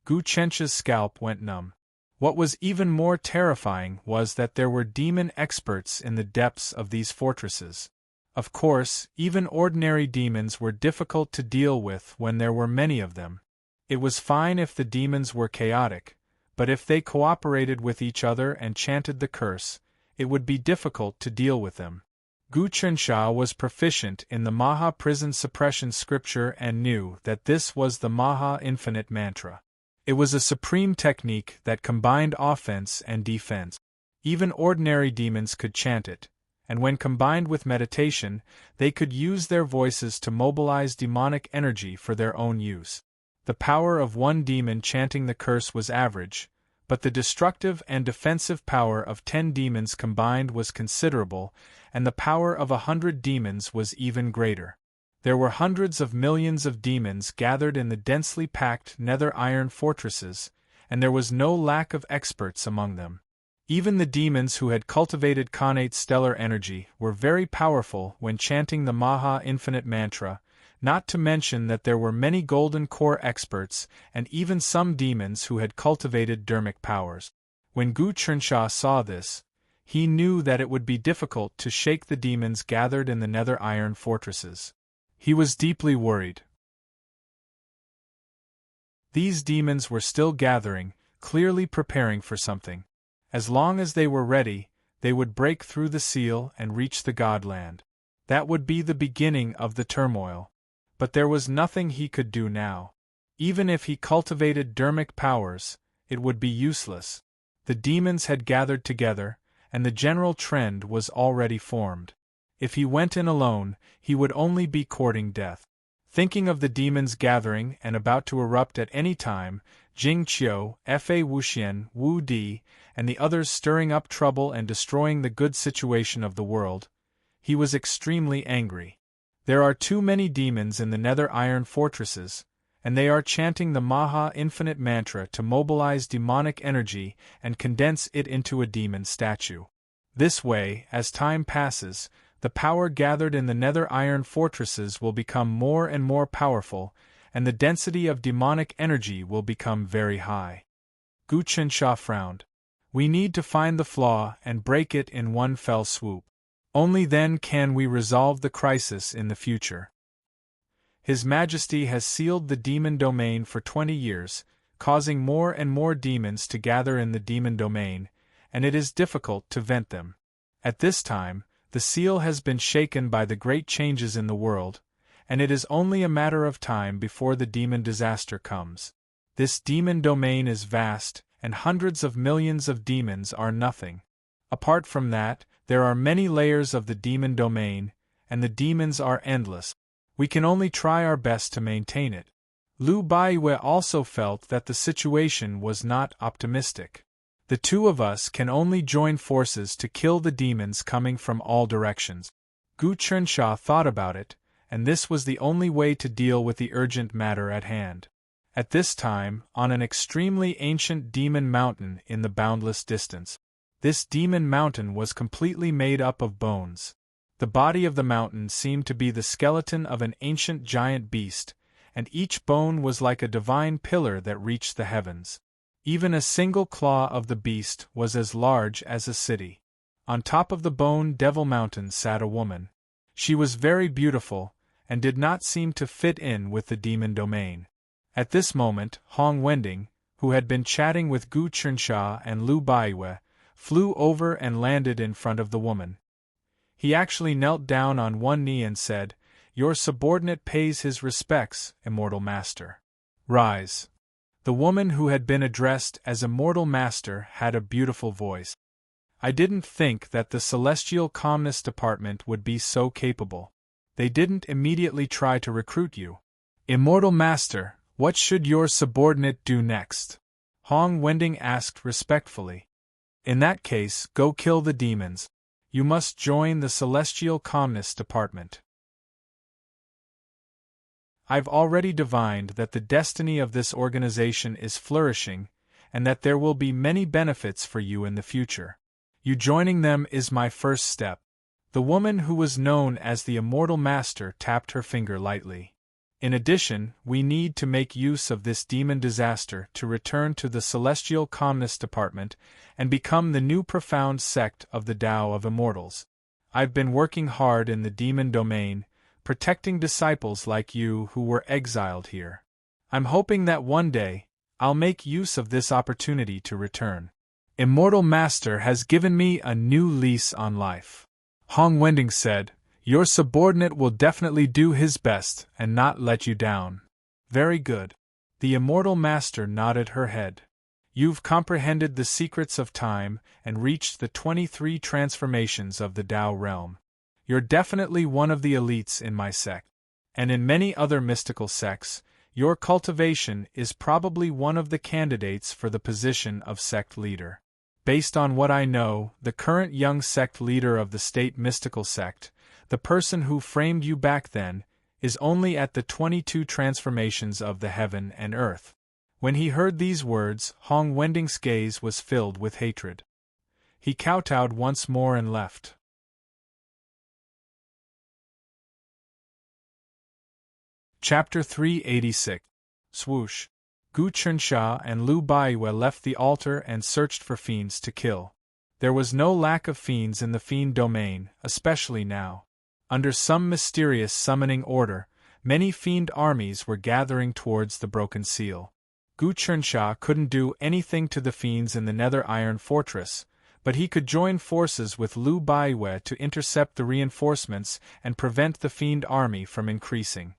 Gu Qinsha's scalp went numb. What was even more terrifying was that there were demon experts in the depths of these fortresses. Of course, even ordinary demons were difficult to deal with when there were many of them. It was fine if the demons were chaotic, but if they cooperated with each other and chanted the curse, it would be difficult to deal with them. Gu Qinsha was proficient in the Maha Prison Suppression scripture and knew that this was the Maha Infinite Mantra. It was a supreme technique that combined offense and defense. Even ordinary demons could chant it, and when combined with meditation, they could use their voices to mobilize demonic energy for their own use. The power of one demon chanting the curse was average, but the destructive and defensive power of 10 demons combined was considerable, and the power of 100 demons was even greater. There were hundreds of millions of demons gathered in the densely packed nether iron fortresses, and there was no lack of experts among them. Even the demons who had cultivated connate stellar energy were very powerful when chanting the Maha Infinite Mantra, not to mention that there were many golden core experts and even some demons who had cultivated dermic powers. When Gu Qinsha saw this, he knew that it would be difficult to shake the demons gathered in the nether iron fortresses. He was deeply worried. These demons were still gathering, clearly preparing for something. As long as they were ready, they would break through the seal and reach the Godland. That would be the beginning of the turmoil. But there was nothing he could do now. Even if he cultivated dermic powers, it would be useless. The demons had gathered together, and the general trend was already formed. If he went in alone, he would only be courting death. Thinking of the demons gathering and about to erupt at any time, Jing Qiu, Fa Wuxian, Wu Di, and the others stirring up trouble and destroying the good situation of the world, he was extremely angry. There are too many demons in the nether iron fortresses, and they are chanting the Maha Infinite Mantra to mobilize demonic energy and condense it into a demon statue. This way, as time passes, the power gathered in the nether iron fortresses will become more and more powerful, and the density of demonic energy will become very high. Gu Qinsha frowned. We need to find the flaw and break it in one fell swoop. Only then can we resolve the crisis in the future. His Majesty has sealed the demon domain for 20 years, causing more and more demons to gather in the demon domain, and it is difficult to vent them. At this time, the seal has been shaken by the great changes in the world, and it is only a matter of time before the demon disaster comes. This demon domain is vast, and hundreds of millions of demons are nothing. Apart from that, there are many layers of the demon domain, and the demons are endless. We can only try our best to maintain it. Lu Baiwei also felt that the situation was not optimistic. The two of us can only join forces to kill the demons coming from all directions. Gu Qinsha thought about it, and this was the only way to deal with the urgent matter at hand. At this time, on an extremely ancient demon mountain in the boundless distance, this demon mountain was completely made up of bones. The body of the mountain seemed to be the skeleton of an ancient giant beast, and each bone was like a divine pillar that reached the heavens. Even a single claw of the beast was as large as a city. On top of the bone devil mountain sat a woman. She was very beautiful, and did not seem to fit in with the demon domain. At this moment, Hong Wending, who had been chatting with Gu Chunxia and Lu Baiwei, flew over and landed in front of the woman. He actually knelt down on one knee and said, "Your subordinate pays his respects, Immortal Master. Rise." The woman who had been addressed as Immortal Master had a beautiful voice. "I didn't think that the Celestial Calmness Department would be so capable. They didn't immediately try to recruit you. Immortal Master, what should your subordinate do next?" Hong Wending asked respectfully. "In that case, go kill the demons. You must join the Celestial Calmness Department. I've already divined that the destiny of this organization is flourishing, and that there will be many benefits for you in the future. You joining them is my first step." The woman who was known as the Immortal Master tapped her finger lightly. "In addition, we need to make use of this demon disaster to return to the Celestial Calmness Department and become the new profound sect of the Tao of Immortals. I've been working hard in the demon domain, protecting disciples like you who were exiled here. I'm hoping that one day, I'll make use of this opportunity to return. Immortal Master has given me a new lease on life." Hong Wending said, "Your subordinate will definitely do his best and not let you down." "Very good." The Immortal Master nodded her head. "You've comprehended the secrets of time and reached the 23 transformations of the Tao realm. You're definitely one of the elites in my sect. And in many other mystical sects, your cultivation is probably one of the candidates for the position of sect leader. Based on what I know, the current young sect leader of the state mystical sect, the person who framed you back then, is only at the 22 transformations of the heaven and earth." When he heard these words, Hong Wending's gaze was filled with hatred. He kowtowed once more and left. Chapter 386. Swoosh. Gu Chunxia and Lu Baiwei left the altar and searched for fiends to kill. There was no lack of fiends in the fiend domain, especially now. Under some mysterious summoning order, many fiend armies were gathering towards the broken seal. Gu Chunxia couldn't do anything to the fiends in the Nether Iron Fortress, but he could join forces with Lu Baiwei to intercept the reinforcements and prevent the fiend army from increasing.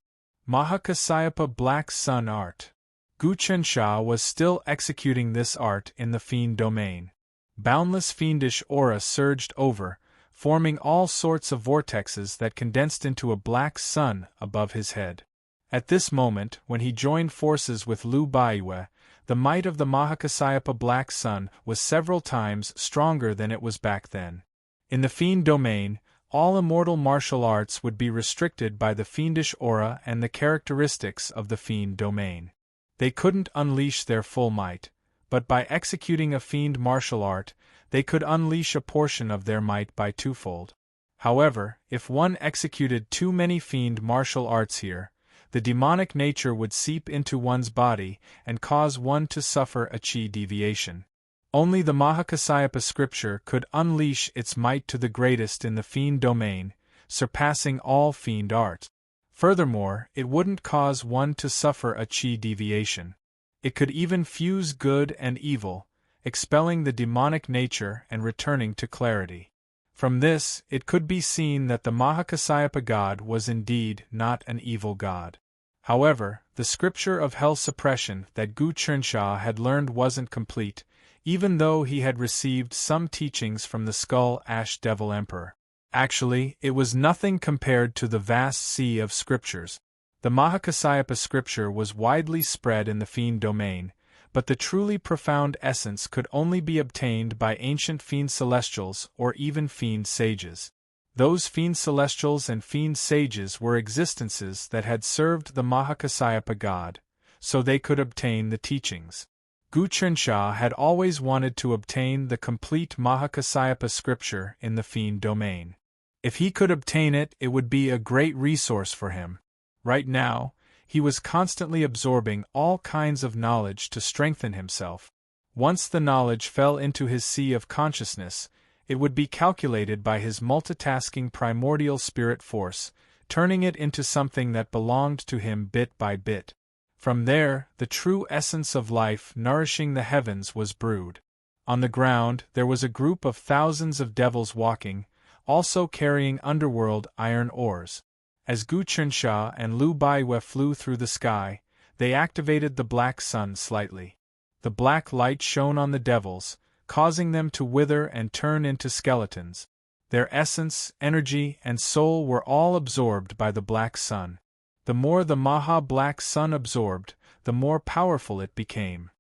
Mahakasyapa Black Sun Art. Gu Chunxia was still executing this art in the fiend domain. Boundless fiendish aura surged over, forming all sorts of vortexes that condensed into a black sun above his head. At this moment, when he joined forces with Lu Baiwei, the might of the Mahakasyapa Black Sun was several times stronger than it was back then. In the fiend domain, all immortal martial arts would be restricted by the fiendish aura and the characteristics of the fiend domain. They couldn't unleash their full might, but by executing a fiend martial art, they could unleash a portion of their might by twofold. However, if one executed too many fiend martial arts here, the demonic nature would seep into one's body and cause one to suffer a chi deviation. Only the Mahakasyapa scripture could unleash its might to the greatest in the fiend domain, surpassing all fiend art. Furthermore, it wouldn't cause one to suffer a chi deviation. It could even fuse good and evil, expelling the demonic nature and returning to clarity. From this, it could be seen that the Mahakasyapa god was indeed not an evil god. However, the scripture of hell suppression that Gu Chunxia had learned wasn't complete, even though he had received some teachings from the Skull Ash Devil Emperor. Actually, it was nothing compared to the vast sea of scriptures. The Mahakasyapa scripture was widely spread in the fiend domain, but the truly profound essence could only be obtained by ancient fiend celestials or even fiend sages. Those fiend celestials and fiend sages were existences that had served the Mahakasyapa god, so they could obtain the teachings. Gu Chunxia had always wanted to obtain the complete Mahakasyapa scripture in the fiend domain. If he could obtain it, it would be a great resource for him. Right now, he was constantly absorbing all kinds of knowledge to strengthen himself. Once the knowledge fell into his sea of consciousness, it would be calculated by his multitasking primordial spirit force, turning it into something that belonged to him bit by bit. From there, the true essence of life nourishing the heavens was brewed. On the ground, there was a group of thousands of devils walking, also carrying underworld iron ores. As Gu Chunsha and Lu Baiwe flew through the sky, they activated the black sun slightly. The black light shone on the devils, causing them to wither and turn into skeletons. Their essence, energy, and soul were all absorbed by the black sun. The more the Maha Black Sun absorbed, the more powerful it became.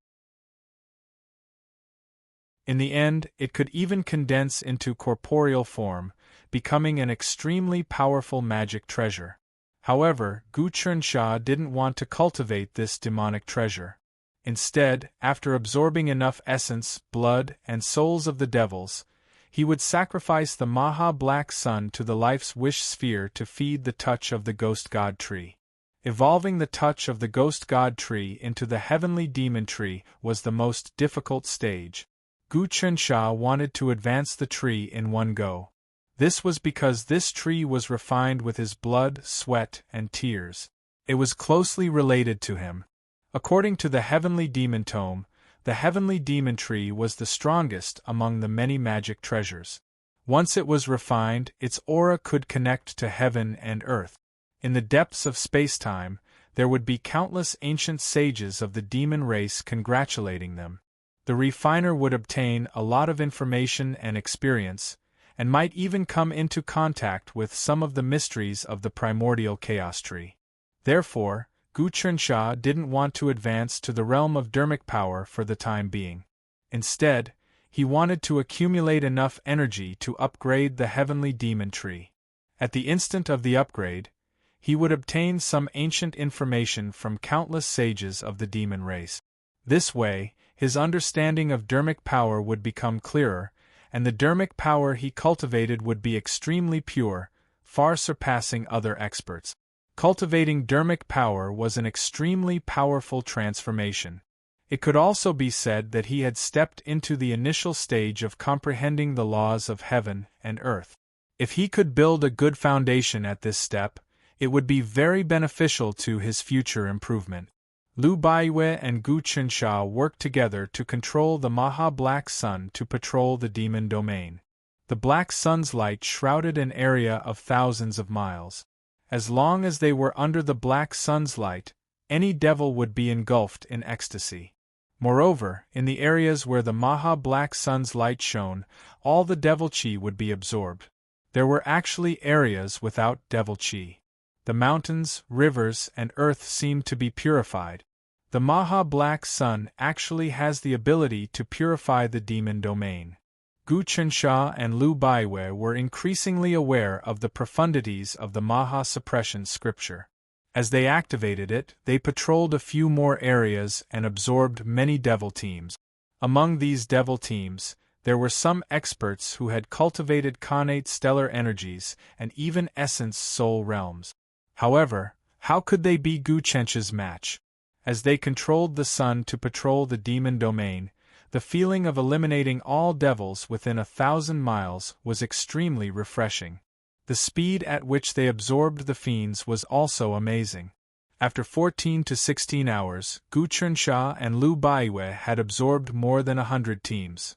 In the end, it could even condense into corporeal form, becoming an extremely powerful magic treasure. However, Gu Chunsha didn't want to cultivate this demonic treasure. Instead, after absorbing enough essence, blood, and souls of the devils, he would sacrifice the Maha Black Sun to the life's wish sphere to feed the touch of the Ghost God Tree. Evolving the touch of the Ghost God Tree into the Heavenly Demon Tree was the most difficult stage. Gu Chunsha wanted to advance the tree in one go. This was because this tree was refined with his blood, sweat, and tears. It was closely related to him. According to the Heavenly Demon Tome, the Heavenly Demon Tree was the strongest among the many magic treasures. Once it was refined, its aura could connect to heaven and earth. In the depths of space-time, there would be countless ancient sages of the demon race congratulating them. The refiner would obtain a lot of information and experience, and might even come into contact with some of the mysteries of the primordial chaos tree. Therefore, Gu Chunsha didn't want to advance to the realm of dermic power for the time being. Instead, he wanted to accumulate enough energy to upgrade the Heavenly Demon Tree. At the instant of the upgrade, he would obtain some ancient information from countless sages of the demon race. This way, his understanding of dermic power would become clearer, and the dermic power he cultivated would be extremely pure, far surpassing other experts. Cultivating dermic power was an extremely powerful transformation. It could also be said that he had stepped into the initial stage of comprehending the laws of heaven and earth. If he could build a good foundation at this step, it would be very beneficial to his future improvement. Lu Baiwe and Gu Chunsha worked together to control the Maha Black Sun to patrol the demon domain. The Black Sun's light shrouded an area of thousands of miles. As long as they were under the Black Sun's light, any devil would be engulfed in ecstasy. Moreover, in the areas where the Maha Black Sun's light shone, all the devil chi would be absorbed. There were actually areas without devil chi. The mountains, rivers, and earth seemed to be purified. The Maha Black Sun actually has the ability to purify the demon domain. Gu Chunsha and Lu Baiwe were increasingly aware of the profundities of the Maha Suppression scripture. As they activated it, they patrolled a few more areas and absorbed many devil teams. Among these devil teams, there were some experts who had cultivated connate stellar energies and even essence soul realms. However, how could they be Gu Chunsha's match? As they controlled the sun to patrol the demon domain, the feeling of eliminating all devils within 1,000 miles was extremely refreshing. The speed at which they absorbed the fiends was also amazing. After 14 to 16 hours, Gu Chunsha and Lu Baiwe had absorbed more than 100 teams.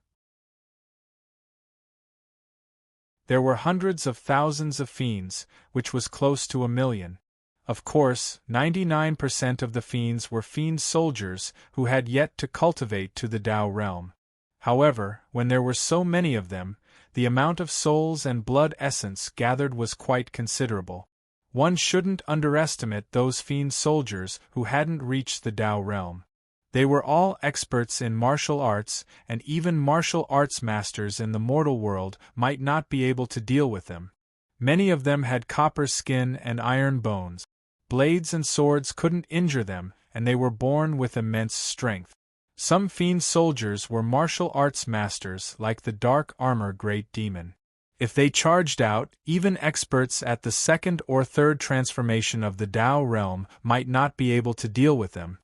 There were hundreds of thousands of fiends, which was close to 1 million. Of course, 99% of the fiends were fiend soldiers who had yet to cultivate to the Tao realm. However, when there were so many of them, the amount of souls and blood essence gathered was quite considerable. One shouldn't underestimate those fiend soldiers who hadn't reached the Tao realm. They were all experts in martial arts, and even martial arts masters in the mortal world might not be able to deal with them. Many of them had copper skin and iron bones. Blades and swords couldn't injure them, and they were born with immense strength. Some fiend soldiers were martial arts masters like the Dark Armor Great Demon. If they charged out, even experts at the second or third transformation of the Tao realm might not be able to deal with them.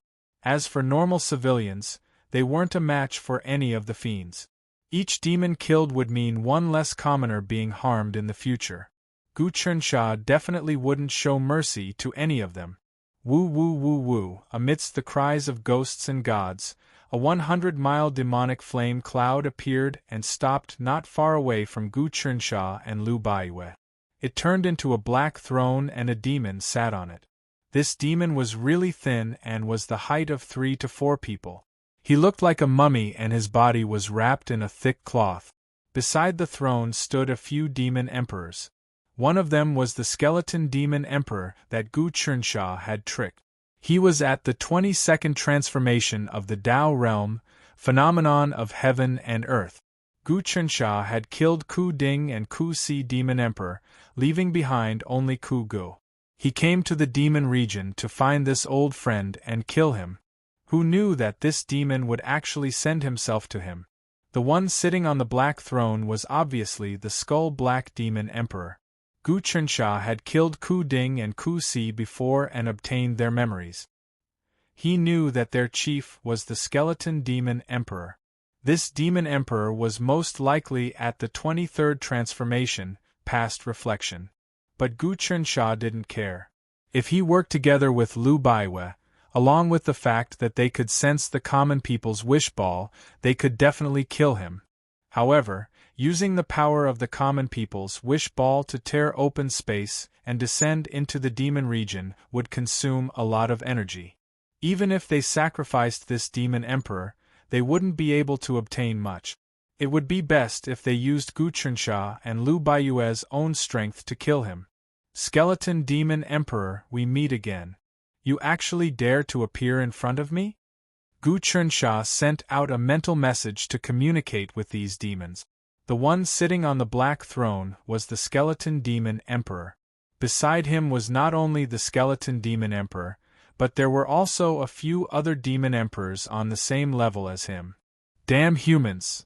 As for normal civilians, they weren't a match for any of the fiends. Each demon killed would mean one less commoner being harmed in the future. Gu Chunxia definitely wouldn't show mercy to any of them. Woo woo woo woo, amidst the cries of ghosts and gods, a 100-mile demonic flame cloud appeared and stopped not far away from Gu Chunxia and Lu Baiyue. It turned into a black throne and a demon sat on it. This demon was really thin and was the height of 3 to 4 people. He looked like a mummy and his body was wrapped in a thick cloth. Beside the throne stood a few demon emperors. One of them was the skeleton demon emperor that Gu Chunxia had tricked. He was at the 22nd transformation of the Tao realm, phenomenon of heaven and earth. Gu Chunxia had killed Ku Ding and Ku Si demon emperor, leaving behind only Ku Gu. He came to the demon region to find this old friend and kill him. Who knew that this demon would actually send himself to him? The one sitting on the black throne was obviously the skull-black demon emperor. Gu Chunxia had killed Ku Ding and Ku Si before and obtained their memories. He knew that their chief was the skeleton demon emperor. This demon emperor was most likely at the 23rd transformation, past reflection. But Gu Chunxia didn't care. If he worked together with Lu Baiyue, along with the fact that they could sense the common people's wish ball, they could definitely kill him. However, using the power of the common people's wish ball to tear open space and descend into the demon region would consume a lot of energy. Even if they sacrificed this demon emperor, they wouldn't be able to obtain much. It would be best if they used Gu Chunxia and Lu Baiyue's own strength to kill him. Skeleton demon emperor, we meet again. You actually dare to appear in front of me? Gu Chunxia sent out a mental message to communicate with these demons. The one sitting on the black throne was the skeleton demon emperor. Beside him was not only the skeleton demon emperor, but there were also a few other demon emperors on the same level as him. Damn humans!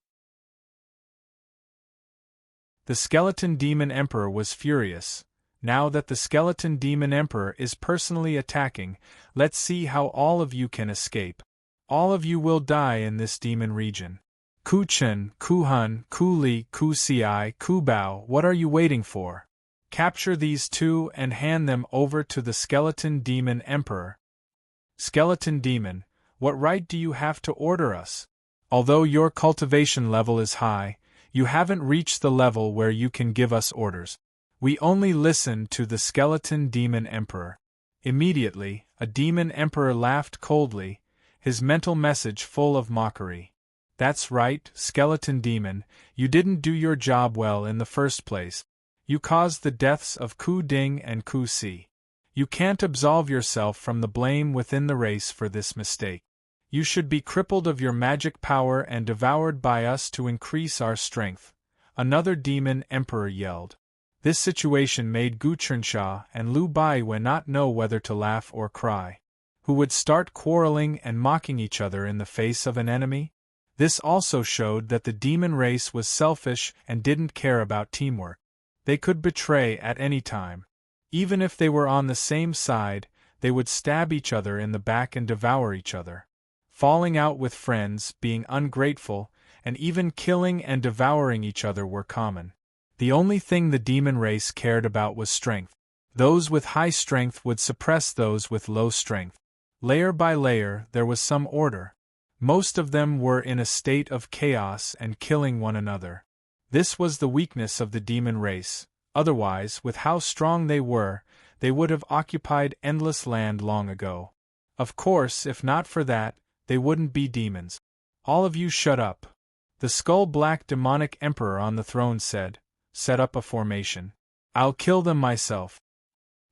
The skeleton demon emperor was furious. Now that the skeleton demon emperor is personally attacking, let's see how all of you can escape. All of you will die in this demon region. Ku Chen, Ku Hun, Ku Li, Ku Ci, Ku Bao, what are you waiting for? Capture these two and hand them over to the skeleton demon emperor. Skeleton demon, what right do you have to order us? Although your cultivation level is high, you haven't reached the level where you can give us orders. We only listen to the skeleton demon emperor. Immediately, a demon emperor laughed coldly, his mental message full of mockery. That's right, skeleton demon, you didn't do your job well in the first place. You caused the deaths of Ku Ding and Ku Si. You can't absolve yourself from the blame within the race for this mistake. You should be crippled of your magic power and devoured by us to increase our strength. Another demon emperor yelled. This situation made Gu Chunxia and Lu Baiyue not know whether to laugh or cry. Who would start quarreling and mocking each other in the face of an enemy? This also showed that the demon race was selfish and didn't care about teamwork. They could betray at any time. Even if they were on the same side, they would stab each other in the back and devour each other. Falling out with friends, being ungrateful, and even killing and devouring each other were common. The only thing the demon race cared about was strength. Those with high strength would suppress those with low strength. Layer by layer, there was some order. Most of them were in a state of chaos and killing one another. This was the weakness of the demon race. Otherwise, with how strong they were, they would have occupied endless land long ago. Of course, if not for that, they wouldn't be demons. All of you shut up. The skull-black demonic emperor on the throne said, set up a formation. I'll kill them myself.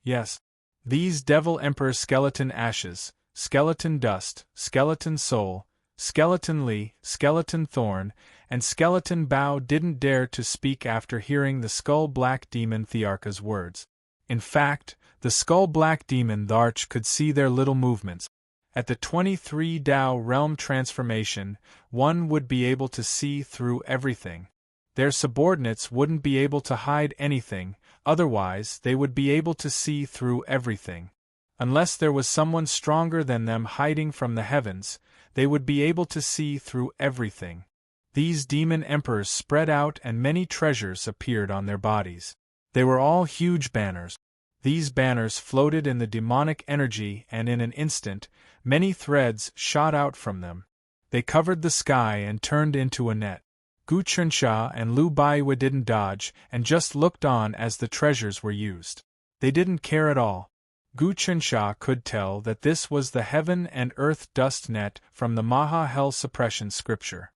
Yes. These devil emperor skeleton ashes, skeleton dust, skeleton soul, skeleton Li, skeleton thorn, and skeleton Bao didn't dare to speak after hearing the skull-black demon Thearka's words. In fact, the skull-black demon Tharch could see their little movements. At the 23 Tao realm transformation, one would be able to see through everything. Their subordinates wouldn't be able to hide anything, otherwise they would be able to see through everything. Unless there was someone stronger than them hiding from the heavens, they would be able to see through everything. These demon emperors spread out and many treasures appeared on their bodies. They were all huge banners. These banners floated in the demonic energy, and in an instant, many threads shot out from them. They covered the sky and turned into a net. Gu Chunsha and Lu Baiwe didn't dodge and just looked on as the treasures were used. They didn't care at all. Gu Chunsha could tell that this was the heaven and earth dust net from the Maha Hell suppression scripture.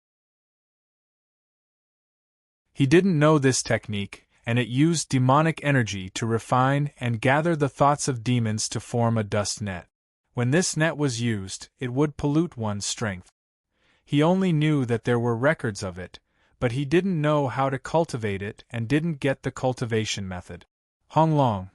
He didn't know this technique, and it used demonic energy to refine and gather the thoughts of demons to form a dust net. When this net was used, it would pollute one's strength. He only knew that there were records of it, but he didn't know how to cultivate it and didn't get the cultivation method. Honglong.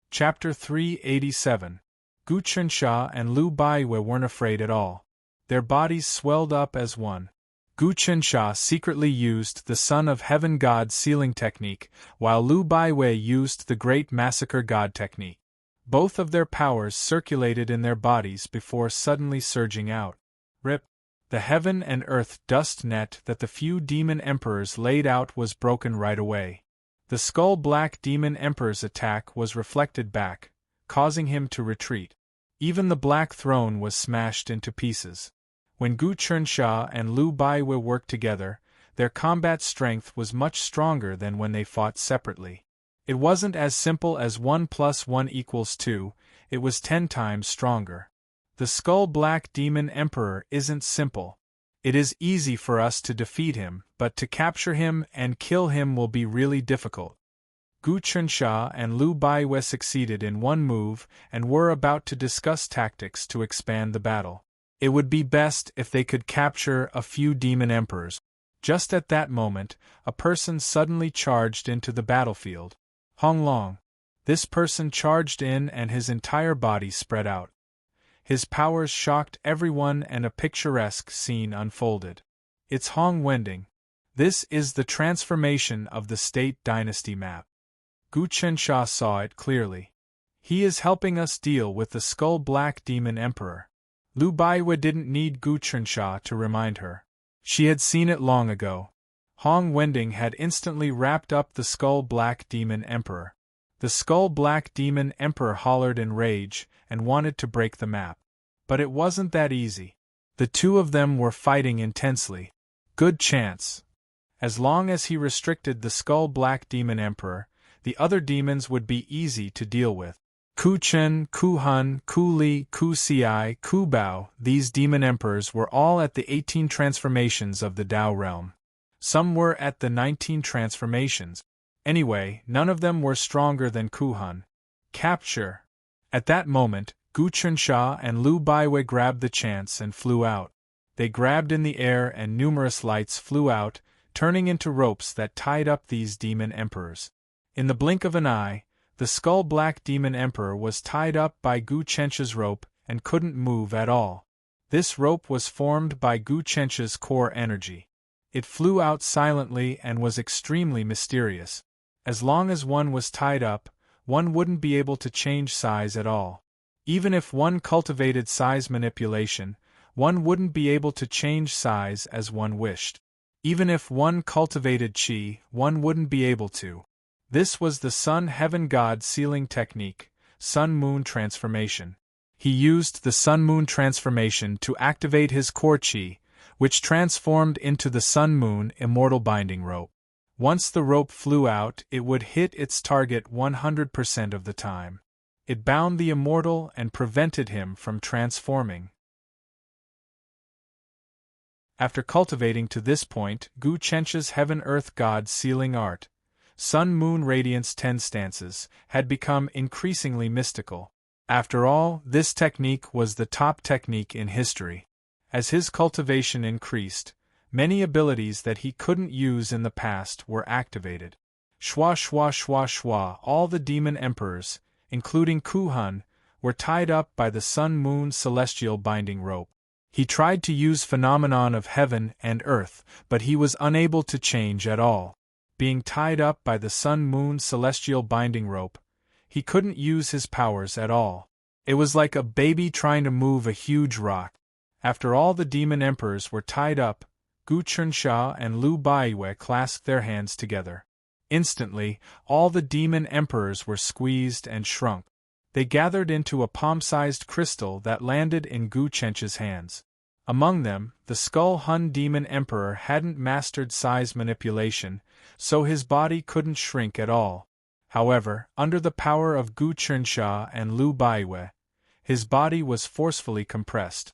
Chapter 387. Gu Chunsha and Lu Baiwe weren't afraid at all. Their bodies swelled up as one. Gu Chunsha secretly used the Son of Heaven God sealing technique, while Lu Baiwe used the Great Massacre God technique. Both of their powers circulated in their bodies before suddenly surging out. Rip! The heaven and earth dust net that the few demon emperors laid out was broken right away. The skull-black demon emperor's attack was reflected back, causing him to retreat. Even the black throne was smashed into pieces. When Gu Chunsha and Lu Baiwe worked together, their combat strength was much stronger than when they fought separately. It wasn't as simple as 1 + 1 = 2, it was 10 times stronger. The skull-black demon emperor isn't simple. It is easy for us to defeat him, but to capture him and kill him will be really difficult. Gu Chunsha and Lu Baiwe succeeded in one move and were about to discuss tactics to expand the battle. It would be best if they could capture a few demon emperors. Just at that moment, a person suddenly charged into the battlefield. Honglong. This person charged in and his entire body spread out. His powers shocked everyone and a picturesque scene unfolded. It's Hong Wending. This is the transformation of the State Dynasty map. Gu Chunsha saw it clearly. He is helping us deal with the skull-black demon emperor. Lu Baiwe didn't need Gu Chunsha to remind her. She had seen it long ago. Hong Wending had instantly wrapped up the skull-black demon emperor. The skull-black demon emperor hollered in rage and wanted to break the map. But it wasn't that easy. The two of them were fighting intensely. Good chance. As long as he restricted the skull-black demon emperor, the other demons would be easy to deal with. Ku Chen, Ku Hun, Ku Li, Ku Ci, Ku Bao, these demon emperors were all at the 18 transformations of the Dao realm. Some were at the 19 transformations. Anyway, none of them were stronger than Ku Hun. Capture! At that moment, Gu Chunsha and Lu Baiwe grabbed the chance and flew out. They grabbed in the air and numerous lights flew out, turning into ropes that tied up these demon emperors. In the blink of an eye, the skull-black demon emperor was tied up by Gu Chunsha's rope and couldn't move at all. This rope was formed by Gu Chunsha's core energy. It flew out silently and was extremely mysterious. As long as one was tied up, one wouldn't be able to change size at all. Even if one cultivated size manipulation, one wouldn't be able to change size as one wished. Even if one cultivated qi, one wouldn't be able to. This was the Sun-Heaven God sealing technique, Sun-Moon transformation. He used the Sun-Moon transformation to activate his core qi, which transformed into the Sun-Moon immortal binding rope. Once the rope flew out, it would hit its target 100% of the time. It bound the immortal and prevented him from transforming. After cultivating to this point Gu Chunsha's Heaven-Earth God sealing art, Sun-Moon Radiance 10 stances had become increasingly mystical. After all, this technique was the top technique in history. As his cultivation increased, many abilities that he couldn't use in the past were activated. Shwa shwa shwa shwa, all the demon emperors, including Ku Hun, were tied up by the Sun-Moon celestial binding rope. He tried to use phenomenon of heaven and earth, but he was unable to change at all. Being tied up by the Sun-Moon celestial binding rope, he couldn't use his powers at all. It was like a baby trying to move a huge rock. After all the demon emperors were tied up, Gu Chunsha and Lu Baiwei clasped their hands together. Instantly, all the demon emperors were squeezed and shrunk. They gathered into a palm-sized crystal that landed in Gu Chencha's hands. Among them, the Skull Hun Demon Emperor hadn't mastered size manipulation, so his body couldn't shrink at all. However, under the power of Gu Chunsha and Lu Baiwei, his body was forcefully compressed.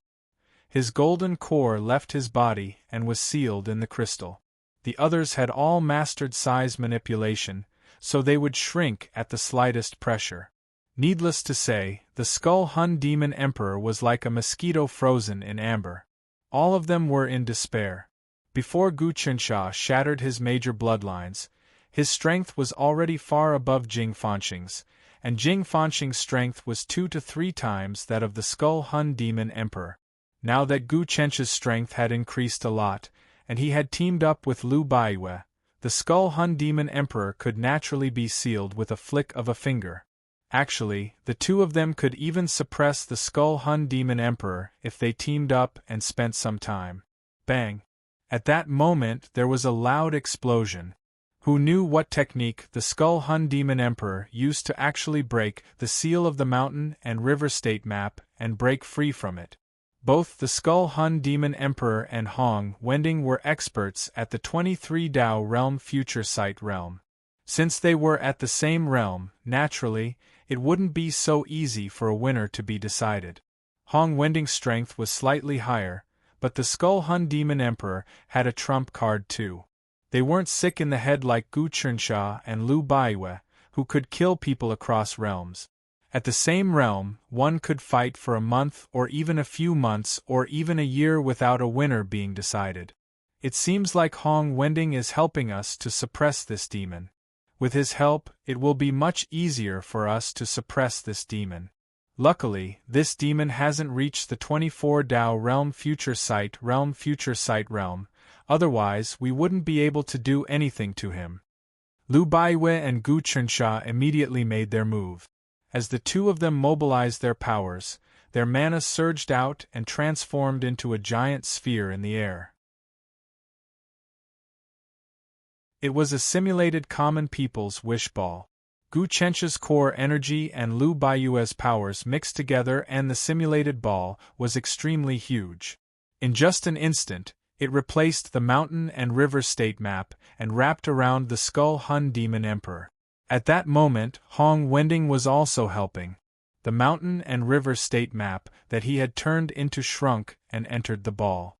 His golden core left his body and was sealed in the crystal. The others had all mastered size manipulation, so they would shrink at the slightest pressure. Needless to say, the Skull Hun Demon Emperor was like a mosquito frozen in amber. All of them were in despair. Before Gu Chunsha shattered his major bloodlines, his strength was already far above Jing Fanxing's, and Jing Fanxing's strength was 2 to 3 times that of the Skull Hun Demon Emperor. Now that Gu Chencha's strength had increased a lot, and he had teamed up with Lu Baiwei, the Skull Hun Demon Emperor could naturally be sealed with a flick of a finger. Actually, the two of them could even suppress the Skull Hun Demon Emperor if they teamed up and spent some time. Bang! At that moment there was a loud explosion. Who knew what technique the Skull Hun Demon Emperor used to actually break the seal of the mountain and river state map and break free from it? Both the Skull Hun Demon Emperor and Hong Wending were experts at the 23 Dao realm future sight realm. Since they were at the same realm, naturally, it wouldn't be so easy for a winner to be decided. Hong Wending's strength was slightly higher, but the Skull Hun Demon Emperor had a trump card too. They weren't sick in the head like Gu Chunsha and Lu Baiwei, who could kill people across realms. At the same realm, one could fight for a month or even a few months or even a year without a winner being decided. It seems like Hong Wending is helping us to suppress this demon. With his help, it will be much easier for us to suppress this demon. Luckily, this demon hasn't reached the 24 Dao realm future sight realm, otherwise we wouldn't be able to do anything to him. Lu Baiwei and Gu Chunsha immediately made their move. As the two of them mobilized their powers, their mana surged out and transformed into a giant sphere in the air. It was a simulated common people's wish ball. Gu Chencha's core energy and Lu Baiwei's powers mixed together and the simulated ball was extremely huge. In just an instant, it replaced the mountain and river state map and wrapped around the Skull Hun Demon Emperor. At that moment, Hong Wending was also helping. The mountain and river state map that he had turned into shrunk and entered the ball.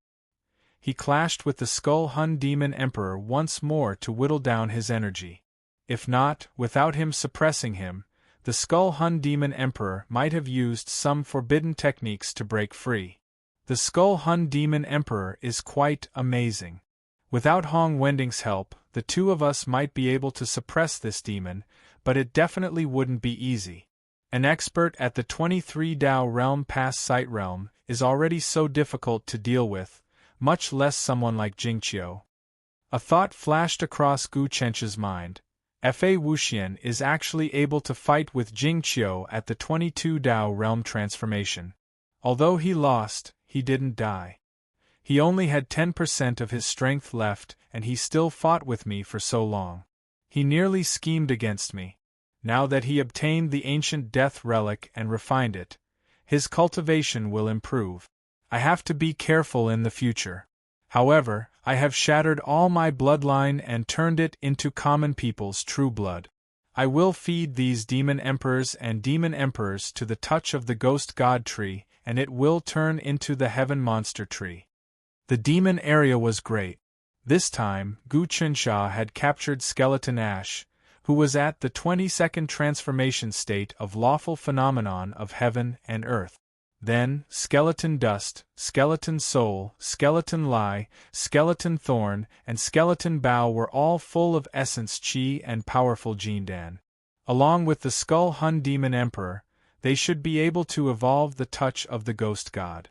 He clashed with the Skull Hun Demon Emperor once more to whittle down his energy. If not, without him suppressing him, the Skull Hun Demon Emperor might have used some forbidden techniques to break free. The Skull Hun Demon Emperor is quite amazing. Without Hong Wending's help, the two of us might be able to suppress this demon, but it definitely wouldn't be easy. An expert at the 23 Dao realm past sight realm is already so difficult to deal with, much less someone like Jingqiu. A thought flashed across Gu Chencha's mind. Fa Wuxian is actually able to fight with Jingqiu at the 22 Dao realm transformation. Although he lost, he didn't die. He only had 10% of his strength left and he still fought with me for so long. He nearly schemed against me. Now that he obtained the ancient death relic and refined it, his cultivation will improve. I have to be careful in the future. However, I have shattered all my bloodline and turned it into common people's true blood. I will feed these demon emperors and demon emperors to the touch of the ghost god tree, and it will turn into the heaven monster tree. The demon area was great. This time, Gu Chunsha had captured Skeleton Ash, who was at the 22nd transformation state of lawful phenomenon of heaven and earth. Then, Skeleton Dust, Skeleton Soul, Skeleton Lie, Skeleton Thorn, and Skeleton Bow were all full of essence Qi and powerful Jindan. Along with the Skull Hun Demon Emperor, they should be able to evolve the touch of the Ghost God.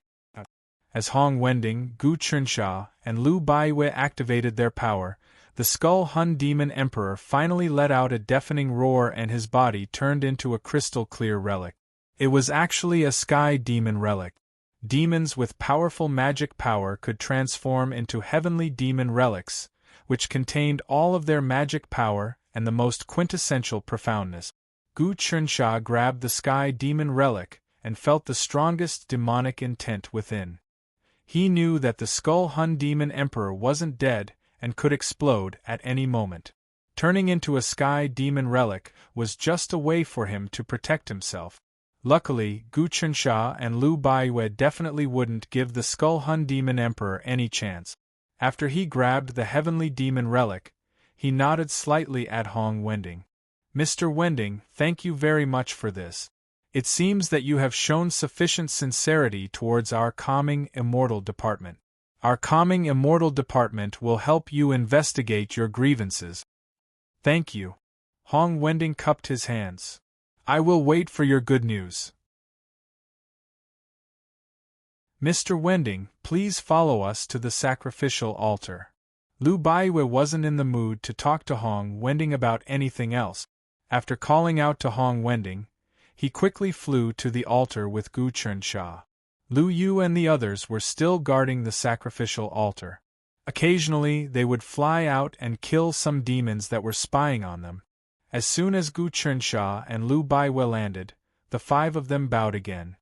As Hong Wending, Gu Chunsha, and Lu Baiwei activated their power, the Skull Hun Demon Emperor finally let out a deafening roar and his body turned into a crystal-clear relic. It was actually a sky demon relic. Demons with powerful magic power could transform into heavenly demon relics, which contained all of their magic power and the most quintessential profoundness. Gu Chunsha grabbed the sky demon relic and felt the strongest demonic intent within. He knew that the Skull Hun Demon Emperor wasn't dead and could explode at any moment. Turning into a sky demon relic was just a way for him to protect himself. Luckily, Gu Chunsha and Lu Baiyue definitely wouldn't give the Skull Hun Demon Emperor any chance. After he grabbed the heavenly demon relic, he nodded slightly at Hong Wending. "Mr. Wending, thank you very much for this. It seems that you have shown sufficient sincerity towards our Calming Immortal Department. Our Calming Immortal Department will help you investigate your grievances." "Thank you." Hong Wending cupped his hands. "I will wait for your good news." "Mr. Wending, please follow us to the sacrificial altar." Lu Baiyue wasn't in the mood to talk to Hong Wending about anything else. After calling out to Hong Wending, he quickly flew to the altar with Gu Chunsha. Lu Yu and the others were still guarding the sacrificial altar. Occasionally, they would fly out and kill some demons that were spying on them. As soon as Gu Chunsha and Lu Baiyue landed, the five of them bowed again.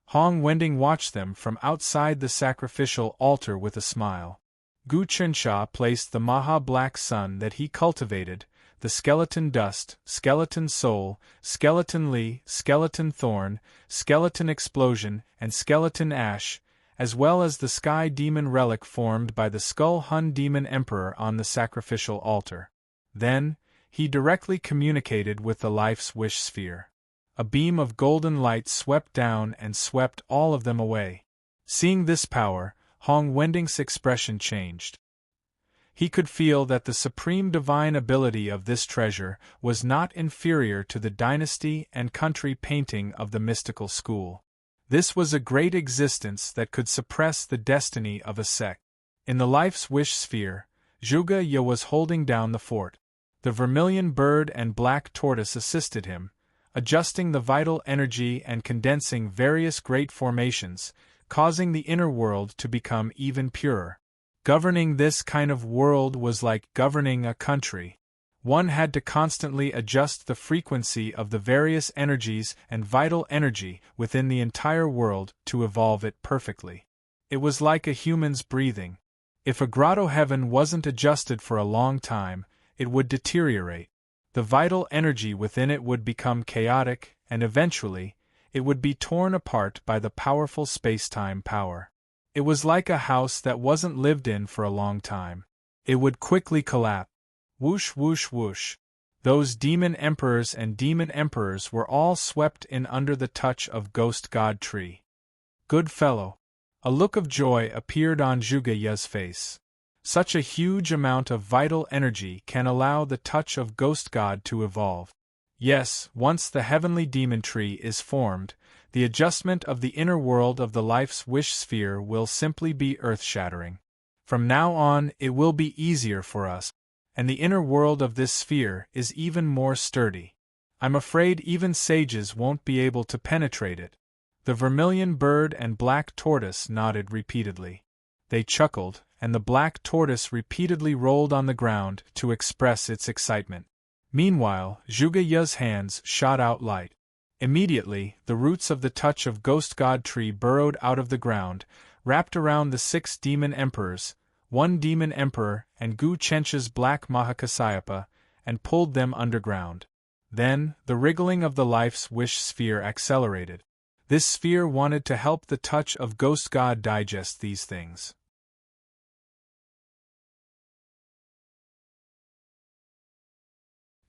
Hong Wending watched them from outside the sacrificial altar with a smile. Gu Chunsha placed the Maha Black Sun that he cultivated, the Skeleton Dust, Skeleton Soul, Skeleton Li, Skeleton Thorn, Skeleton Explosion, and Skeleton Ash, as well as the Sky Demon relic formed by the Skull Hun Demon Emperor on the sacrificial altar. Then, he directly communicated with the Life's Wish Sphere. A beam of golden light swept down and swept all of them away. Seeing this power, Hong Wending's expression changed. He could feel that the supreme divine ability of this treasure was not inferior to the dynasty and country painting of the mystical school. This was a great existence that could suppress the destiny of a sect. In the Life's Wish Sphere, Zhuge Ye was holding down the fort. The vermilion bird and black tortoise assisted him, adjusting the vital energy and condensing various great formations, causing the inner world to become even purer. Governing this kind of world was like governing a country. One had to constantly adjust the frequency of the various energies and vital energy within the entire world to evolve it perfectly. It was like a human's breathing. If a grotto heaven wasn't adjusted for a long time, it would deteriorate. The vital energy within it would become chaotic, and eventually, it would be torn apart by the powerful space-time power. It was like a house that wasn't lived in for a long time. It would quickly collapse. Whoosh whoosh whoosh. Those demon emperors and demon emperors were all swept in under the touch of Ghost God Tree. "Good fellow." A look of joy appeared on Zhuge Ye's face. Such a huge amount of vital energy can allow the touch of Ghost God to evolve. Yes, once the heavenly demon tree is formed, the adjustment of the inner world of the Life's Wish Sphere will simply be earth-shattering. From now on, it will be easier for us, and the inner world of this sphere is even more sturdy. I'm afraid even sages won't be able to penetrate it. The vermilion bird and black tortoise nodded repeatedly. They chuckled, and the black tortoise repeatedly rolled on the ground to express its excitement. Meanwhile, Zhuge Ye's hands shot out light. Immediately, the roots of the touch of Ghost God Tree burrowed out of the ground, wrapped around the 6 demon emperors, 1 demon emperor and Gu Chensha's black Mahakasyapa, and pulled them underground. Then, the wriggling of the Life's Wish Sphere accelerated. This sphere wanted to help the touch of Ghost God digest these things.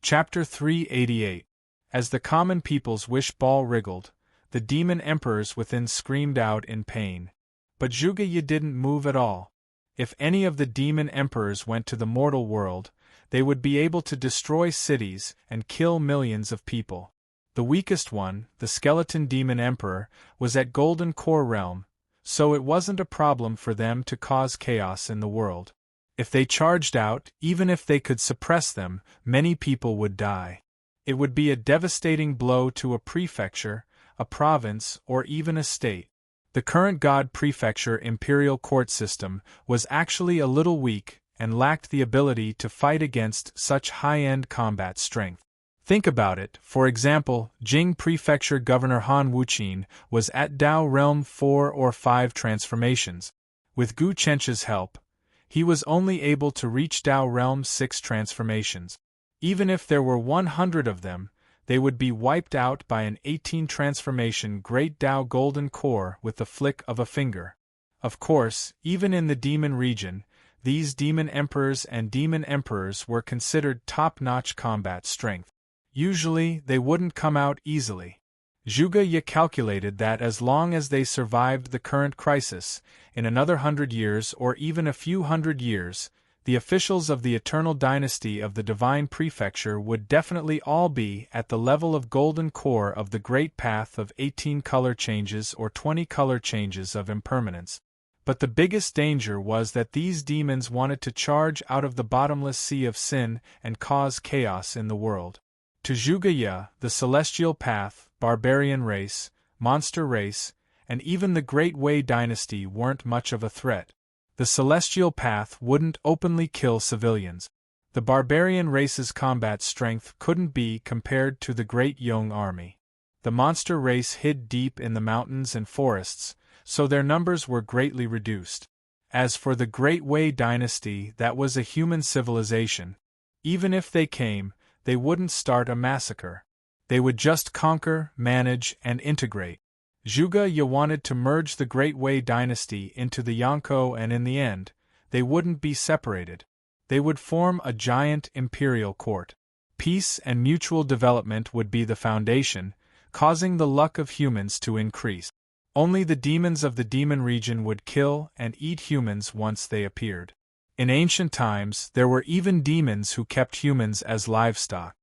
Chapter 388. As the common people's wish ball wriggled, the demon emperors within screamed out in pain. But Zhuge Ye didn't move at all. If any of the demon emperors went to the mortal world, they would be able to destroy cities and kill millions of people. The weakest one, the skeleton demon emperor, was at Golden Core Realm, so it wasn't a problem for them to cause chaos in the world. If they charged out, even if they could suppress them, many people would die. It would be a devastating blow to a prefecture, a province, or even a state. The current God Prefecture Imperial Court system was actually a little weak and lacked the ability to fight against such high-end combat strength. Think about it. For example, Jing Prefecture Governor Han Wuqin was at Dao Realm 4 or 5 transformations. With Gu Chencha's help, he was only able to reach Dao Realm 6 transformations. Even if there were 100 of them, they would be wiped out by an 18 transformation Great Dao Golden Core with the flick of a finger. Of course, even in the demon region, these demon emperors and demon emperors were considered top-notch combat strength. Usually, they wouldn't come out easily. Zhuge Ye calculated that as long as they survived the current crisis, in another 100 years or even a few hundred years, the officials of the eternal dynasty of the Divine Prefecture would definitely all be at the level of Golden Core of the Great Path of 18 color changes or 20 color changes of impermanence. But the biggest danger was that these demons wanted to charge out of the bottomless sea of sin and cause chaos in the world. To Zhuge Ye, the Celestial Path, barbarian race, monster race, and even the Great Wei dynasty weren't much of a threat. The Celestial Path wouldn't openly kill civilians. The barbarian race's combat strength couldn't be compared to the Great Yong army. The monster race hid deep in the mountains and forests, so their numbers were greatly reduced. As for the Great Wei dynasty, that was a human civilization. Even if they came, they wouldn't start a massacre. They would just conquer, manage, and integrate. Zhuge Ye wanted to merge the Great Wei dynasty into the Yonko, and in the end, they wouldn't be separated. They would form a giant imperial court. Peace and mutual development would be the foundation, causing the luck of humans to increase. Only the demons of the demon region would kill and eat humans once they appeared. In ancient times, there were even demons who kept humans as livestock.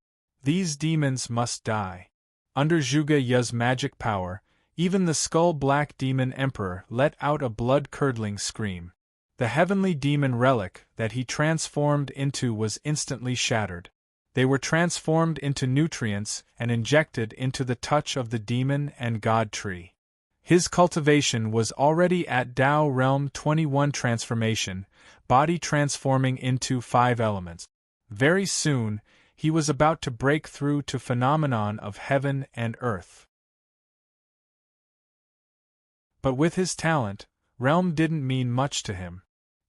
These demons must die. Under Zhuge Ye's magic power, even the skull-black demon emperor let out a blood-curdling scream. The heavenly demon relic that he transformed into was instantly shattered. They were transformed into nutrients and injected into the touch of the demon and god tree. His cultivation was already at Dao Realm 21 transformation, body transforming into 5 elements. Very soon, he was about to break through to phenomenon of heaven and earth. But with his talent, realm didn't mean much to him.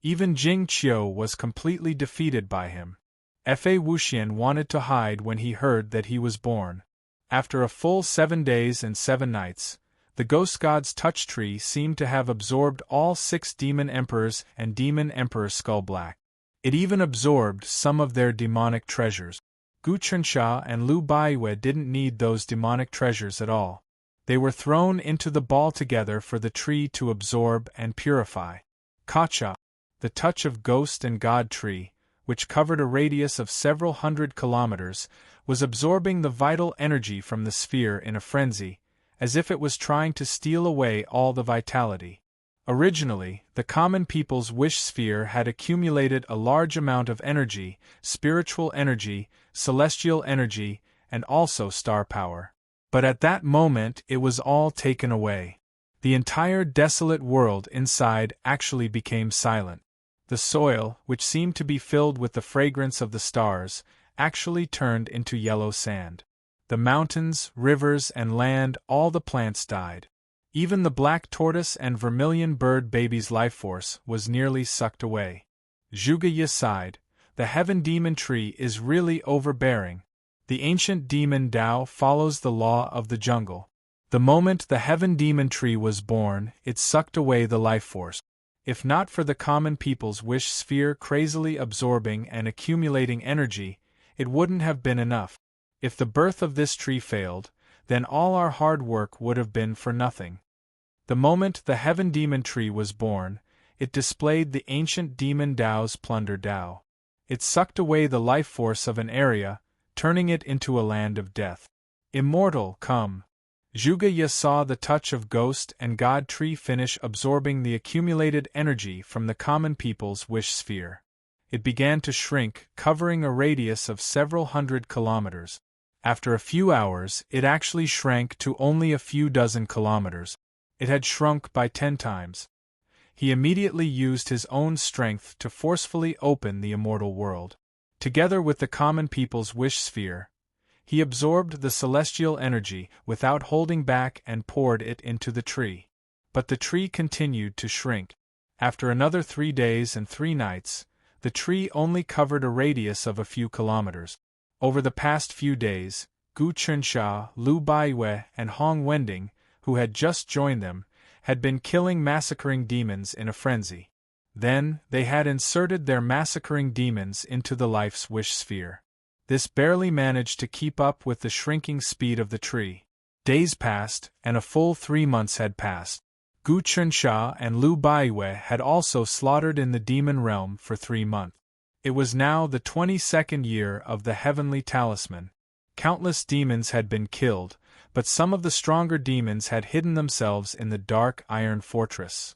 Even Jing Qiu was completely defeated by him. Fa Wuxian wanted to hide when he heard that he was born. After a full 7 days and 7 nights, the ghost god's touch tree seemed to have absorbed all 6 demon emperors and demon emperor skull black. It even absorbed some of their demonic treasures. Gu Chensha and Lu Baiwei didn't need those demonic treasures at all. They were thrown into the ball together for the tree to absorb and purify. Kacha, the touch of ghost and god tree, which covered a radius of several hundred kilometers, was absorbing the vital energy from the sphere in a frenzy, as if it was trying to steal away all the vitality. Originally, the common people's wish sphere had accumulated a large amount of energy, spiritual energy, celestial energy, and also star power. But at that moment it was all taken away. The entire desolate world inside actually became silent. The soil, which seemed to be filled with the fragrance of the stars, actually turned into yellow sand. The mountains, rivers, and land, all the plants died. Even the black tortoise and vermilion bird baby's life force was nearly sucked away. Zhuge Ye sighed. The heaven demon tree is really overbearing. The ancient demon Tao follows the law of the jungle. The moment the heaven demon tree was born, it sucked away the life force. If not for the common people's wish sphere crazily absorbing and accumulating energy, it wouldn't have been enough. If the birth of this tree failed, then all our hard work would have been for nothing. The moment the heaven demon tree was born, it displayed the ancient demon Tao's plunder Tao. It sucked away the life force of an area, turning it into a land of death. Immortal, come. Zhuge Ye saw the touch of ghost and god tree finish absorbing the accumulated energy from the common people's wish sphere. It began to shrink, covering a radius of several hundred kilometers. After a few hours, it actually shrank to only a few dozen kilometers. It had shrunk by 10 times. He immediately used his own strength to forcefully open the immortal world. Together with the common people's wish sphere, he absorbed the celestial energy without holding back and poured it into the tree. But the tree continued to shrink. After another 3 days and 3 nights, the tree only covered a radius of a few kilometers. Over the past few days, Gu Chunsha, Lu Baiwei, and Hong Wending, who had just joined them, had been killing massacring demons in a frenzy. Then, they had inserted their massacring demons into the life's wish sphere. This barely managed to keep up with the shrinking speed of the tree. Days passed, and a full 3 months had passed. Gu Chunsha and Lu Baiwei had also slaughtered in the demon realm for 3 months. It was now the 22nd year of the heavenly talisman. Countless demons had been killed, but some of the stronger demons had hidden themselves in the dark iron fortress.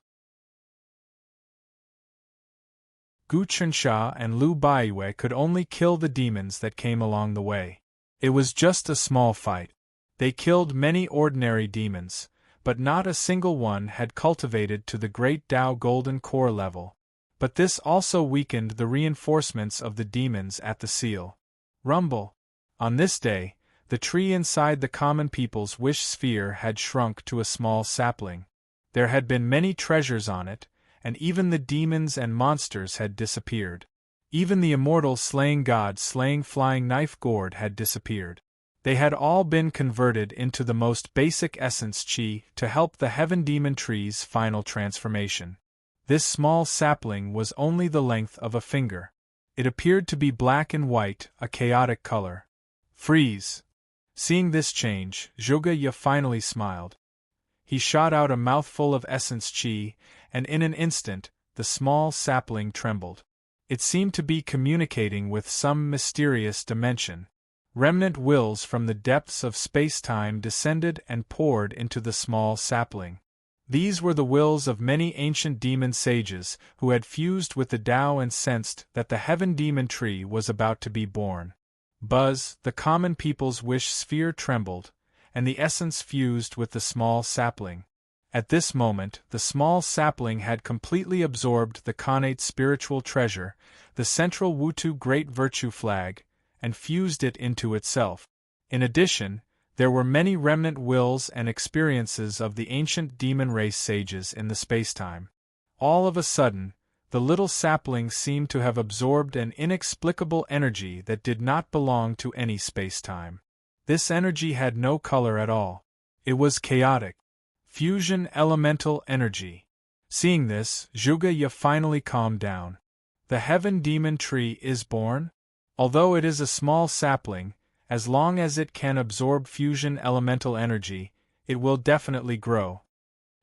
Gu Chunsha and Lu Baiwei could only kill the demons that came along the way. It was just a small fight. They killed many ordinary demons, but not a single one had cultivated to the great Tao Golden Core level. But this also weakened the reinforcements of the demons at the seal. Rumble. On this day, the tree inside the common people's wish sphere had shrunk to a small sapling. There had been many treasures on it, and even the demons and monsters had disappeared. Even the immortal slaying god slaying flying knife gourd had disappeared. They had all been converted into the most basic essence chi to help the heaven demon tree's final transformation. This small sapling was only the length of a finger. It appeared to be black and white, a chaotic color. Freeze! Seeing this change, Zhuge Ye finally smiled. He shot out a mouthful of essence chi, and in an instant, the small sapling trembled. It seemed to be communicating with some mysterious dimension. Remnant wills from the depths of space-time descended and poured into the small sapling. These were the wills of many ancient demon sages who had fused with the Tao and sensed that the heaven demon tree was about to be born. Buzz, the common people's wish sphere trembled, and the essence fused with the small sapling. At this moment, the small sapling had completely absorbed the connate spiritual treasure, the central Wutu Great Virtue flag, and fused it into itself. In addition, there were many remnant wills and experiences of the ancient demon race sages in the spacetime. All of a sudden, the little sapling seemed to have absorbed an inexplicable energy that did not belong to any spacetime. This energy had no color at all. It was chaotic. Fusion elemental energy. Seeing this, Zhuge Ye finally calmed down. The heaven demon tree is born? Although it is a small sapling, as long as it can absorb fusion elemental energy, it will definitely grow.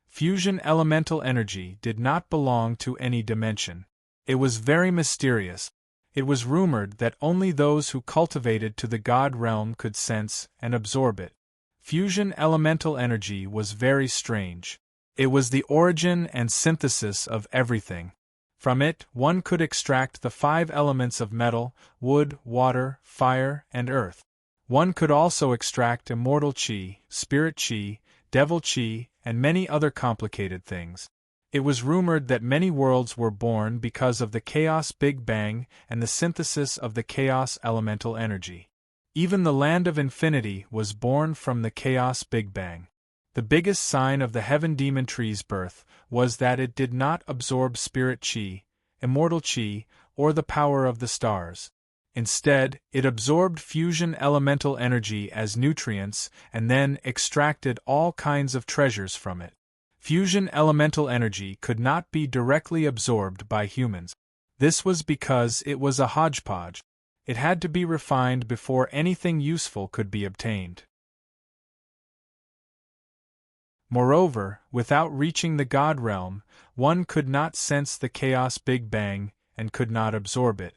Fusion elemental energy did not belong to any dimension. It was very mysterious. It was rumored that only those who cultivated to the God realm could sense and absorb it. Fusion elemental energy was very strange. It was the origin and synthesis of everything. From it, one could extract the 5 elements of metal, wood, water, fire, and earth. One could also extract immortal chi, spirit chi, devil chi, and many other complicated things. It was rumored that many worlds were born because of the chaos Big Bang and the synthesis of the chaos elemental energy. Even the land of infinity was born from the chaos Big Bang. The biggest sign of the heaven demon tree's birth was that it did not absorb spirit chi, immortal chi, or the power of the stars. Instead, it absorbed fusion elemental energy as nutrients and then extracted all kinds of treasures from it. Fusion elemental energy could not be directly absorbed by humans. This was because it was a hodgepodge. It had to be refined before anything useful could be obtained. Moreover, without reaching the God realm, one could not sense the chaos Big Bang and could not absorb it.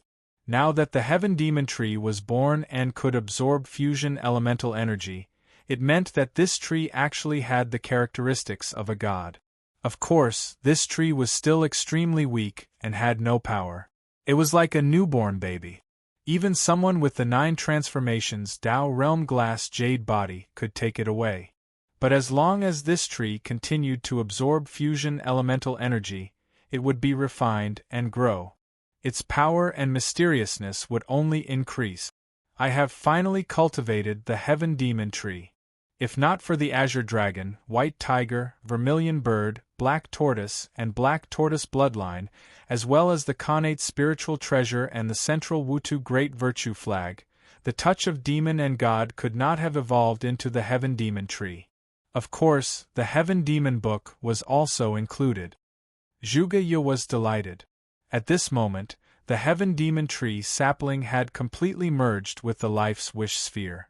Now that the heaven demon tree was born and could absorb fusion elemental energy, it meant that this tree actually had the characteristics of a god. Of course, this tree was still extremely weak and had no power. It was like a newborn baby. Even someone with the 9 transformations Tao Realm Glass Jade Body could take it away. But as long as this tree continued to absorb fusion elemental energy, it would be refined and grow. Its power and mysteriousness would only increase. I have finally cultivated the Heaven Demon Tree. If not for the azure dragon, white tiger, vermilion bird, black tortoise, and black tortoise bloodline, as well as the connate spiritual treasure and the central Wutu great virtue flag, the touch of demon and god could not have evolved into the Heaven Demon Tree. Of course, the Heaven Demon book was also included. Zhuge was delighted. At this moment, the Heaven Demon Tree sapling had completely merged with the Life's Wish sphere.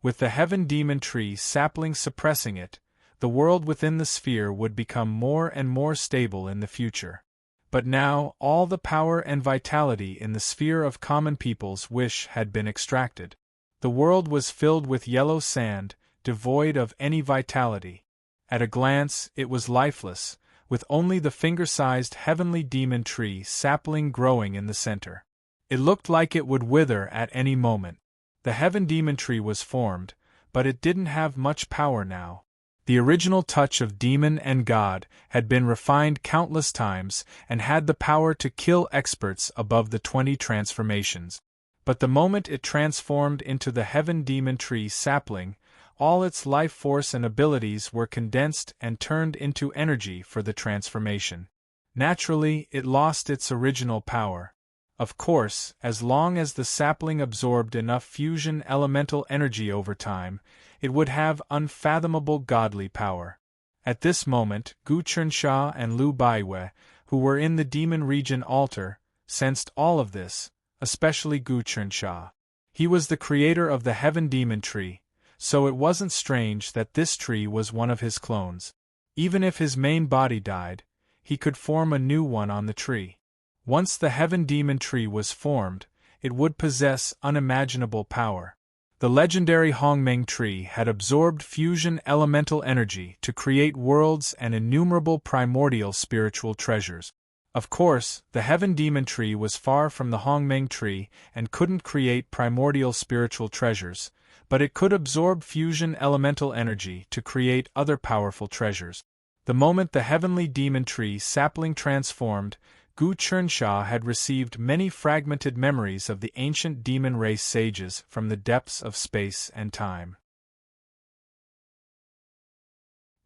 With the Heaven Demon Tree sapling suppressing it, the world within the sphere would become more and more stable in the future. But now, all the power and vitality in the sphere of common people's wish had been extracted. The world was filled with yellow sand, devoid of any vitality. At a glance, it was lifeless, with only the finger-sized Heavenly Demon Tree sapling growing in the center. It looked like it would wither at any moment. The Heaven Demon Tree was formed, but it didn't have much power now. The original touch of demon and god had been refined countless times and had the power to kill experts above the 20 transformations. But the moment it transformed into the Heaven Demon Tree sapling, all its life force and abilities were condensed and turned into energy for the transformation. Naturally, it lost its original power. Of course, as long as the sapling absorbed enough fusion elemental energy over time, it would have unfathomable godly power. At this moment, Gu Chensha and Lu Baiwei, who were in the demon region altar, sensed all of this, especially Gu Chensha. He was the creator of the Heaven Demon Tree, so it wasn't strange that this tree was one of his clones. Even if his main body died, he could form a new one on the tree. Once the Heaven Demon Tree was formed, it would possess unimaginable power. The legendary Hongmeng Tree had absorbed fusion elemental energy to create worlds and innumerable primordial spiritual treasures. Of course, the Heaven Demon Tree was far from the Hongmeng Tree and couldn't create primordial spiritual treasures, but it could absorb fusion elemental energy to create other powerful treasures. The moment the Heavenly Demon Tree sapling transformed, Gu Chensha had received many fragmented memories of the ancient demon race sages from the depths of space and time.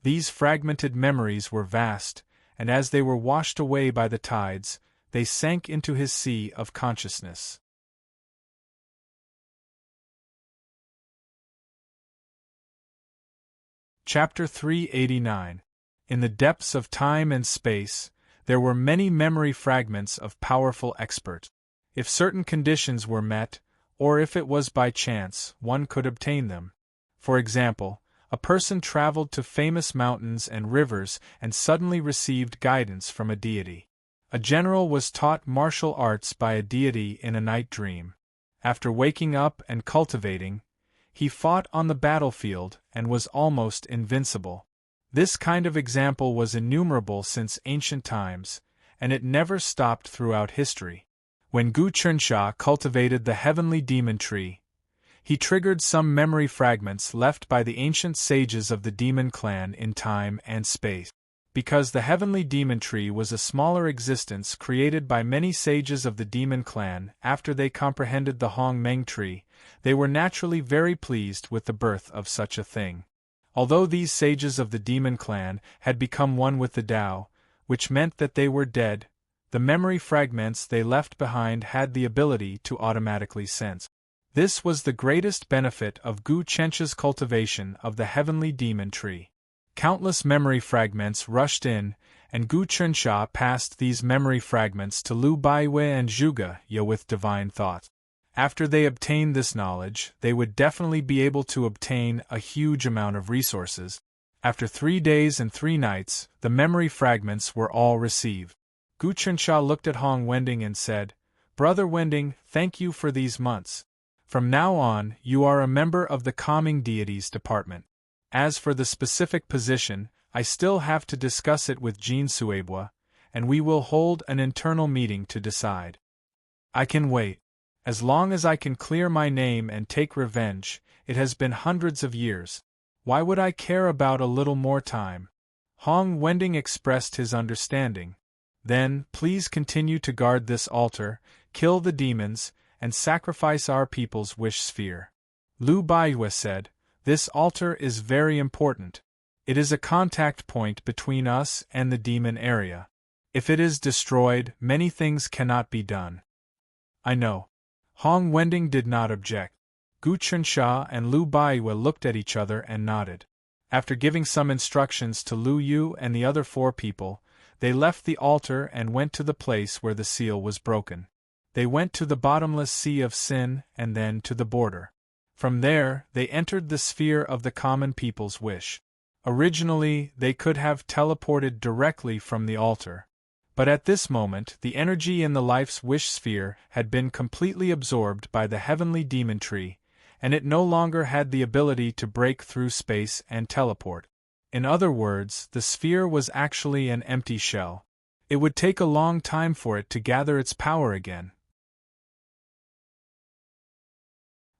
These fragmented memories were vast, and as they were washed away by the tides, they sank into his sea of consciousness. Chapter 389. In the depths of time and space, there were many memory fragments of powerful experts. If certain conditions were met, or if it was by chance, one could obtain them. For example, a person traveled to famous mountains and rivers and suddenly received guidance from a deity. A general was taught martial arts by a deity in a night dream. After waking up and cultivating, he fought on the battlefield and was almost invincible. This kind of example was innumerable since ancient times, and it never stopped throughout history. When Gu Chensha cultivated the Heavenly Demon Tree, he triggered some memory fragments left by the ancient sages of the demon clan in time and space. Because the Heavenly Demon Tree was a smaller existence created by many sages of the demon clan after they comprehended the Hongmeng Tree, they were naturally very pleased with the birth of such a thing. Although these sages of the demon clan had become one with the Tao, which meant that they were dead, the memory fragments they left behind had the ability to automatically sense. This was the greatest benefit of Gu Chensha's cultivation of the Heavenly Demon Tree. Countless memory fragments rushed in, and Gu Chensha passed these memory fragments to Lu Baiwei and Zhuge with divine thoughts. After they obtained this knowledge, they would definitely be able to obtain a huge amount of resources. After 3 days and 3 nights, the memory fragments were all received. Gu Chensha looked at Hong Wending and said, "Brother Wending, thank you for these months. From now on, you are a member of the Calming Deities Department. As for the specific position, I still have to discuss it with Jean Suebwa, and we will hold an internal meeting to decide. I can wait. As long as I can clear my name and take revenge, it has been hundreds of years. Why would I care about a little more time? Hong Wending expressed his understanding. Then, please continue to guard this altar, kill the demons, and sacrifice our people's wish sphere. Lu Baiyue said, this altar is very important. It is a contact point between us and the demon area. If it is destroyed, many things cannot be done. I know. Hong Wending did not object. Gu Chunsha and Lu Baiyue looked at each other and nodded. After giving some instructions to Lu Yu and the other 4 people, they left the altar and went to the place where the seal was broken. They went to the bottomless sea of sin and then to the border. From there, they entered the sphere of the common people's wish. Originally, they could have teleported directly from the altar. But at this moment, the energy in the life's wish sphere had been completely absorbed by the heavenly demon tree, and it no longer had the ability to break through space and teleport. In other words, the sphere was actually an empty shell. It would take a long time for it to gather its power again.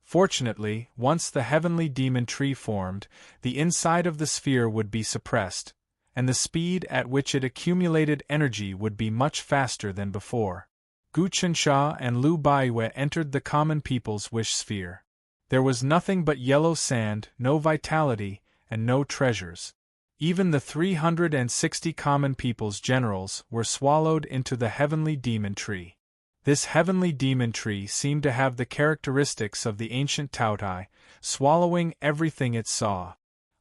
Fortunately, once the heavenly demon tree formed, the inside of the sphere would be suppressed, and the speed at which it accumulated energy would be much faster than before. Gu Chunsha and Lu Baiyue entered the common people's wish sphere. There was nothing but yellow sand, no vitality, and no treasures. Even the 360 common people's generals were swallowed into the heavenly demon tree. This heavenly demon tree seemed to have the characteristics of the ancient Taotai, swallowing everything it saw.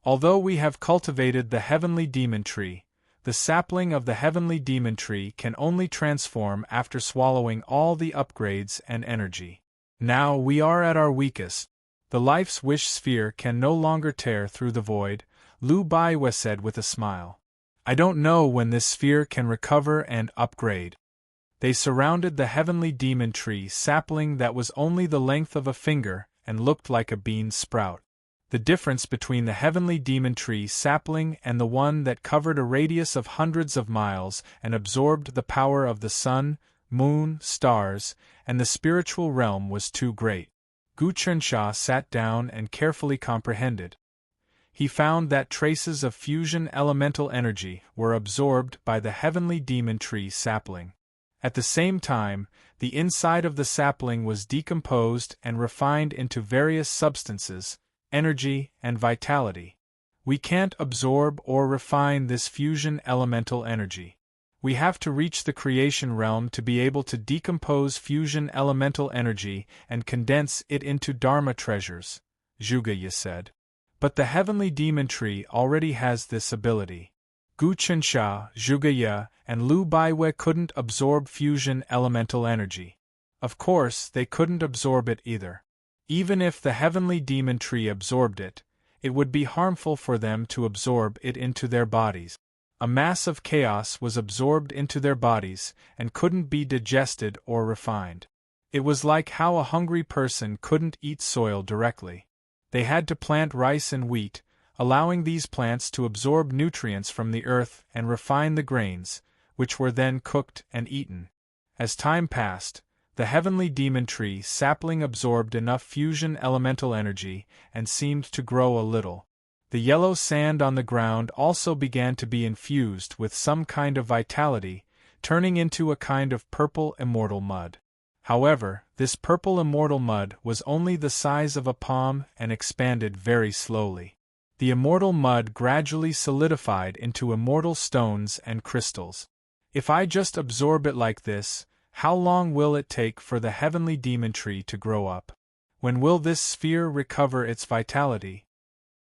Although we have cultivated the heavenly demon tree, the sapling of the heavenly demon tree can only transform after swallowing all the upgrades and energy. Now we are at our weakest. The life's wish sphere can no longer tear through the void, Lu Baiyue said with a smile. I don't know when this sphere can recover and upgrade. They surrounded the heavenly demon tree sapling that was only the length of a finger and looked like a bean sprout. The difference between the heavenly demon tree sapling and the one that covered a radius of hundreds of miles and absorbed the power of the sun, moon, stars, and the spiritual realm was too great. Gu Chunsha sat down and carefully comprehended. He found that traces of fusion elemental energy were absorbed by the heavenly demon tree sapling. At the same time, the inside of the sapling was decomposed and refined into various substances, energy, and vitality. We can't absorb or refine this fusion elemental energy. We have to reach the creation realm to be able to decompose fusion elemental energy and condense it into Dharma treasures, Zhuge said. But the heavenly demon tree already has this ability. Gu Chunsha, Zhuge and Lu Baiyue couldn't absorb fusion elemental energy. Of course, they couldn't absorb it either. Even if the heavenly demon tree absorbed it, it would be harmful for them to absorb it into their bodies. A mass of chaos was absorbed into their bodies and couldn't be digested or refined. It was like how a hungry person couldn't eat soil directly. They had to plant rice and wheat, allowing these plants to absorb nutrients from the earth and refine the grains, which were then cooked and eaten. As time passed, the heavenly demon tree sapling absorbed enough fusion elemental energy and seemed to grow a little. The yellow sand on the ground also began to be infused with some kind of vitality, turning into a kind of purple immortal mud. However, this purple immortal mud was only the size of a palm and expanded very slowly. The immortal mud gradually solidified into immortal stones and crystals. If I just absorb it like this, how long will it take for the heavenly demon tree to grow up? When will this sphere recover its vitality?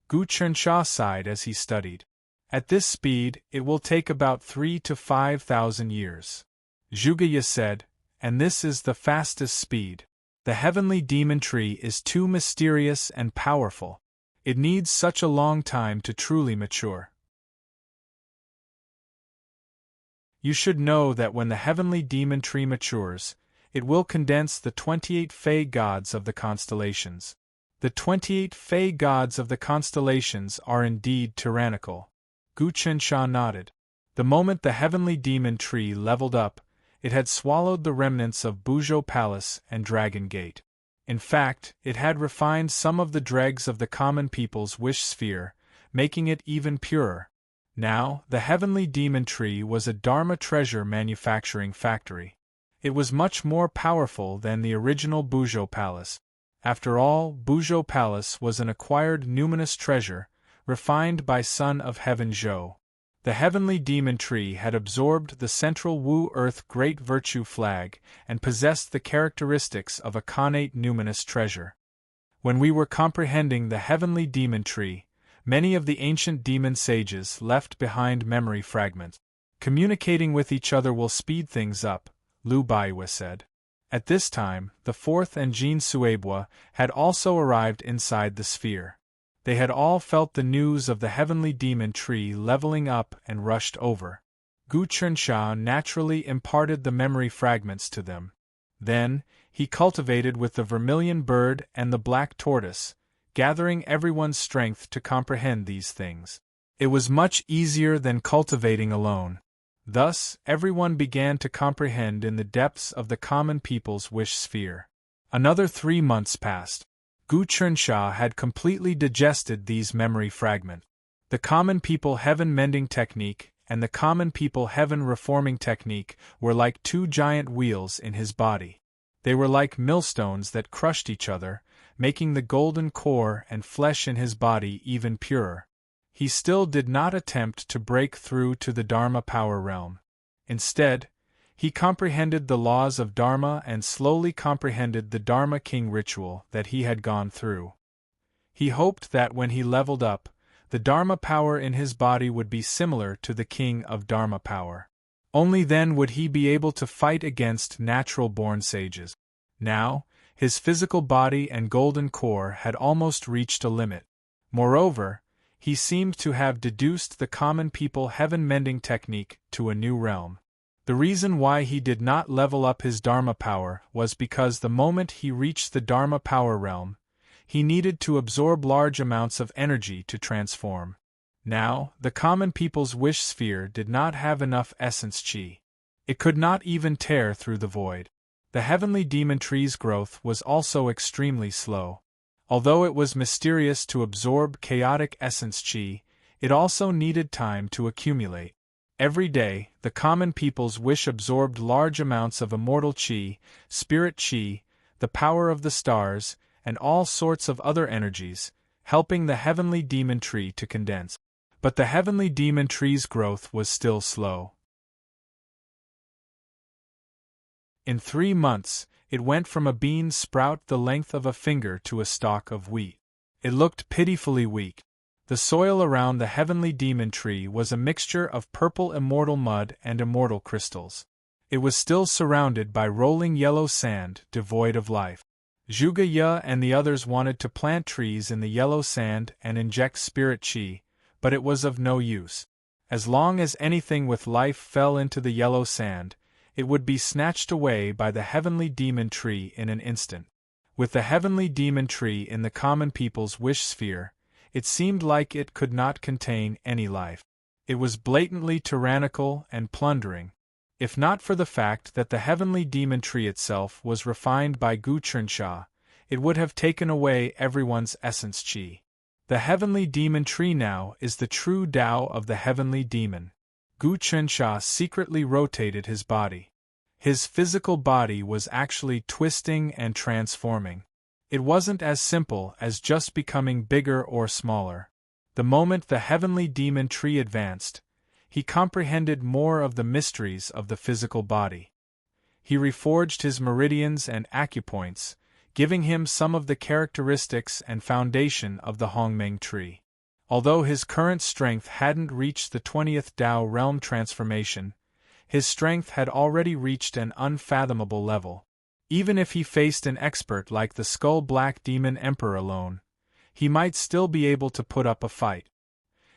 Gu Chunsha sighed as he studied. At this speed, it will take about 3,000 to 5,000 years. Zhuge said, and this is the fastest speed. The heavenly demon tree is too mysterious and powerful. It needs such a long time to truly mature. You should know that when the heavenly demon tree matures, it will condense the 28 Fey gods of the constellations. The 28 Fey gods of the constellations are indeed tyrannical. Gu Chunsha nodded. The moment the heavenly demon tree leveled up, it had swallowed the remnants of Buzhou Palace and Dragon Gate. In fact, it had refined some of the dregs of the common people's wish sphere, making it even purer. Now, the heavenly demon tree was a Dharma treasure manufacturing factory. It was much more powerful than the original Buzhou Palace. After all, Buzhou Palace was an acquired numinous treasure, refined by Son of Heaven Zhou. The heavenly demon tree had absorbed the central Wu Earth Great Virtue flag and possessed the characteristics of a connate numinous treasure. When we were comprehending the heavenly demon tree, many of the ancient demon sages left behind memory fragments. Communicating with each other will speed things up, Lu Baiwa said. At this time, the fourth and Jin Suebwa had also arrived inside the sphere. They had all felt the news of the heavenly demon tree leveling up and rushed over. Gu Chensha naturally imparted the memory fragments to them. Then, he cultivated with the vermilion bird and the black tortoise, gathering everyone's strength to comprehend these things. It was much easier than cultivating alone. Thus, everyone began to comprehend in the depths of the common people's wish sphere. Another 3 months passed. Gu Chensha had completely digested these memory fragments. The common people heaven mending technique and the common people heaven reforming technique were like 2 giant wheels in his body. They were like millstones that crushed each other, making the golden core and flesh in his body even purer. He still did not attempt to break through to the Dharma power realm. Instead, he comprehended the laws of Dharma and slowly comprehended the Dharma King ritual that he had gone through. He hoped that when he leveled up, the Dharma power in his body would be similar to the King of Dharma power. Only then would he be able to fight against natural-born sages. Now, his physical body and golden core had almost reached a limit. Moreover, he seemed to have deduced the common people heaven-mending technique to a new realm. The reason why he did not level up his Dharma power was because the moment he reached the Dharma power realm, he needed to absorb large amounts of energy to transform. Now, the common people's wish sphere did not have enough essence chi. It could not even tear through the void. The heavenly demon tree's growth was also extremely slow. Although it was mysterious to absorb chaotic essence chi, it also needed time to accumulate. Every day, the common people's wish absorbed large amounts of immortal chi, spirit chi, the power of the stars, and all sorts of other energies, helping the heavenly demon tree to condense. But the heavenly demon tree's growth was still slow. In 3 months, it went from a bean sprout the length of a finger to a stalk of wheat. It looked pitifully weak. The soil around the heavenly demon tree was a mixture of purple immortal mud and immortal crystals. It was still surrounded by rolling yellow sand, devoid of life. Zhuge Ye and the others wanted to plant trees in the yellow sand and inject spirit chi, but it was of no use. As long as anything with life fell into the yellow sand, it would be snatched away by the heavenly demon tree in an instant. With the heavenly demon tree in the common people's wish sphere, it seemed like it could not contain any life. It was blatantly tyrannical and plundering. If not for the fact that the heavenly demon tree itself was refined by Gu Chensha, it would have taken away everyone's essence chi. The heavenly demon tree now is the true Tao of the heavenly demon. Gu Chensha secretly rotated his body. His physical body was actually twisting and transforming. It wasn't as simple as just becoming bigger or smaller. The moment the heavenly demon tree advanced, he comprehended more of the mysteries of the physical body. He reforged his meridians and acupoints, giving him some of the characteristics and foundation of the Hongmeng tree. Although his current strength hadn't reached the 20th Tao realm transformation, his strength had already reached an unfathomable level. Even if he faced an expert like the Skull-Black Demon Emperor alone, he might still be able to put up a fight.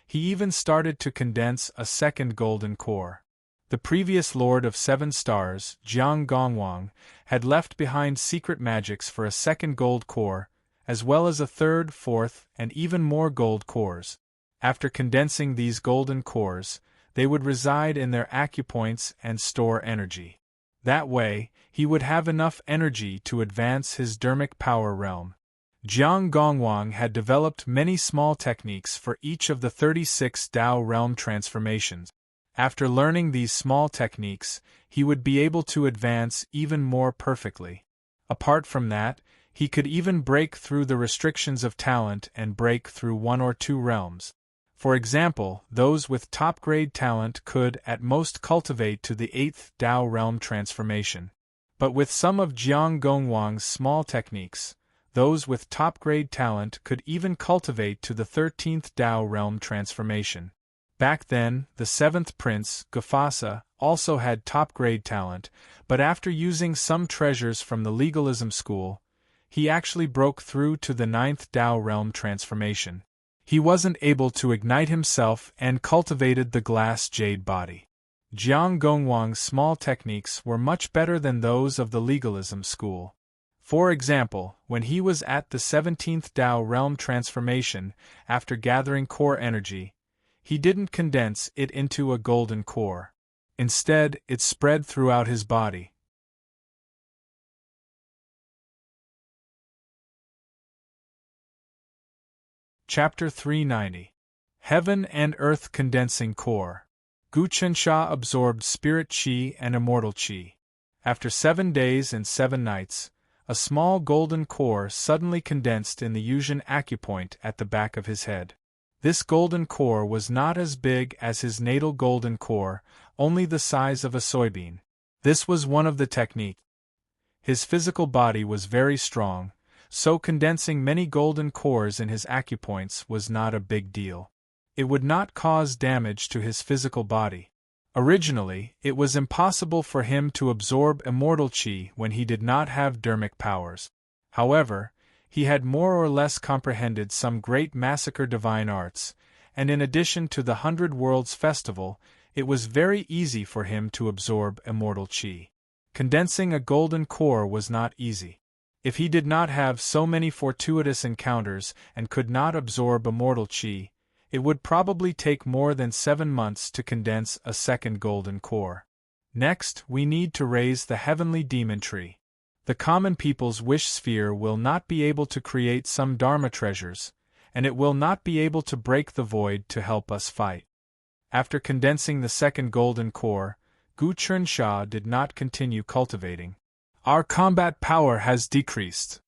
He even started to condense a second golden core. The previous Lord of 7 Stars, Jiang Gongwang, had left behind secret magics for a second gold core, as well as a third, fourth, and even more gold cores. After condensing these golden cores, they would reside in their acupoints and store energy. That way, he would have enough energy to advance his dermic power realm. Jiang Gongwang had developed many small techniques for each of the 36 Tao realm transformations. After learning these small techniques, he would be able to advance even more perfectly. Apart from that, he could even break through the restrictions of talent and break through one or two realms. For example, those with top-grade talent could at most cultivate to the 8th Tao realm transformation. But with some of Jiang Gongwang's small techniques, those with top-grade talent could even cultivate to the 13th Tao realm transformation. Back then, the 7th Prince, Gufasa, also had top-grade talent, but after using some treasures from the legalism school, he actually broke through to the 9th Tao realm transformation. He wasn't able to ignite himself and cultivated the glass jade body. Jiang Gongwang's small techniques were much better than those of the legalism school. For example, when he was at the 17th Tao realm transformation, after gathering core energy, he didn't condense it into a golden core. Instead, it spread throughout his body. Chapter 390. Heaven and Earth Condensing Core. Gu Chensha absorbed spirit qi and immortal qi. After 7 days and 7 nights, a small golden core suddenly condensed in the Yuzhen acupoint at the back of his head. This golden core was not as big as his natal golden core, only the size of a soybean. This was one of the techniques. His physical body was very strong, so condensing many golden cores in his acupoints was not a big deal. It would not cause damage to his physical body. Originally, it was impossible for him to absorb immortal qi when he did not have dermic powers. However, he had more or less comprehended some great massacre divine arts, and in addition to the 100 Worlds Festival, it was very easy for him to absorb immortal qi. Condensing a golden core was not easy. If he did not have so many fortuitous encounters and could not absorb immortal qi, it would probably take more than 7 months to condense a second golden core. Next, we need to raise the heavenly demon tree. The common people's wish sphere will not be able to create some Dharma treasures, and it will not be able to break the void to help us fight. After condensing the second golden core, Gu Chensha did not continue cultivating. Our combat power has decreased.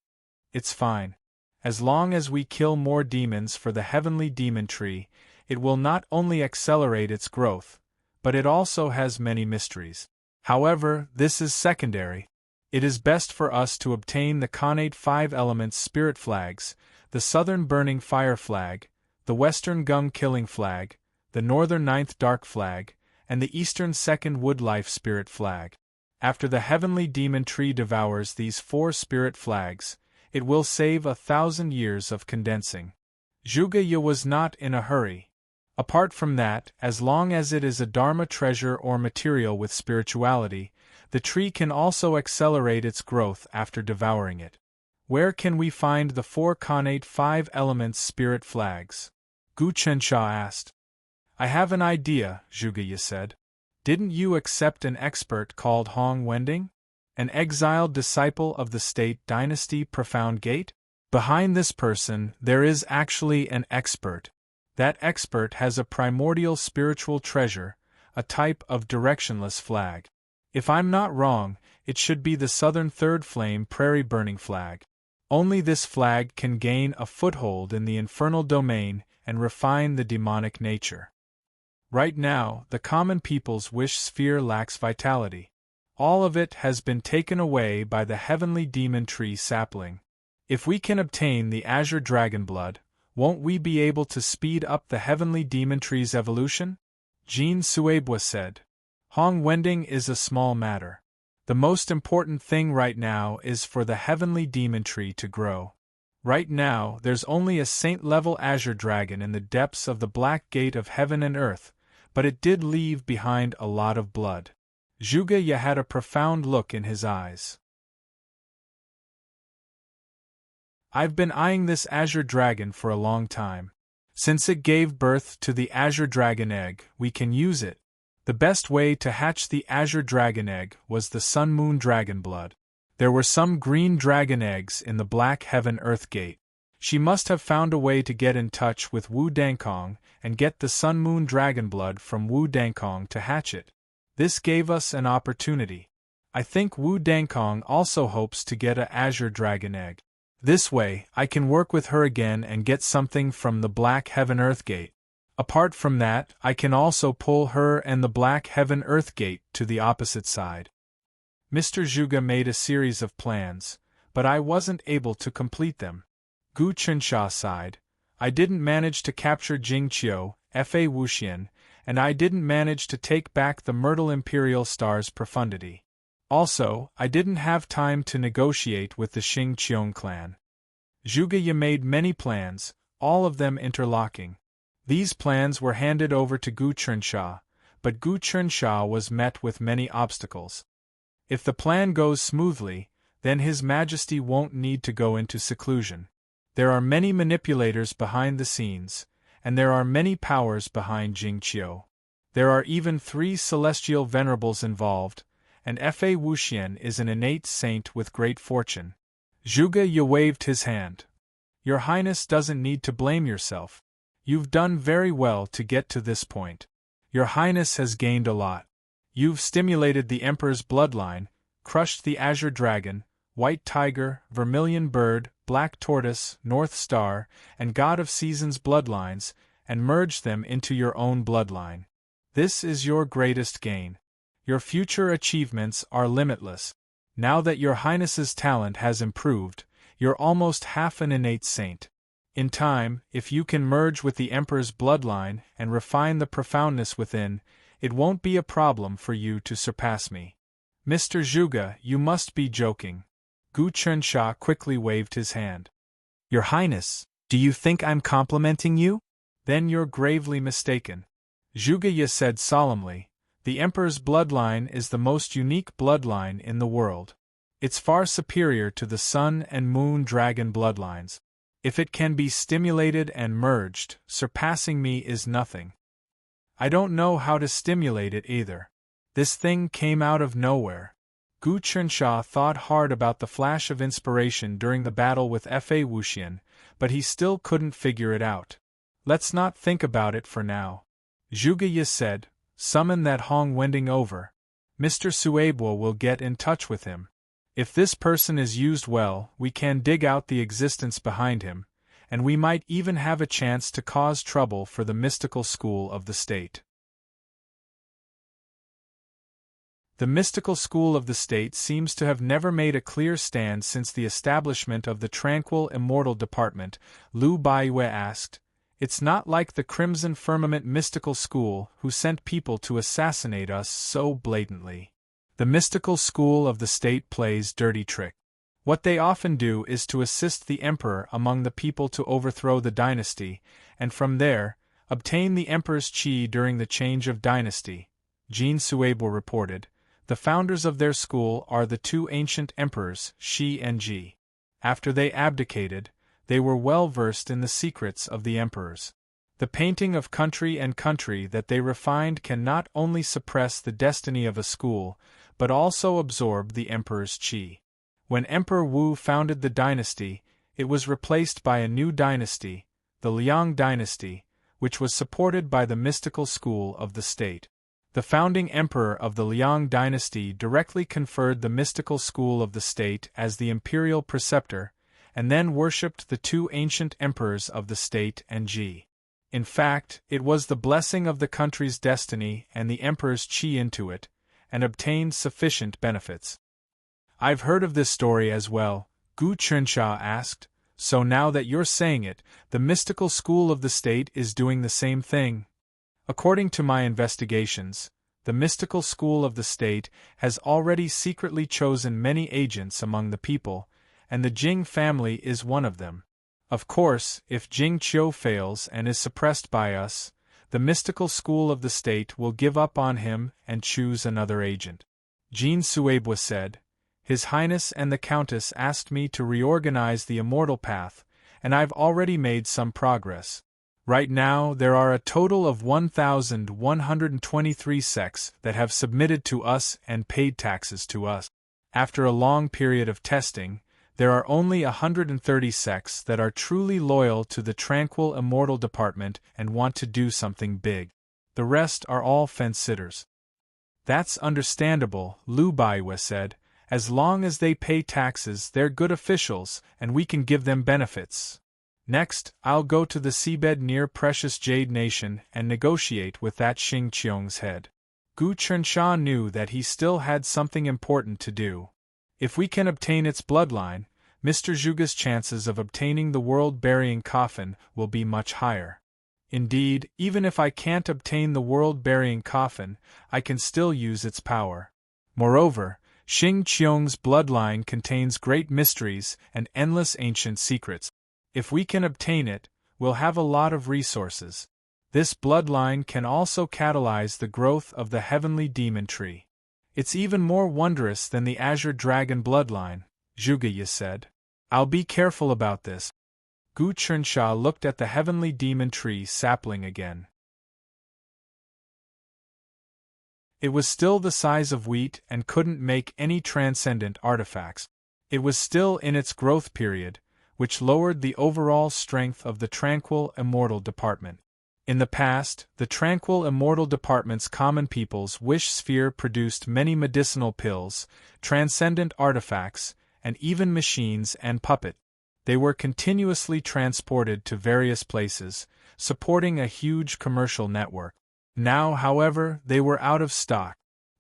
It's fine. As long as we kill more demons for the heavenly demon tree, it will not only accelerate its growth, but it also has many mysteries. However, this is secondary. It is best for us to obtain the Khanate 5 elements spirit flags, the southern burning fire flag, the western gung killing flag, the northern 9th dark flag, and the eastern 2nd wood life spirit flag. After the heavenly demon tree devours these 4 spirit flags, it will save 1,000 years of condensing. Zhuge Ye was not in a hurry. Apart from that, as long as it is a Dharma treasure or material with spirituality, the tree can also accelerate its growth after devouring it. Where can we find the 4 Khanate 5 elements spirit flags? Gu Chensha asked. I have an idea, Zhuge Ye said. Didn't you accept an expert called Hong Wending? An exiled disciple of the State Dynasty Profound Gate? Behind this person, there is actually an expert. That expert has a primordial spiritual treasure, a type of directionless flag. If I'm not wrong, it should be the Southern Third Flame Prairie Burning Flag. Only this flag can gain a foothold in the infernal domain and refine the demonic nature. Right now, the common people's wish sphere lacks vitality. All of it has been taken away by the heavenly demon tree sapling. If we can obtain the azure dragon blood, won't we be able to speed up the heavenly demon tree's evolution? Jean Suebwa said. Hong Wending is a small matter. The most important thing right now is for the heavenly demon tree to grow. Right now, there's only a saint-level azure dragon in the depths of the black gate of heaven and earth, but it did leave behind a lot of blood. Zhuge Ye had a profound look in his eyes. I've been eyeing this azure dragon for a long time. Since it gave birth to the azure dragon egg, we can use it. The best way to hatch the azure dragon egg was the sun-moon dragon blood. There were some green dragon eggs in the black heaven-earth gate. She must have found a way to get in touch with Wu Dangkong and get the Sun Moon Dragon blood from Wu Dangkong to hatch it. This gave us an opportunity. I think Wu Dangkong also hopes to get a Azure Dragon egg. This way, I can work with her again and get something from the Black Heaven Earth Gate. Apart from that, I can also pull her and the Black Heaven Earth Gate to the opposite side. Mr. Zhuge made a series of plans, but I wasn't able to complete them. Gu Chunsha sighed. I didn't manage to capture Jing Qiu, Fa Wuxian, and I didn't manage to take back the Myrtle Imperial Star's profundity. Also, I didn't have time to negotiate with the Xing Qiong clan. Zhuge Ye made many plans, all of them interlocking. These plans were handed over to Gu Chunsha, but Gu Chunsha was met with many obstacles. If the plan goes smoothly, then His Majesty won't need to go into seclusion. There are many manipulators behind the scenes, and there are many powers behind Jing Qiu. There are even 3 celestial venerables involved, and Fa Wuxian is an innate saint with great fortune. Zhuge Ye waved his hand. Your Highness doesn't need to blame yourself. You've done very well to get to this point. Your Highness has gained a lot. You've stimulated the Emperor's bloodline, crushed the Azure Dragon, White Tiger, Vermilion Bird, Black Tortoise, North Star, and God of Seasons bloodlines, and merged them into your own bloodline. This is your greatest gain. Your future achievements are limitless. Now that your Highness's talent has improved, you're almost half an innate saint. In time, if you can merge with the Emperor's bloodline and refine the profoundness within, it won't be a problem for you to surpass me. Mr. Zhuge, you must be joking. Gu Chunsha quickly waved his hand. Your Highness, do you think I'm complimenting you? Then you're gravely mistaken. Zhuge Ye said solemnly, the Emperor's bloodline is the most unique bloodline in the world. It's far superior to the Sun and Moon Dragon bloodlines. If it can be stimulated and merged, surpassing me is nothing. I don't know how to stimulate it either. This thing came out of nowhere. Gu Chunsha thought hard about the flash of inspiration during the battle with Fa Wuxian, but he still couldn't figure it out. Let's not think about it for now. Zhuge Ye said, summon that Hong Wending over. Mr. Suebo will get in touch with him. If this person is used well, we can dig out the existence behind him, and we might even have a chance to cause trouble for the mystical school of the state. The mystical school of the state seems to have never made a clear stand since the establishment of the Tranquil Immortal Department, Liu Baiyue asked. It's not like the Crimson Firmament mystical school who sent people to assassinate us so blatantly. The mystical school of the state plays dirty trick. What they often do is to assist the emperor among the people to overthrow the dynasty, and from there, obtain the emperor's qi during the change of dynasty. Jin Suebo reported, the founders of their school are the 2 ancient emperors, Shi and Ji. After they abdicated, they were well versed in the secrets of the emperors. The painting of country and country that they refined can not only suppress the destiny of a school, but also absorb the emperor's qi. When Emperor Wu founded the dynasty, it was replaced by a new dynasty, the Liang dynasty, which was supported by the mystical school of the state. The founding emperor of the Liang dynasty directly conferred the mystical school of the state as the imperial preceptor, and then worshipped the 2 ancient emperors of the state and Ji. In fact, it was the blessing of the country's destiny and the emperor's qi into it, and obtained sufficient benefits. I've heard of this story as well, Gu Chunsha asked, so now that you're saying it, the mystical school of the state is doing the same thing. According to my investigations, the mystical school of the state has already secretly chosen many agents among the people, and the Jing family is one of them. Of course, if Jing Qiu fails and is suppressed by us, the mystical school of the state will give up on him and choose another agent. Jin Suebo said, His Highness and the Countess asked me to reorganize the immortal path, and I've already made some progress. Right now, there are a total of 1,123 sects that have submitted to us and paid taxes to us. After a long period of testing, There are only 130 sects that are truly loyal to the tranquil immortal department and want to do something big. The rest are all fence-sitters. That's understandable, Lu Baiwe said. As long as they pay taxes, they're good officials, and we can give them benefits. Next, I'll go to the seabed near Precious Jade Nation and negotiate with that Xing Qiong's head. Gu Chensha knew that he still had something important to do. If we can obtain its bloodline, Mr. Zhuge's chances of obtaining the world-burying coffin will be much higher. Indeed, even if I can't obtain the world-burying coffin, I can still use its power. Moreover, Xing Qiong's bloodline contains great mysteries and endless ancient secrets. If we can obtain it, we'll have a lot of resources. This bloodline can also catalyze the growth of the heavenly demon tree. It's even more wondrous than the Azure Dragon bloodline, Zhuge said. I'll be careful about this. Gu Chensha looked at the heavenly demon tree sapling again. It was still the size of wheat and couldn't make any transcendent artifacts. It was still in its growth period, which lowered the overall strength of the Tranquil Immortal Department. In the past, the Tranquil Immortal Department's common people's wish sphere produced many medicinal pills, transcendent artifacts, and even machines and puppet. They were continuously transported to various places, supporting a huge commercial network. Now, however, they were out of stock.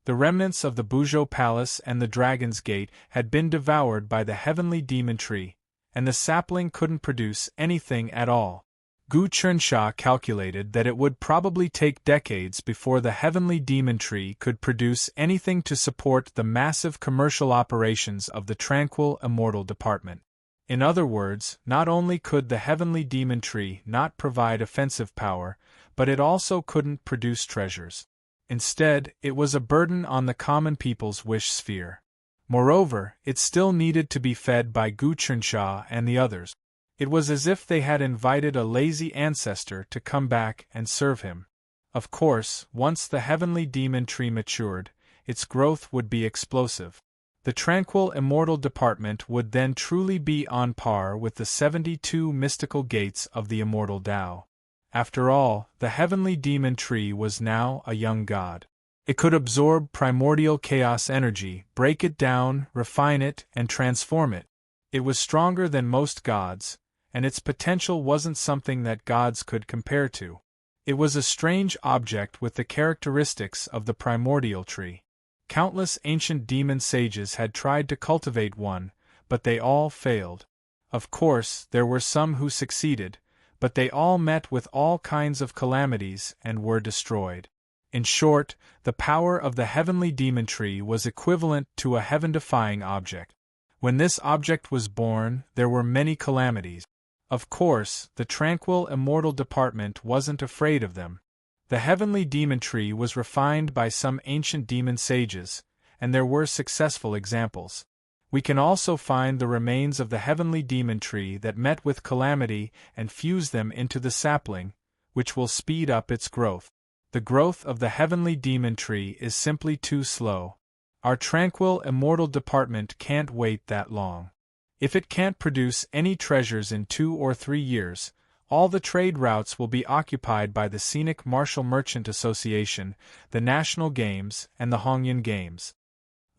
The remnants of the Buzhou Palace and the Dragon's Gate had been devoured by the heavenly demon tree, and the sapling couldn't produce anything at all. Gu Chensha calculated that it would probably take decades before the heavenly demon tree could produce anything to support the massive commercial operations of the Tranquil Immortal Department. In other words, not only could the heavenly demon tree not provide offensive power, but it also couldn't produce treasures. Instead, it was a burden on the common people's wish sphere. Moreover, it still needed to be fed by Gu Chensha and the others. It was as if they had invited a lazy ancestor to come back and serve him. Of course, once the heavenly demon tree matured, its growth would be explosive. The Tranquil Immortal Department would then truly be on par with the 72 mystical gates of the Immortal Tao. After all, the heavenly demon tree was now a young god. It could absorb primordial chaos energy, break it down, refine it, and transform it. It was stronger than most gods, and its potential wasn't something that gods could compare to. It was a strange object with the characteristics of the primordial tree. Countless ancient demon sages had tried to cultivate one, but they all failed. Of course, there were some who succeeded, but they all met with all kinds of calamities and were destroyed. In short, the power of the heavenly demon tree was equivalent to a heaven-defying object. When this object was born, there were many calamities. Of course, the Tranquil Immortal Department wasn't afraid of them. The heavenly demon tree was refined by some ancient demon sages, and there were successful examples. We can also find the remains of the heavenly demon tree that met with calamity and fuse them into the sapling, which will speed up its growth. The growth of the heavenly demon tree is simply too slow. Our Tranquil Immortal Department can't wait that long. If it can't produce any treasures in 2 or 3 years, all the trade routes will be occupied by the Scenic Martial Merchant Association, the National Games, and the Hongyan Games.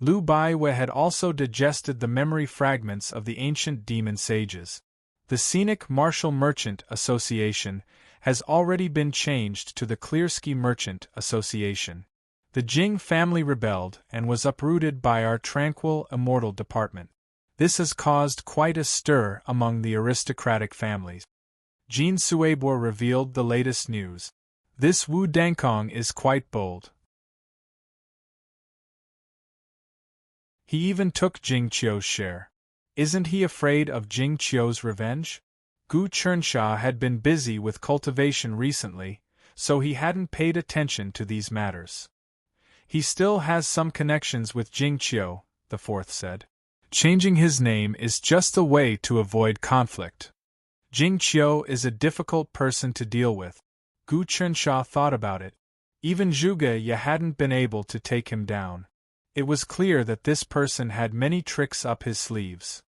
Lu Baiwe had also digested the memory fragments of the ancient demon sages. The Scenic Martial Merchant Association has already been changed to the Clearsky Merchant Association. The Jing family rebelled and was uprooted by our Tranquil Immortal Department. This has caused quite a stir among the aristocratic families. Jin Suebo revealed the latest news. This Wu Dankong is quite bold. He even took Jing Qiu's share. Isn't he afraid of Jing Qiu's revenge? Gu Chensha had been busy with cultivation recently, so he hadn't paid attention to these matters. He still has some connections with Jing Qiu, the fourth said. Changing his name is just a way to avoid conflict. Jing Qiu is a difficult person to deal with. Gu Chensha thought about it. Even Zhuge Ye hadn't been able to take him down. It was clear that this person had many tricks up his sleeves.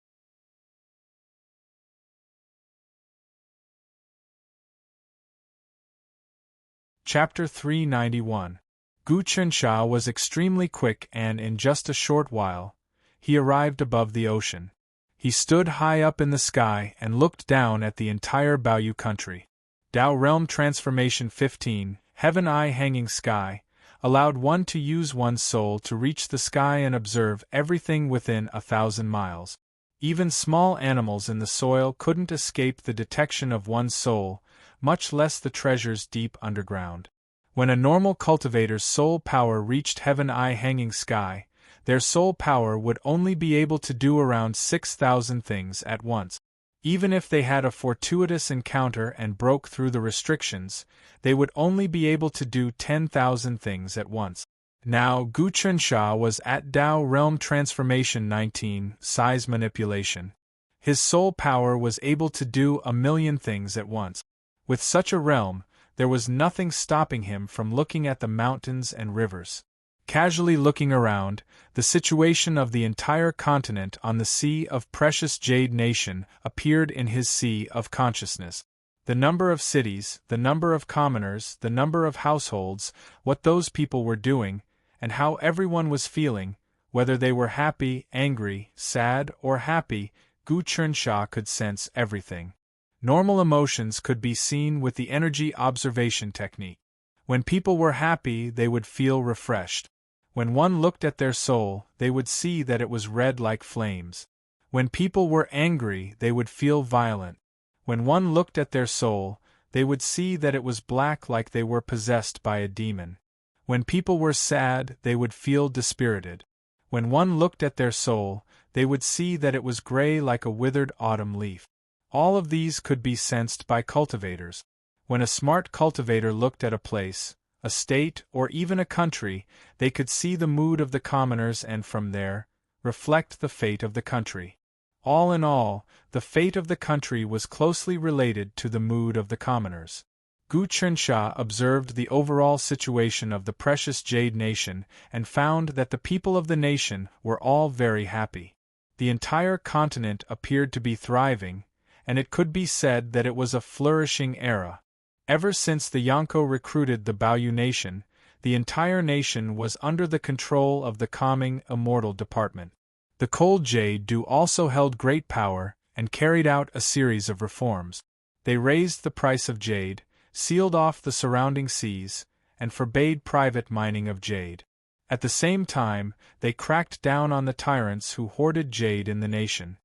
Chapter 391. Gu Qinsha was extremely quick and in just a short while, he arrived above the ocean. He stood high up in the sky and looked down at the entire Baoyu country. Tao Realm Transformation 15, Heaven Eye Hanging Sky, allowed one to use one's soul to reach the sky and observe everything within 1,000 miles. Even small animals in the soil couldn't escape the detection of one's soul, much less the treasures deep underground. When a normal cultivator's soul power reached Heaven Eye Hanging Sky, their soul power would only be able to do around 6,000 things at once. Even if they had a fortuitous encounter and broke through the restrictions, they would only be able to do 10,000 things at once. Now Gu Qinsha was at Tao Realm Transformation 19, Size Manipulation. His soul power was able to do 1,000,000 things at once. With such a realm, there was nothing stopping him from looking at the mountains and rivers. Casually looking around, the situation of the entire continent on the Sea of Precious Jade Nation appeared in his sea of consciousness. The number of cities, the number of commoners, the number of households, what those people were doing, and how everyone was feeling, whether they were happy, angry, sad, or happy, Gu Qinsha could sense everything. Normal emotions could be seen with the energy observation technique. When people were happy, they would feel refreshed. When one looked at their soul, they would see that it was red like flames. When people were angry, they would feel violent. When one looked at their soul, they would see that it was black like they were possessed by a demon. When people were sad, they would feel dispirited. When one looked at their soul, they would see that it was gray like a withered autumn leaf. All of these could be sensed by cultivators. When a smart cultivator looked at a place, a state, or even a country, they could see the mood of the commoners and from there, reflect the fate of the country. All in all, the fate of the country was closely related to the mood of the commoners. Gu Qinsha observed the overall situation of the Precious Jade Nation and found that the people of the nation were all very happy. The entire continent appeared to be thriving, and it could be said that it was a flourishing era. Ever since the Yonko recruited the Baoyu nation, the entire nation was under the control of the calming, immortal department. The Cold Jade Do also held great power and carried out a series of reforms. They raised the price of jade, sealed off the surrounding seas, and forbade private mining of jade. At the same time, they cracked down on the tyrants who hoarded jade in the nation.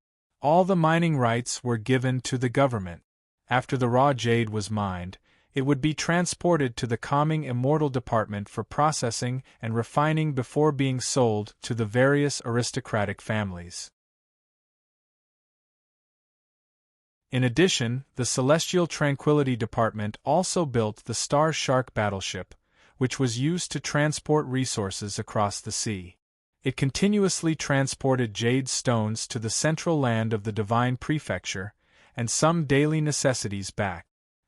All the mining rights were given to the government. After the raw jade was mined, it would be transported to the calming immortal department for processing and refining before being sold to the various aristocratic families. In addition, the Celestial Tranquility Department also built the Star Shark battleship, which was used to transport resources across the sea. It continuously transported jade stones to the central land of the Divine Prefecture, and some daily necessities back.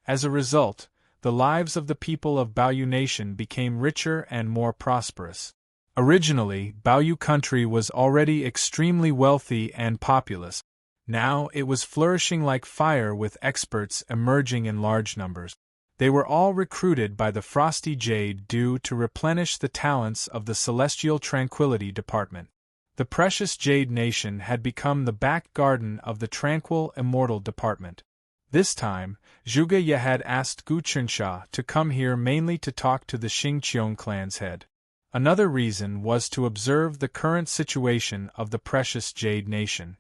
As a result, the lives of the people of Baoyu Nation became richer and more prosperous. Originally, Baoyu country was already extremely wealthy and populous. Now it was flourishing like fire with experts emerging in large numbers. They were all recruited by the Frosty Jade Do to replenish the talents of the Celestial Tranquility Department. The Precious Jade Nation had become the back garden of the Tranquil Immortal Department. This time, Zhuge Ye had asked Gu Qinsha to come here mainly to talk to the Xingqiong clan's head. Another reason was to observe the current situation of the Precious Jade Nation.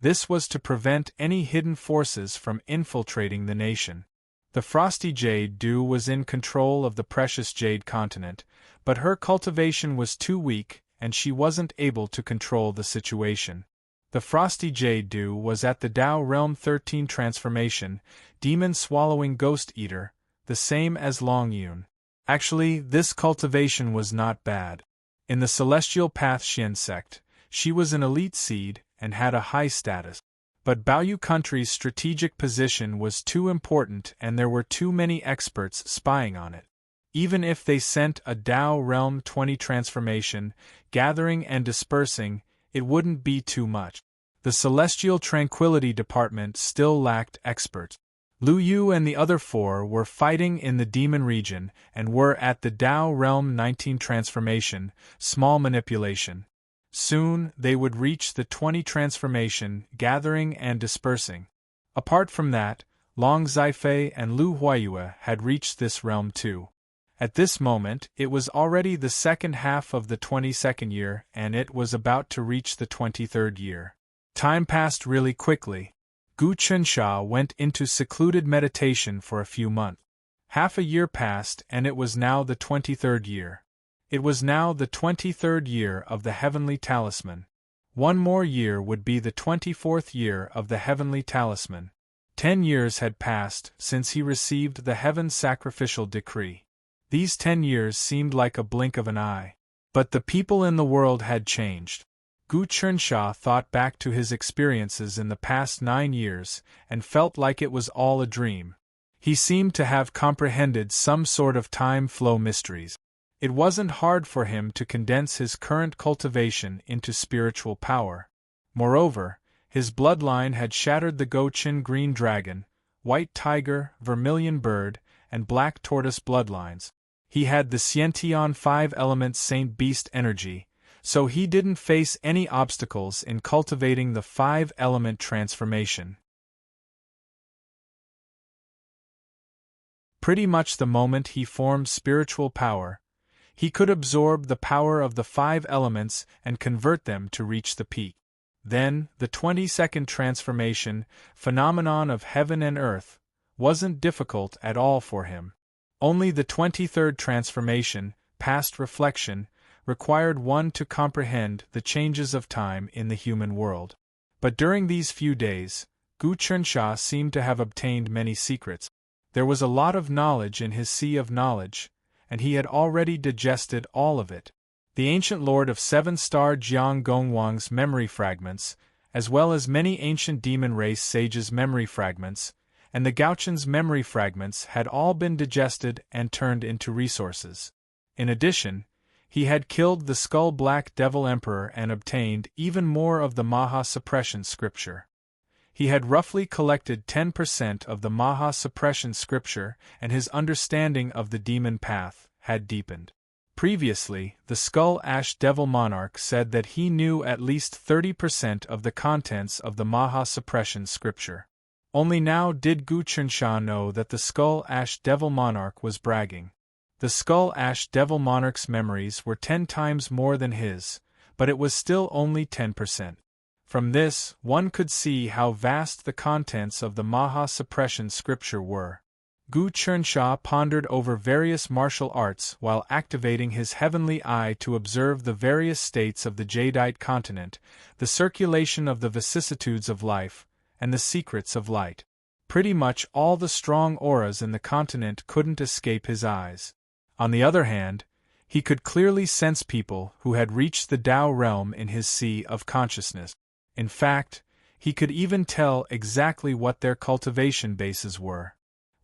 This was to prevent any hidden forces from infiltrating the nation. The Frosty Jade Do was in control of the Precious Jade continent, but her cultivation was too weak and she wasn't able to control the situation. The Frosty Jade Do was at the Tao Realm 13 transformation, demon swallowing ghost eater, the same as Long Yun. Actually, this cultivation was not bad. In the Celestial Path Xian sect, she was an elite seed and had a high status. But Baoyu country's strategic position was too important and there were too many experts spying on it. Even if they sent a Tao Realm 20 transformation, gathering and dispersing, it wouldn't be too much. The Celestial Tranquility Department still lacked experts. Lu Yu and the other 4 were fighting in the demon region and were at the Tao Realm 19 transformation, small manipulation. Soon, they would reach the 20 transformation, gathering and dispersing. Apart from that, Long Zifei and Lu Huayue had reached this realm too. At this moment, it was already the second half of the 22nd year and it was about to reach the 23rd year. Time passed really quickly. Gu Chunsha went into secluded meditation for a few months. Half a year passed and it was now the 23rd year. It was now the 23rd year of the Heavenly Talisman. One more year would be the 24th year of the Heavenly Talisman. 10 years had passed since he received the Heaven Sacrificial Decree. These 10 years seemed like a blink of an eye. But the people in the world had changed. Gu Chunsha thought back to his experiences in the past 9 years and felt like it was all a dream. He seemed to have comprehended some sort of time flow mysteries. It wasn't hard for him to condense his current cultivation into spiritual power. Moreover, his bloodline had shattered the Gochin green dragon, white tiger, vermilion bird, and black tortoise bloodlines. He had the Xiantian 5-element Saint Beast energy, so he didn't face any obstacles in cultivating the 5-element transformation. Pretty much the moment he formed spiritual power, he could absorb the power of the 5 elements and convert them to reach the peak. Then, the 22nd transformation, phenomenon of heaven and earth, wasn't difficult at all for him. Only the 23rd transformation, past reflection, required one to comprehend the changes of time in the human world. But during these few days, Gu Chunsha seemed to have obtained many secrets. There was a lot of knowledge in his sea of knowledge, and he had already digested all of it. The ancient lord of 7-star Jiang Gongwang's memory fragments, as well as many ancient demon race sages' memory fragments, and the Gaochen's memory fragments had all been digested and turned into resources. In addition, he had killed the Skull Black Devil Emperor and obtained even more of the Maha Suppression Scripture. He had roughly collected 10% of the Maha Suppression Scripture, and his understanding of the demon path had deepened. Previously, the Skull Ash Devil Monarch said that he knew at least 30% of the contents of the Maha Suppression Scripture. Only now did Gu Chunsha know that the Skull Ash Devil Monarch was bragging. The Skull Ash Devil Monarch's memories were 10 times more than his, but it was still only 10%. From this, one could see how vast the contents of the Maha Suppression Scripture were. Gu Chunsha pondered over various martial arts while activating his heavenly eye to observe the various states of the Jadeite continent, the circulation of the vicissitudes of life, and the secrets of light. Pretty much all the strong auras in the continent couldn't escape his eyes. On the other hand, he could clearly sense people who had reached the Tao realm in his sea of consciousness. In fact, he could even tell exactly what their cultivation bases were.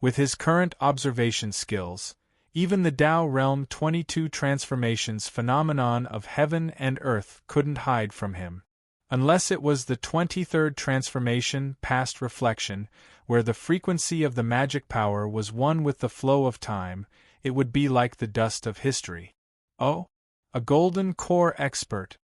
With his current observation skills, even the Tao realm 22 transformations phenomenon of heaven and earth couldn't hide from him. Unless it was the 23rd transformation, past reflection, where the frequency of the magic power was one with the flow of time, it would be like the dust of history. Oh? A golden core expert.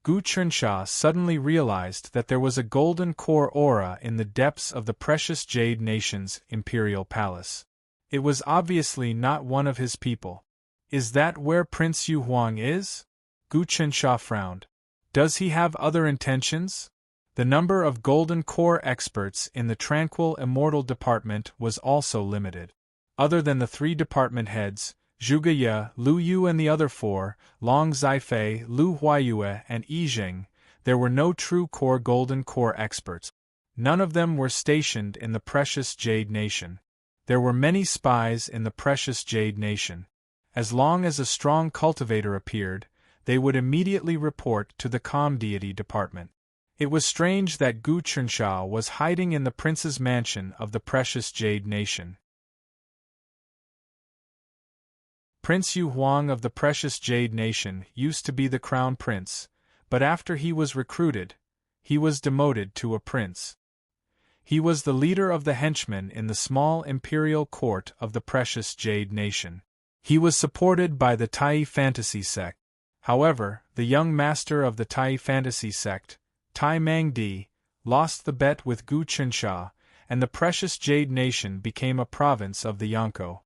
Gu Chunsha suddenly realized that there was a golden core aura in the depths of the precious Jade Nation's imperial palace. It was obviously not one of his people. Is that where Prince Yu Huang is? Gu Chunsha frowned. Does he have other intentions? The number of golden core experts in the Tranquil Immortal Department was also limited. Other than the 3 department heads, Zhuge Ye, Lu Yu and the other 4, Long Zifei, Lu Huayue and Yizheng, there were no true core golden core experts. None of them were stationed in the precious Jade Nation. There were many spies in the precious Jade Nation. As long as a strong cultivator appeared, they would immediately report to the Calm Deity Department. It was strange that Gu Chunsha was hiding in the prince's mansion of the precious Jade Nation. Prince Yu Huang of the precious Jade Nation used to be the crown prince, but after he was recruited, he was demoted to a prince. He was the leader of the henchmen in the small imperial court of the precious Jade Nation. He was supported by the Tai Fantasy sect. However, the young master of the Tai Fantasy sect, Tai Mang Di, lost the bet with Gu Chunsha, and the precious Jade Nation became a province of the Yonko.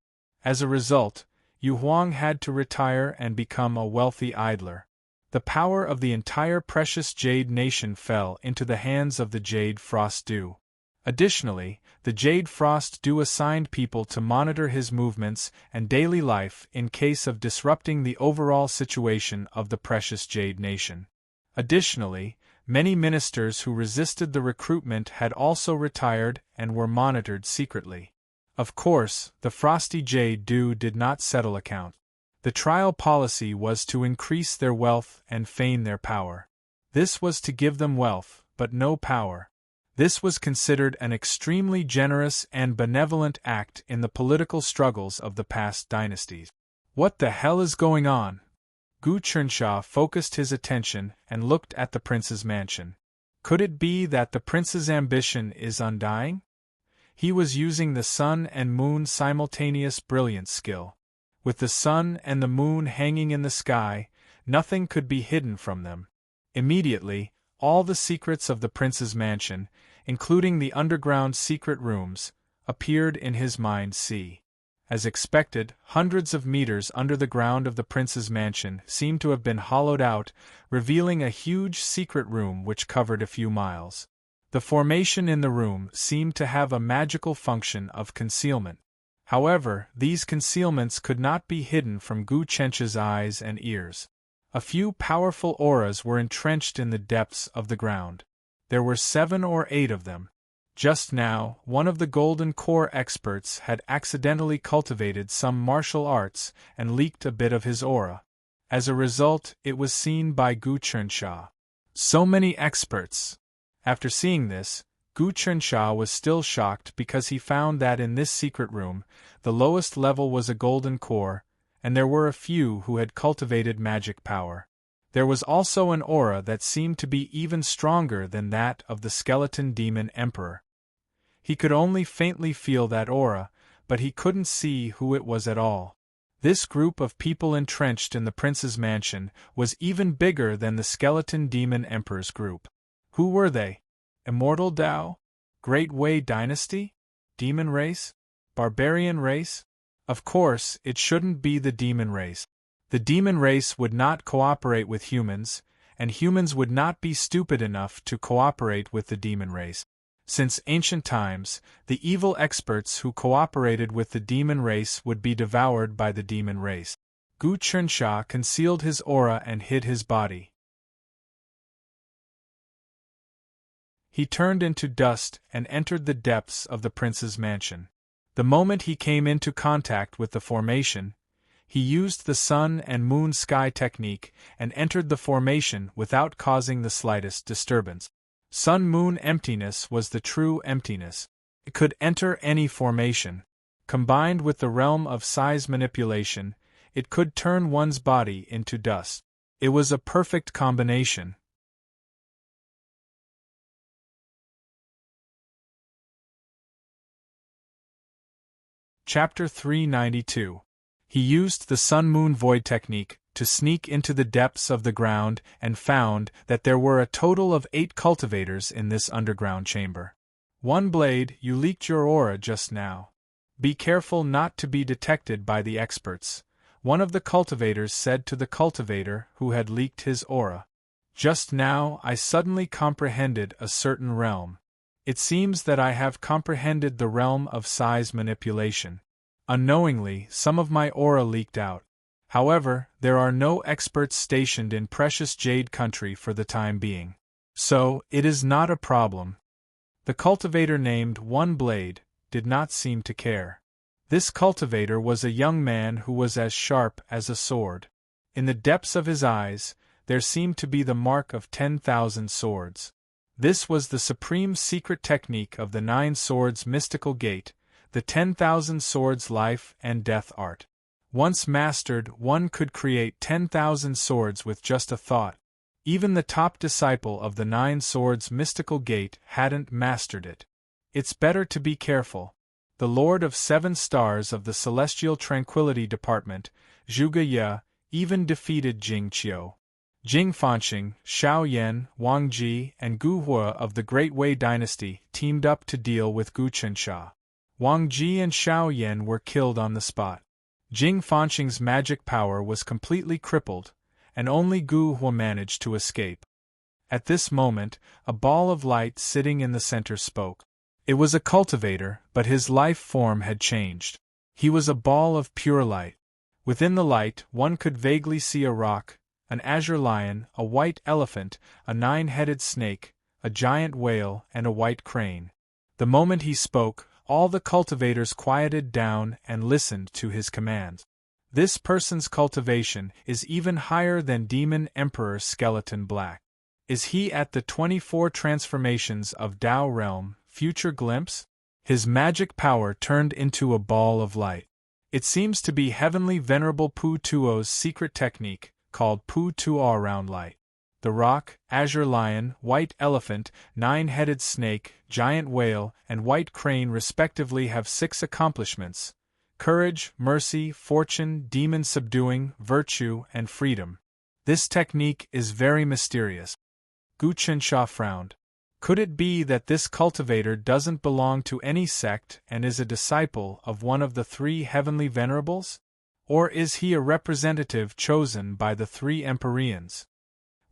As a result, Yu Huang had to retire and become a wealthy idler. The power of the entire precious Jade Nation fell into the hands of the Jade Frost Dew. Additionally, the Jade Frost Dew assigned people to monitor his movements and daily life in case of disrupting the overall situation of the precious Jade Nation. Additionally, many ministers who resisted the recruitment had also retired and were monitored secretly. Of course, the Frosty Jade Dew did not settle account. The trial policy was to increase their wealth and feign their power. This was to give them wealth, but no power. This was considered an extremely generous and benevolent act in the political struggles of the past dynasties. What the hell is going on? Gu Chunsha focused his attention and looked at the prince's mansion. Could it be that the prince's ambition is undying? He was using the sun and moon simultaneous brilliance skill. With the sun and the moon hanging in the sky, nothing could be hidden from them. Immediately, all the secrets of the prince's mansion, including the underground secret rooms, appeared in his mind's sea. As expected, hundreds of meters under the ground of the prince's mansion seemed to have been hollowed out, revealing a huge secret room which covered a few miles. The formation in the room seemed to have a magical function of concealment. However, these concealments could not be hidden from Gu Chensha's eyes and ears. A few powerful auras were entrenched in the depths of the ground. There were 7 or 8 of them. Just now, one of the Golden Core experts had accidentally cultivated some martial arts and leaked a bit of his aura. As a result, it was seen by Gu Chunsha. So many experts! After seeing this, Gu Chunsha was still shocked because he found that in this secret room, the lowest level was a Golden Core, and there were a few who had cultivated magic power. There was also an aura that seemed to be even stronger than that of the Skeleton Demon Emperor. He could only faintly feel that aura, but he couldn't see who it was at all. This group of people entrenched in the prince's mansion was even bigger than the Skeleton Demon Emperor's group. Who were they? Immortal Dao? Great Wei Dynasty? Demon race? Barbarian race? Of course, it shouldn't be the demon race. The demon race would not cooperate with humans, and humans would not be stupid enough to cooperate with the demon race. Since ancient times, the evil experts who cooperated with the demon race would be devoured by the demon race. Gu Chunsha concealed his aura and hid his body. He turned into dust and entered the depths of the prince's mansion. The moment he came into contact with the formation, he used the sun and moon sky technique and entered the formation without causing the slightest disturbance. Sun-moon emptiness was the true emptiness. It could enter any formation. Combined with the realm of size manipulation, it could turn one's body into dust. It was a perfect combination. Chapter 392. He used the sun-moon void technique to sneak into the depths of the ground and found that there were a total of 8 cultivators in this underground chamber. One blade, you leaked your aura just now. Be careful not to be detected by the experts, one of the cultivators said to the cultivator who had leaked his aura. Just now I suddenly comprehended a certain realm. It seems that I have comprehended the realm of size manipulation. Unknowingly, some of my aura leaked out. However, there are no experts stationed in precious Jade Country for the time being. So, it is not a problem. The cultivator named One Blade did not seem to care. This cultivator was a young man who was as sharp as a sword. In the depths of his eyes, there seemed to be the mark of 10,000 swords. This was the supreme secret technique of the 9 Swords mystical gate, the 10,000 swords life and death art. Once mastered, one could create 10,000 swords with just a thought. Even the top disciple of the 9 Swords mystical gate hadn't mastered it. It's better to be careful. The Lord of 7 Stars of the Celestial Tranquility Department, Zhuge Ye, even defeated Jing Qiu. Jing Fanqing, Xiao Yan, Wang Ji, and Gu Hua of the Great Wei Dynasty teamed up to deal with Gu Qinsha. Wang Ji and Xiao Yan were killed on the spot. Jing Fanqing's magic power was completely crippled, and only Gu Hua managed to escape. At this moment, a ball of light sitting in the center spoke. It was a cultivator, but his life form had changed. He was a ball of pure light. Within the light, one could vaguely see a rock, an azure lion, a white elephant, a 9-headed snake, a giant whale, and a white crane. The moment he spoke, all the cultivators quieted down and listened to his commands. This person's cultivation is even higher than Demon Emperor Skeleton Black. Is he at the 24 transformations of Tao Realm, Future Glimpse? His magic power turned into a ball of light. It seems to be Heavenly Venerable Pu Tuo's secret technique, called Pu Tuo Round Light. The rock, azure lion, white elephant, 9-headed snake, giant whale, and white crane respectively have 6 accomplishments: courage, mercy, fortune, demon subduing, virtue, and freedom. This technique is very mysterious. Gu Qinsha frowned. Could it be that this cultivator doesn't belong to any sect and is a disciple of one of the 3 heavenly venerables? Or is he a representative chosen by the 3 Empyreans?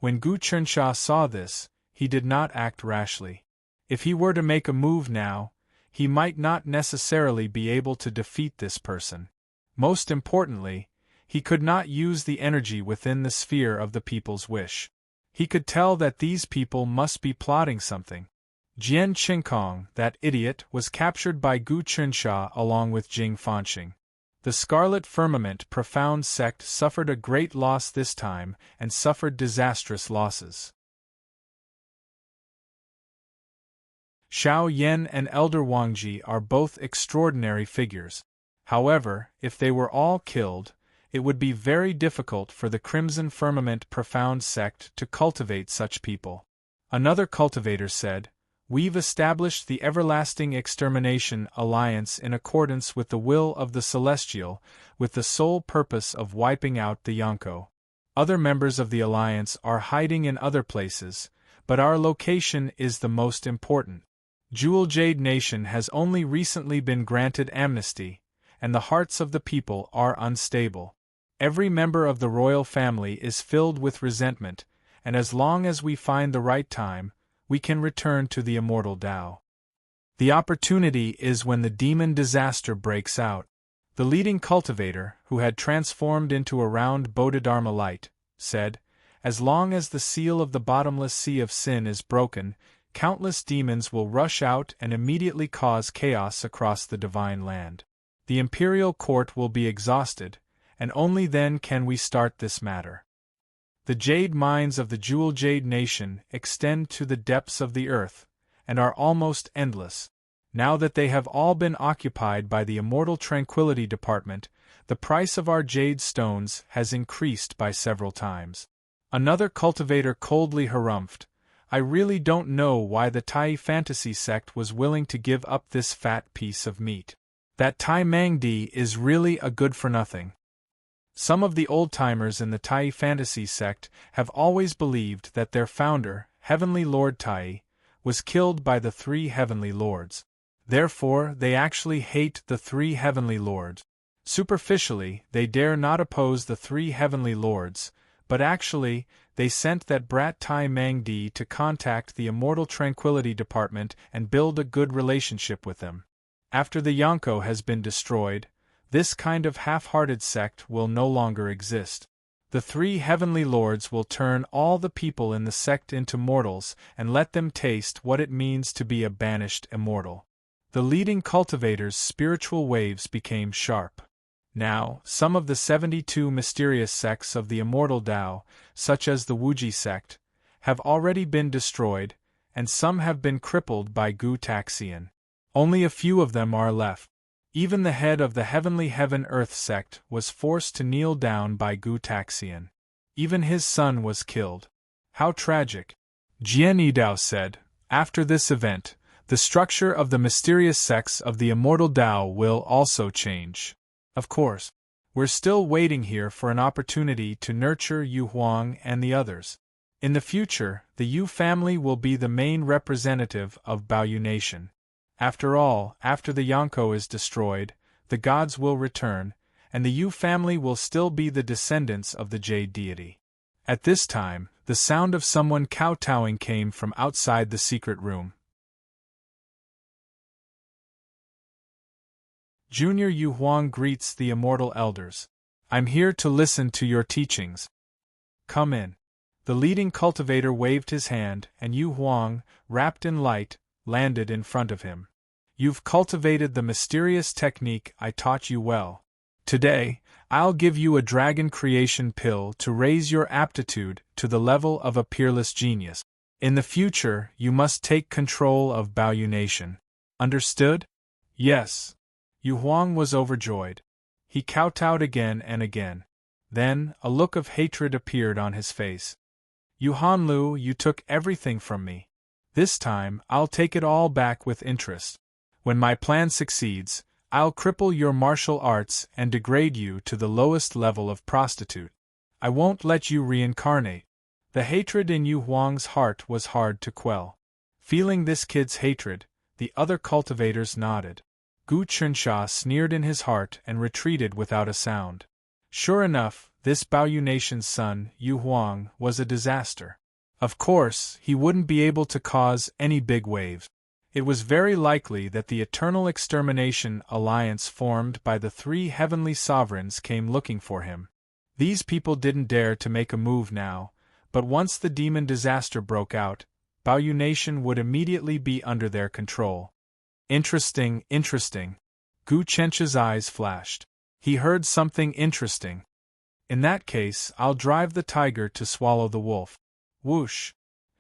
When Gu Qinsha saw this, he did not act rashly. If he were to make a move now, he might not necessarily be able to defeat this person. Most importantly, he could not use the energy within the sphere of the people's wish. He could tell that these people must be plotting something. Jian Qingkong, that idiot, was captured by Gu Qinsha along with Jing Fanqing. The Scarlet Firmament Profound Sect suffered a great loss this time and suffered disastrous losses. Xiao Yan and Elder Wangji are both extraordinary figures. However, if they were all killed, it would be very difficult for the Crimson Firmament Profound Sect to cultivate such people. Another cultivator said, "We've established the Everlasting Extermination Alliance in accordance with the will of the Celestial, with the sole purpose of wiping out the Yonko. Other members of the Alliance are hiding in other places, but our location is the most important. Jewel Jade Nation has only recently been granted amnesty, and the hearts of the people are unstable. Every member of the royal family is filled with resentment, and as long as we find the right time, we can return to the immortal Tao. The opportunity is when the demon disaster breaks out." The leading cultivator, who had transformed into a round Bodhidharma light, said, "As long as the seal of the bottomless sea of sin is broken, countless demons will rush out and immediately cause chaos across the divine land. The imperial court will be exhausted, and only then can we start this matter. The jade mines of the Jewel Jade Nation extend to the depths of the earth, and are almost endless. Now that they have all been occupied by the Immortal Tranquility Department, the price of our jade stones has increased by several times." Another cultivator coldly harumphed, "I really don't know why the Tai Fantasy sect was willing to give up this fat piece of meat. That Tai Mangdi is really a good-for-nothing." Some of the old-timers in the Tai Fantasy sect have always believed that their founder, Heavenly Lord Tai, was killed by the 3 Heavenly Lords. Therefore, they actually hate the 3 Heavenly Lords. Superficially, they dare not oppose the 3 Heavenly Lords, but actually, they sent that brat Tai Mangdi to contact the Immortal Tranquility Department and build a good relationship with them. After the Yonko has been destroyed, this kind of half-hearted sect will no longer exist. The 3 Heavenly Lords will turn all the people in the sect into mortals and let them taste what it means to be a banished immortal. The leading cultivators' spiritual waves became sharp. Now, some of the 72 mysterious sects of the immortal Tao, such as the Wuji sect, have already been destroyed, and some have been crippled by Gu Taxian. Only a few of them are left. Even the head of the Heavenly Heaven-Earth sect was forced to kneel down by Gu Taxian. Even his son was killed. How tragic! Jian Yidao said, "After this event, The structure of the mysterious sects of the immortal Tao will also change. Of course, we're still waiting here for an opportunity to nurture Yu Huang and the others. In the future, the Yu family will be the main representative of Baoyu Nation. After all, after the Yonko is destroyed, the gods will return, and the Yu family will still be the descendants of the Jade deity. At this time, the sound of someone kowtowing came from outside the secret room. Junior Yu Huang greets the immortal elders. I'm here to listen to your teachings. Come in. The leading cultivator waved his hand, and Yu Huang, wrapped in light, landed in front of him. You've cultivated the mysterious technique I taught you well. Today, I'll give you a dragon creation pill to raise your aptitude to the level of a peerless genius. In the future, you must take control of Baoyu Nation. Understood? Yes. Yu Huang was overjoyed. He kowtowed again and again. Then, a look of hatred appeared on his face. Yu Hanlu, you took everything from me. This time, I'll take it all back with interest. When my plan succeeds, I'll cripple your martial arts and degrade you to the lowest level of prostitute. I won't let you reincarnate. The hatred in Yu Huang's heart was hard to quell. Feeling this kid's hatred, the other cultivators nodded. Gu Chunsha sneered in his heart and retreated without a sound. Sure enough, this Baoyu Nation's son, Yu Huang, was a disaster. Of course, he wouldn't be able to cause any big waves. It was very likely that the Eternal Extermination Alliance formed by the three heavenly sovereigns came looking for him. These people didn't dare to make a move now, but once the demon disaster broke out, Baoyu Nation would immediately be under their control. Interesting. Gu Chencha's eyes flashed. He heard something interesting. In that case, I'll drive the tiger to swallow the wolf. Whoosh!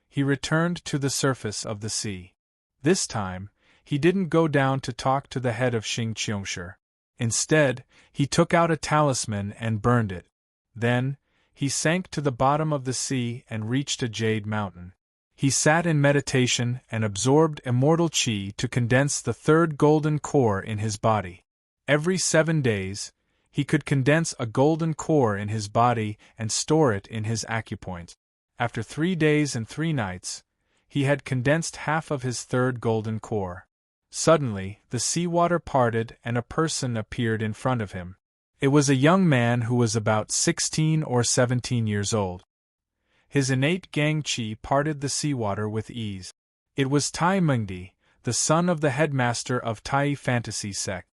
He returned to the surface of the sea. This time, he didn't go down to talk to the head of Xing Qiongshi. Instead, he took out a talisman and burned it. Then, he sank to the bottom of the sea and reached a jade mountain. He sat in meditation and absorbed immortal qi to condense the third golden core in his body. Every 7 days, he could condense a golden core in his body and store it in his acupoint. After 3 days and 3 nights, he had condensed half of his third golden core. Suddenly, the seawater parted and a person appeared in front of him. It was a young man who was about 16 or 17 years old. His innate gang qi parted the seawater with ease. It was Tai Mengdi, the son of the headmaster of Tai Fantasy Sect.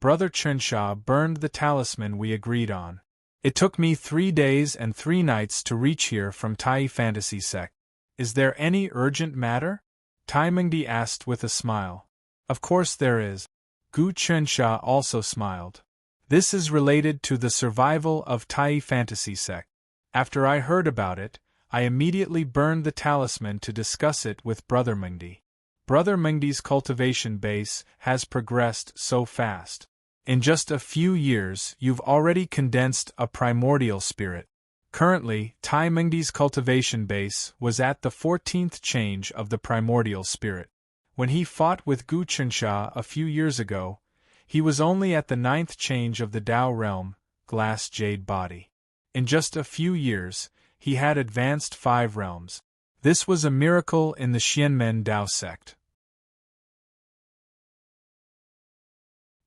Brother Chunsha burned the talisman we agreed on. It took me 3 days and 3 nights to reach here from Tai Fantasy Sect. Is there any urgent matter? Tai Mengdi asked with a smile. Of course there is. Gu Chunsha also smiled. This is related to the survival of Tai Fantasy Sect. After I heard about it, I immediately burned the talisman to discuss it with Brother Mengdi. Brother Mengdi's cultivation base has progressed so fast. In just a few years, you've already condensed a primordial spirit. Currently, Tai Mengdi's cultivation base was at the 14th change of the primordial spirit. When he fought with Gu Chunsha a few years ago, he was only at the 9th change of the Tao realm, glass jade body. In just a few years, he had advanced 5 realms. This was a miracle in the Xianmen Tao sect.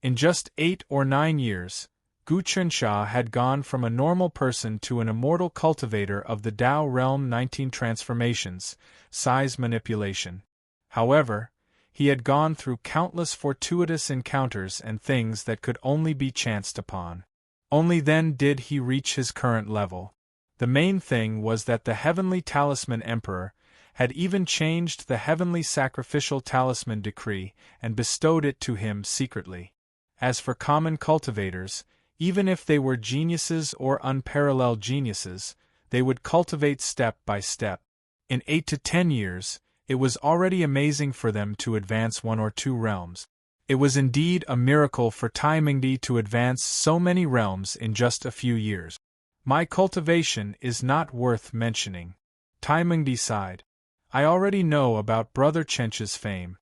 In just 8 or 9 years, Gu Chunsha had gone from a normal person to an immortal cultivator of the Tao realm. 19 transformations, size manipulation. However, he had gone through countless fortuitous encounters and things that could only be chanced upon. Only then did he reach his current level. The main thing was that the Heavenly Talisman Emperor had even changed the Heavenly Sacrificial Talisman Decree and bestowed it to him secretly. As for common cultivators, even if they were geniuses or unparalleled geniuses, they would cultivate step by step. In 8 to 10 years, it was already amazing for them to advance 1 or 2 realms. It was indeed a miracle for Tai Mengdi to advance so many realms in just a few years. My cultivation is not worth mentioning. Tai Mengdi sighed. I already know about Brother Chencha's fame.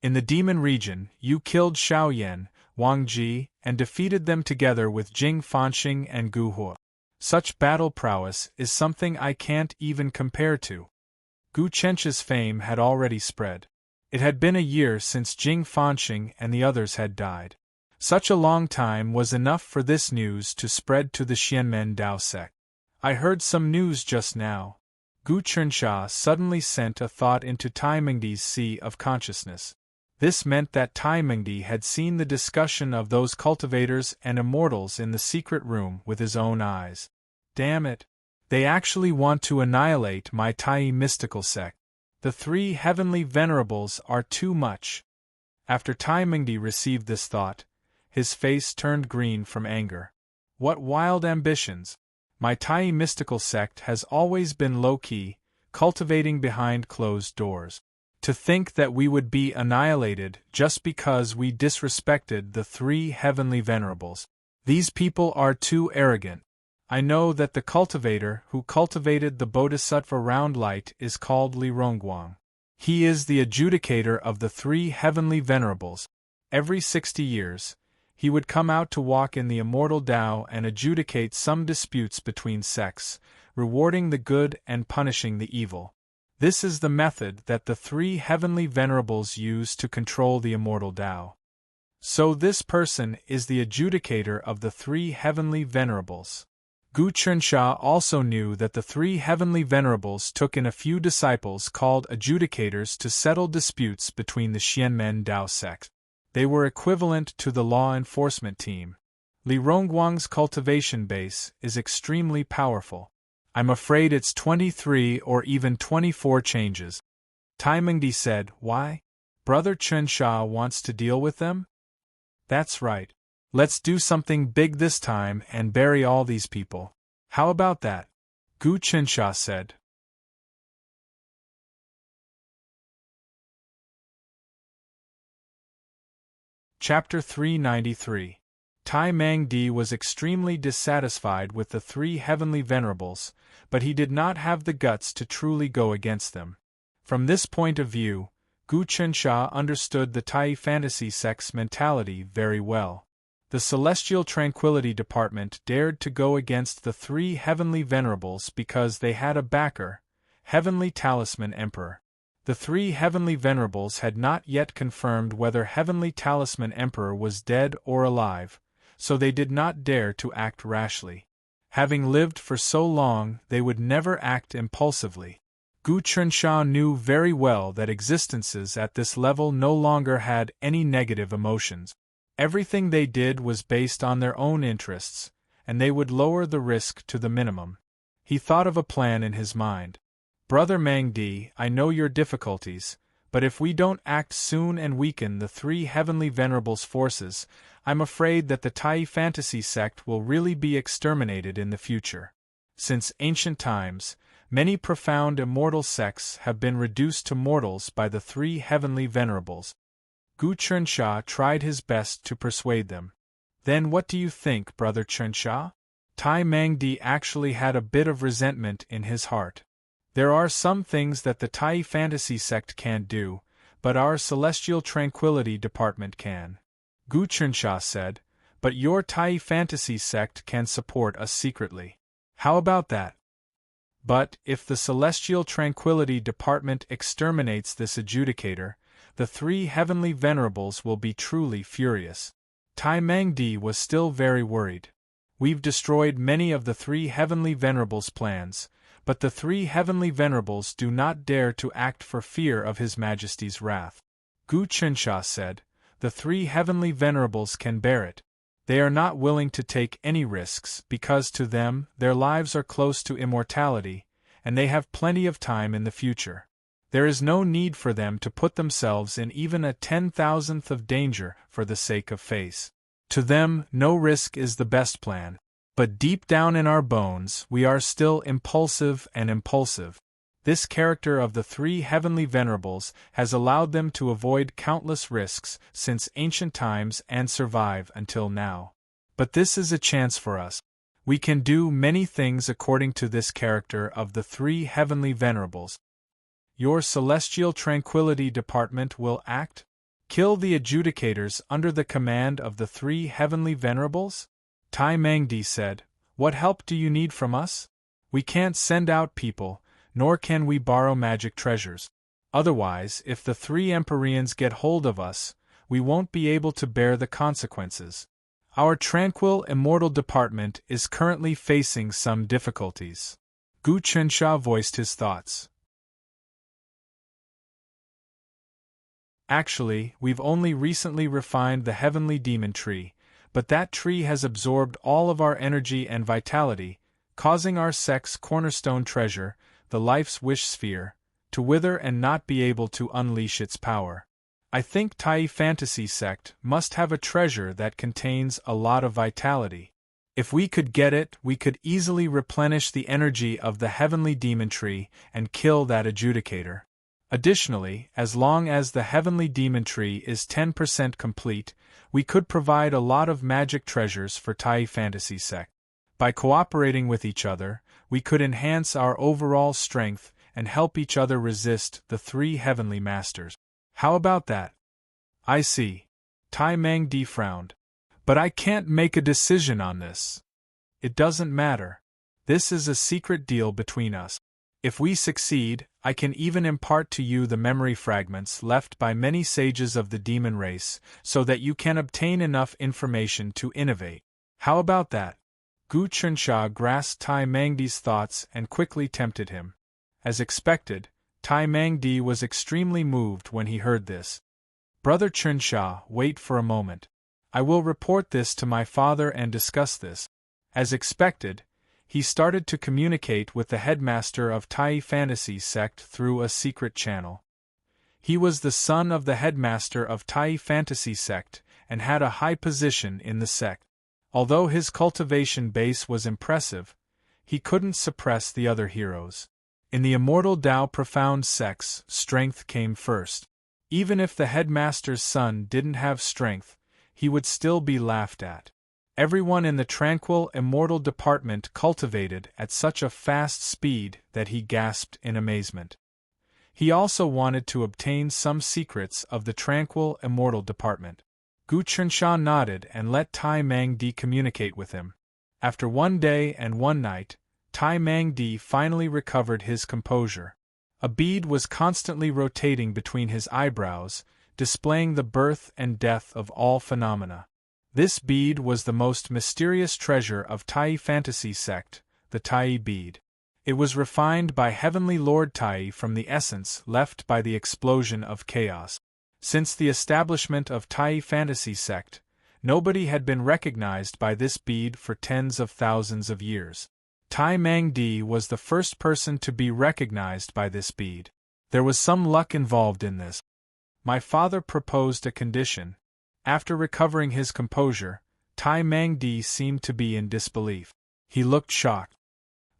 In the demon region, you killed Xiaoyan, Wang Ji, and defeated them together with Jing Fanxing and Gu Hua. Such battle prowess is something I can't even compare to. Gu Chencha's fame had already spread. It had been a year since Jing Fanxing and the others had died. Such a long time was enough for this news to spread to the Xianmen Dao sect. I heard some news just now. Gu Chensha suddenly sent a thought into Tai Mengdi's sea of consciousness. This meant that Tai Mengdi had seen the discussion of those cultivators and immortals in the secret room with his own eyes. Damn it! They actually want to annihilate my Tai mystical sect. The three heavenly venerables are too much. After Tai Mengdi received this thought, his face turned green from anger. What wild ambitions! My Tai mystical sect has always been low-key, cultivating behind closed doors. To think that we would be annihilated just because we disrespected the three heavenly venerables. These people are too arrogant. I know that the cultivator who cultivated the Bodhisattva round light is called Li Rongguang. He is the adjudicator of the three heavenly venerables. Every 60 years, he would come out to walk in the immortal Tao and adjudicate some disputes between sects, rewarding the good and punishing the evil. This is the method that the three heavenly venerables use to control the immortal Tao. So this person is the adjudicator of the three heavenly venerables. Gu Chensha also knew that the three heavenly venerables took in a few disciples called adjudicators to settle disputes between the Xianmen Dao sect. They were equivalent to the law enforcement team. Li Rongguang's cultivation base is extremely powerful. I'm afraid it's 23 or even 24 changes. Tai Mengdi said, Why? Brother Chensha wants to deal with them? That's right. Let's do something big this time and bury all these people. How about that? Gu Chensha said. Chapter 393. Tai Mengdi was extremely dissatisfied with the three heavenly venerables, but he did not have the guts to truly go against them. From this point of view, Gu Chensha understood the Tai fantasy sect's mentality very well. The Celestial Tranquility Department dared to go against the three heavenly venerables because they had a backer, Heavenly Talisman Emperor. The three heavenly venerables had not yet confirmed whether Heavenly Talisman Emperor was dead or alive, so they did not dare to act rashly. Having lived for so long, they would never act impulsively. Gu Chensha knew very well that existences at this level no longer had any negative emotions. Everything they did was based on their own interests, and they would lower the risk to the minimum. He thought of a plan in his mind. Brother Mengdi, I know your difficulties, but if we don't act soon and weaken the three heavenly venerables' forces, I'm afraid that the Tai fantasy sect will really be exterminated in the future. Since ancient times, many profound immortal sects have been reduced to mortals by the three heavenly venerables. Gu Chensha tried his best to persuade them. Then what do you think, Brother Chensha? Tai Mengdi actually had a bit of resentment in his heart. There are some things that the Tai fantasy sect can't do, but our Celestial Tranquility Department can. Gu Chensha said, but your Tai fantasy sect can support us secretly. How about that? But if the Celestial Tranquility Department exterminates this adjudicator, the three heavenly venerables will be truly furious. Tai Mengdi was still very worried. We've destroyed many of the three heavenly venerables' plans, but the three heavenly venerables do not dare to act for fear of His Majesty's wrath. Gu Chensha said, the three heavenly venerables can bear it. They are not willing to take any risks because to them their lives are close to immortality, and they have plenty of time in the future. There is no need for them to put themselves in even a 10,000th of danger for the sake of face. To them, no risk is the best plan. But deep down in our bones, we are still impulsive and impulsive. This character of the three heavenly venerables has allowed them to avoid countless risks since ancient times and survive until now. But this is a chance for us. We can do many things according to this character of the three heavenly venerables. Your Celestial Tranquility Department will act? Kill the adjudicators under the command of the three heavenly venerables? Tai Mengdi said, "What help do you need from us? We can't send out people, nor can we borrow magic treasures. Otherwise, if the three Empyreans get hold of us, we won't be able to bear the consequences. Our tranquil immortal department is currently facing some difficulties." Gu Chensha voiced his thoughts. "Actually, we've only recently refined the heavenly demon tree, but that tree has absorbed all of our energy and vitality, causing our sect's cornerstone treasure, the life's wish sphere, to wither and not be able to unleash its power. I think Tai Fantasy Sect must have a treasure that contains a lot of vitality. If we could get it, we could easily replenish the energy of the heavenly demon tree and kill that adjudicator. Additionally, as long as the heavenly demon tree is 10% complete, we could provide a lot of magic treasures for Tai Fantasy Sect. By cooperating with each other, we could enhance our overall strength and help each other resist the three heavenly masters. How about that?" "I see." Tai Mengdi frowned. "But I can't make a decision on this." "It doesn't matter. This is a secret deal between us. If we succeed, I can even impart to you the memory fragments left by many sages of the demon race, so that you can obtain enough information to innovate. How about that?" Gu Chensha grasped Tai Mengdi's thoughts and quickly tempted him. As expected, Tai Mengdi was extremely moved when he heard this. "Brother Chensha, wait for a moment. I will report this to my father and discuss this." As expected, he started to communicate with the headmaster of Tai Fantasy Sect through a secret channel. He was the son of the headmaster of Tai Fantasy Sect and had a high position in the sect. Although his cultivation base was impressive, he couldn't suppress the other heroes. In the Immortal Tao Profound sects, strength came first. Even if the headmaster's son didn't have strength, he would still be laughed at. Everyone in the tranquil immortal department cultivated at such a fast speed that he gasped in amazement. He also wanted to obtain some secrets of the tranquil immortal department. Gu Chensha nodded and let Tai Mengdi communicate with him. After 1 day and 1 night, Tai Mengdi finally recovered his composure. A bead was constantly rotating between his eyebrows, displaying the birth and death of all phenomena. This bead was the most mysterious treasure of Tai Fantasy Sect, the Tai bead. It was refined by Heavenly Lord Tai from the essence left by the explosion of chaos. Since the establishment of Tai Fantasy Sect, nobody had been recognized by this bead for tens of thousands of years. Tai Mengdi was the first person to be recognized by this bead. There was some luck involved in this. My father proposed a condition. After recovering his composure, Tai Mengdi seemed to be in disbelief. He looked shocked.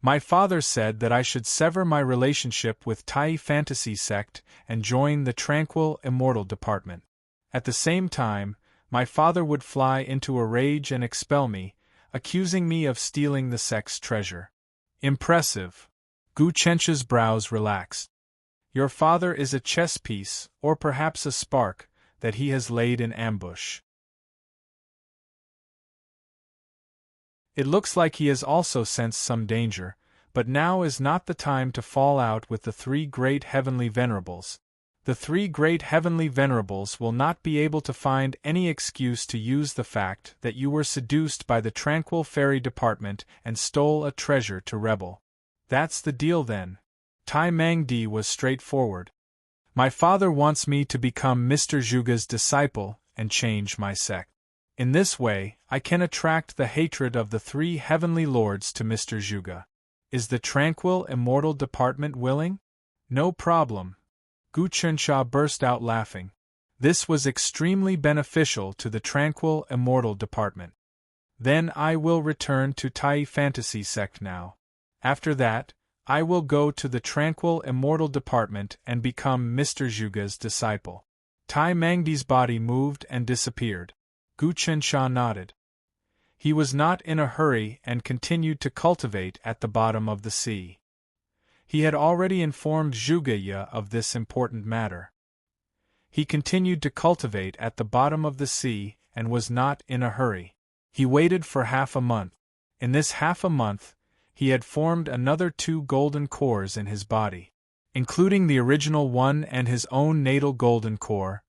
"My father said that I should sever my relationship with Tai Fantasy Sect and join the Tranquil Immortal Department. At the same time, my father would fly into a rage and expel me, accusing me of stealing the sect's treasure." "Impressive." Gu Chensha's brows relaxed. "Your father is a chess piece, or perhaps a spark, that he has laid in ambush. It looks like he has also sensed some danger, but now is not the time to fall out with the three great heavenly venerables. The three great heavenly venerables will not be able to find any excuse to use the fact that you were seduced by the tranquil fairy department and stole a treasure to rebel. That's the deal then." Tai Mengdi was straightforward. "My father wants me to become Mr. Zhuge's disciple and change my sect. In this way, I can attract the hatred of the three heavenly lords to Mr. Zhuge. Is the tranquil immortal department willing?" "No problem." Gu Chensha burst out laughing. This was extremely beneficial to the tranquil immortal department. "Then I will return to Tai Fantasy Sect now. After that, I will go to the tranquil immortal department and become Mr. Zhuge's disciple." Tai Mengdi's body moved and disappeared. Gu Chensha nodded. He was not in a hurry and continued to cultivate at the bottom of the sea. He had already informed Zhuge Ye of this important matter. He continued to cultivate at the bottom of the sea and was not in a hurry. He waited for half a month. In this half a month, he had formed another 2 golden cores in his body. Including the original one and his own natal golden core,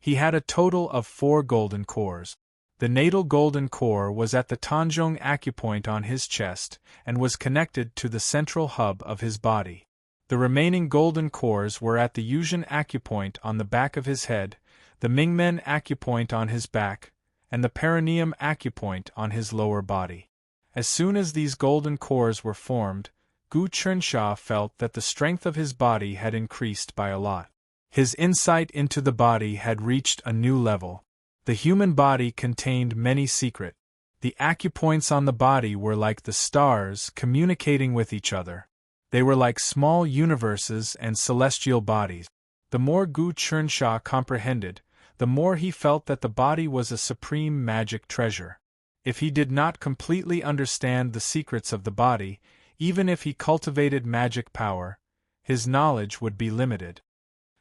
he had a total of 4 golden cores. The natal golden core was at the Tanjong acupoint on his chest and was connected to the central hub of his body. The remaining golden cores were at the Yuzhen acupoint on the back of his head, the Mingmen acupoint on his back, and the perineum acupoint on his lower body. As soon as these golden cores were formed, Gu Chensha felt that the strength of his body had increased by a lot. His insight into the body had reached a new level. The human body contained many secrets. The acupoints on the body were like the stars communicating with each other. They were like small universes and celestial bodies. The more Gu Chensha comprehended, the more he felt that the body was a supreme magic treasure. If he did not completely understand the secrets of the body, even if he cultivated magic power, his knowledge would be limited.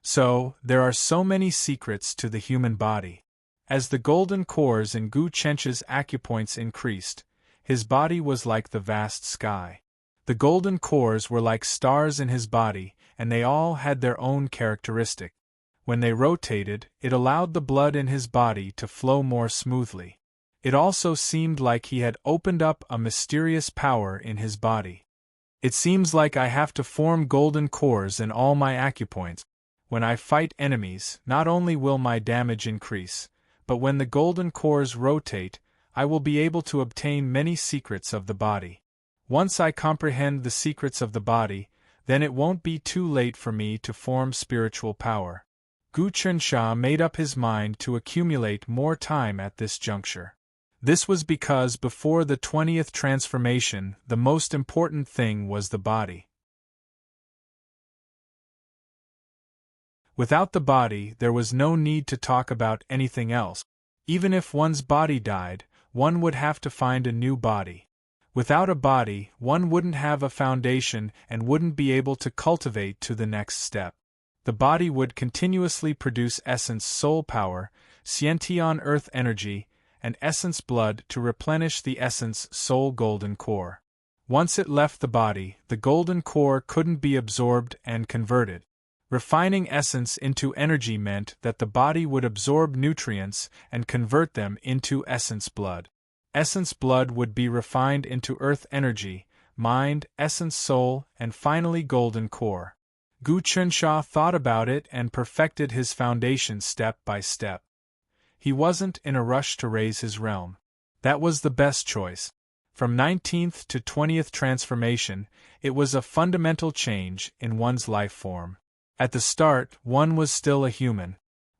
So, there are so many secrets to the human body. As the golden cores in Gu Chensha's acupoints increased, his body was like the vast sky. The golden cores were like stars in his body, and they all had their own characteristic. When they rotated, it allowed the blood in his body to flow more smoothly. It also seemed like he had opened up a mysterious power in his body. It seems like I have to form golden cores in all my acupoints. When I fight enemies, not only will my damage increase, but when the golden cores rotate, I will be able to obtain many secrets of the body. Once I comprehend the secrets of the body, then it won't be too late for me to form spiritual power. Gu Chensha made up his mind to accumulate more time at this juncture. This was because before the 20th transformation, the most important thing was the body. Without the body, there was no need to talk about anything else. Even if one's body died, one would have to find a new body. Without a body, one wouldn't have a foundation and wouldn't be able to cultivate to the next step. The body would continuously produce essence soul power, Xiantian earth energy, and essence blood to replenish the essence soul golden core. Once it left the body, the golden core couldn't be absorbed and converted. Refining essence into energy meant that the body would absorb nutrients and convert them into essence blood. Essence blood would be refined into earth energy, mind, essence soul, and finally golden core. Gu Chensha thought about it and perfected his foundation step by step. He wasn't in a rush to raise his realm. That was the best choice. From 19th to 20th transformation, it was a fundamental change in one's life form. At the start, one was still a human.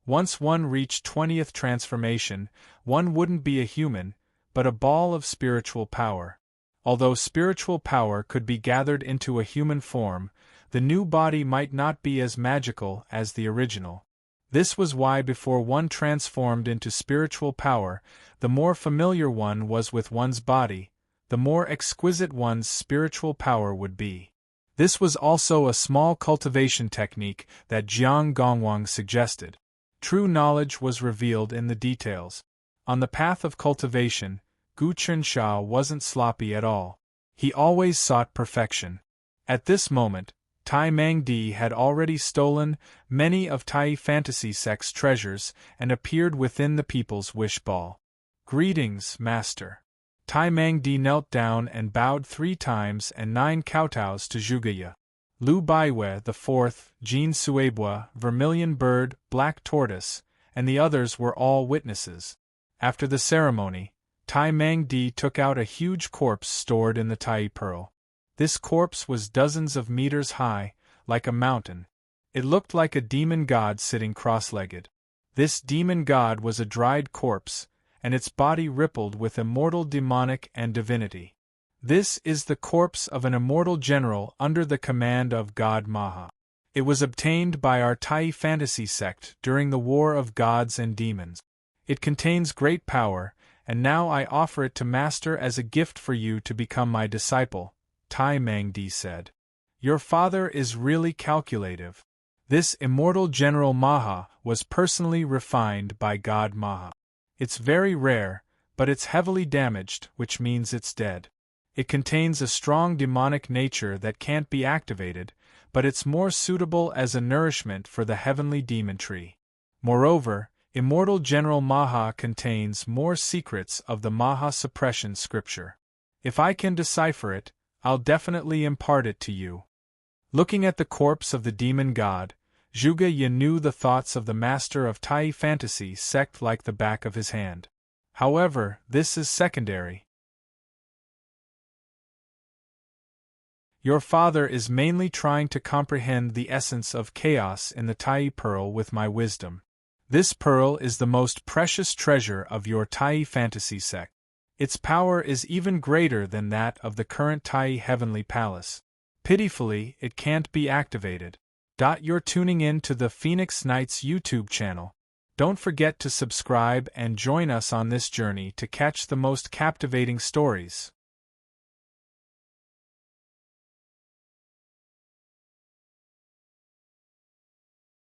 Once one reached 20th transformation, one wouldn't be a human, but a ball of spiritual power. Although spiritual power could be gathered into a human form, the new body might not be as magical as the original. This was why before one transformed into spiritual power, the more familiar one was with one's body, the more exquisite one's spiritual power would be. This was also a small cultivation technique that Jiang Gongwang suggested. True knowledge was revealed in the details. On the path of cultivation, Gu Chensha wasn't sloppy at all. He always sought perfection. At this moment, Tai Mangdi had already stolen many of Tai Fantasy Sect's treasures and appeared within the people's wish ball. "Greetings, Master." Tai Mangdi knelt down and bowed 3 times and 9 kowtows to Zhuge. Lu Baiwei the fourth, Jean Suebua, Vermilion Bird, Black Tortoise, and the others were all witnesses. After the ceremony, Tai Mangdi took out a huge corpse stored in the Tai Pearl. This corpse was dozens of meters high, like a mountain. It looked like a demon god sitting cross-legged. This demon god was a dried corpse, and its body rippled with immortal demonic and divinity. This is the corpse of an immortal general under the command of God Maha. It was obtained by our Tai Fantasy sect during the War of Gods and Demons. It contains great power, and now I offer it to Master as a gift for you to become my disciple, Tai Mangdi said. Your father is really calculative. This immortal General Maha was personally refined by God Maha. It's very rare, but it's heavily damaged, which means it's dead. It contains a strong demonic nature that can't be activated, but it's more suitable as a nourishment for the heavenly demon tree. Moreover, Immortal General Maha contains more secrets of the Maha suppression scripture. If I can decipher it, I'll definitely impart it to you. Looking at the corpse of the demon god, Zhuge Ye knew the thoughts of the master of Tai fantasy sect like the back of his hand. However, this is secondary. Your father is mainly trying to comprehend the essence of chaos in the Tai pearl with my wisdom. This pearl is the most precious treasure of your Tai fantasy sect. Its power is even greater than that of the current Tai heavenly palace. Pitifully, it can't be activated. You're tuning in to the Phoenix Knights YouTube channel. Don't forget to subscribe and join us on this journey to catch the most captivating stories.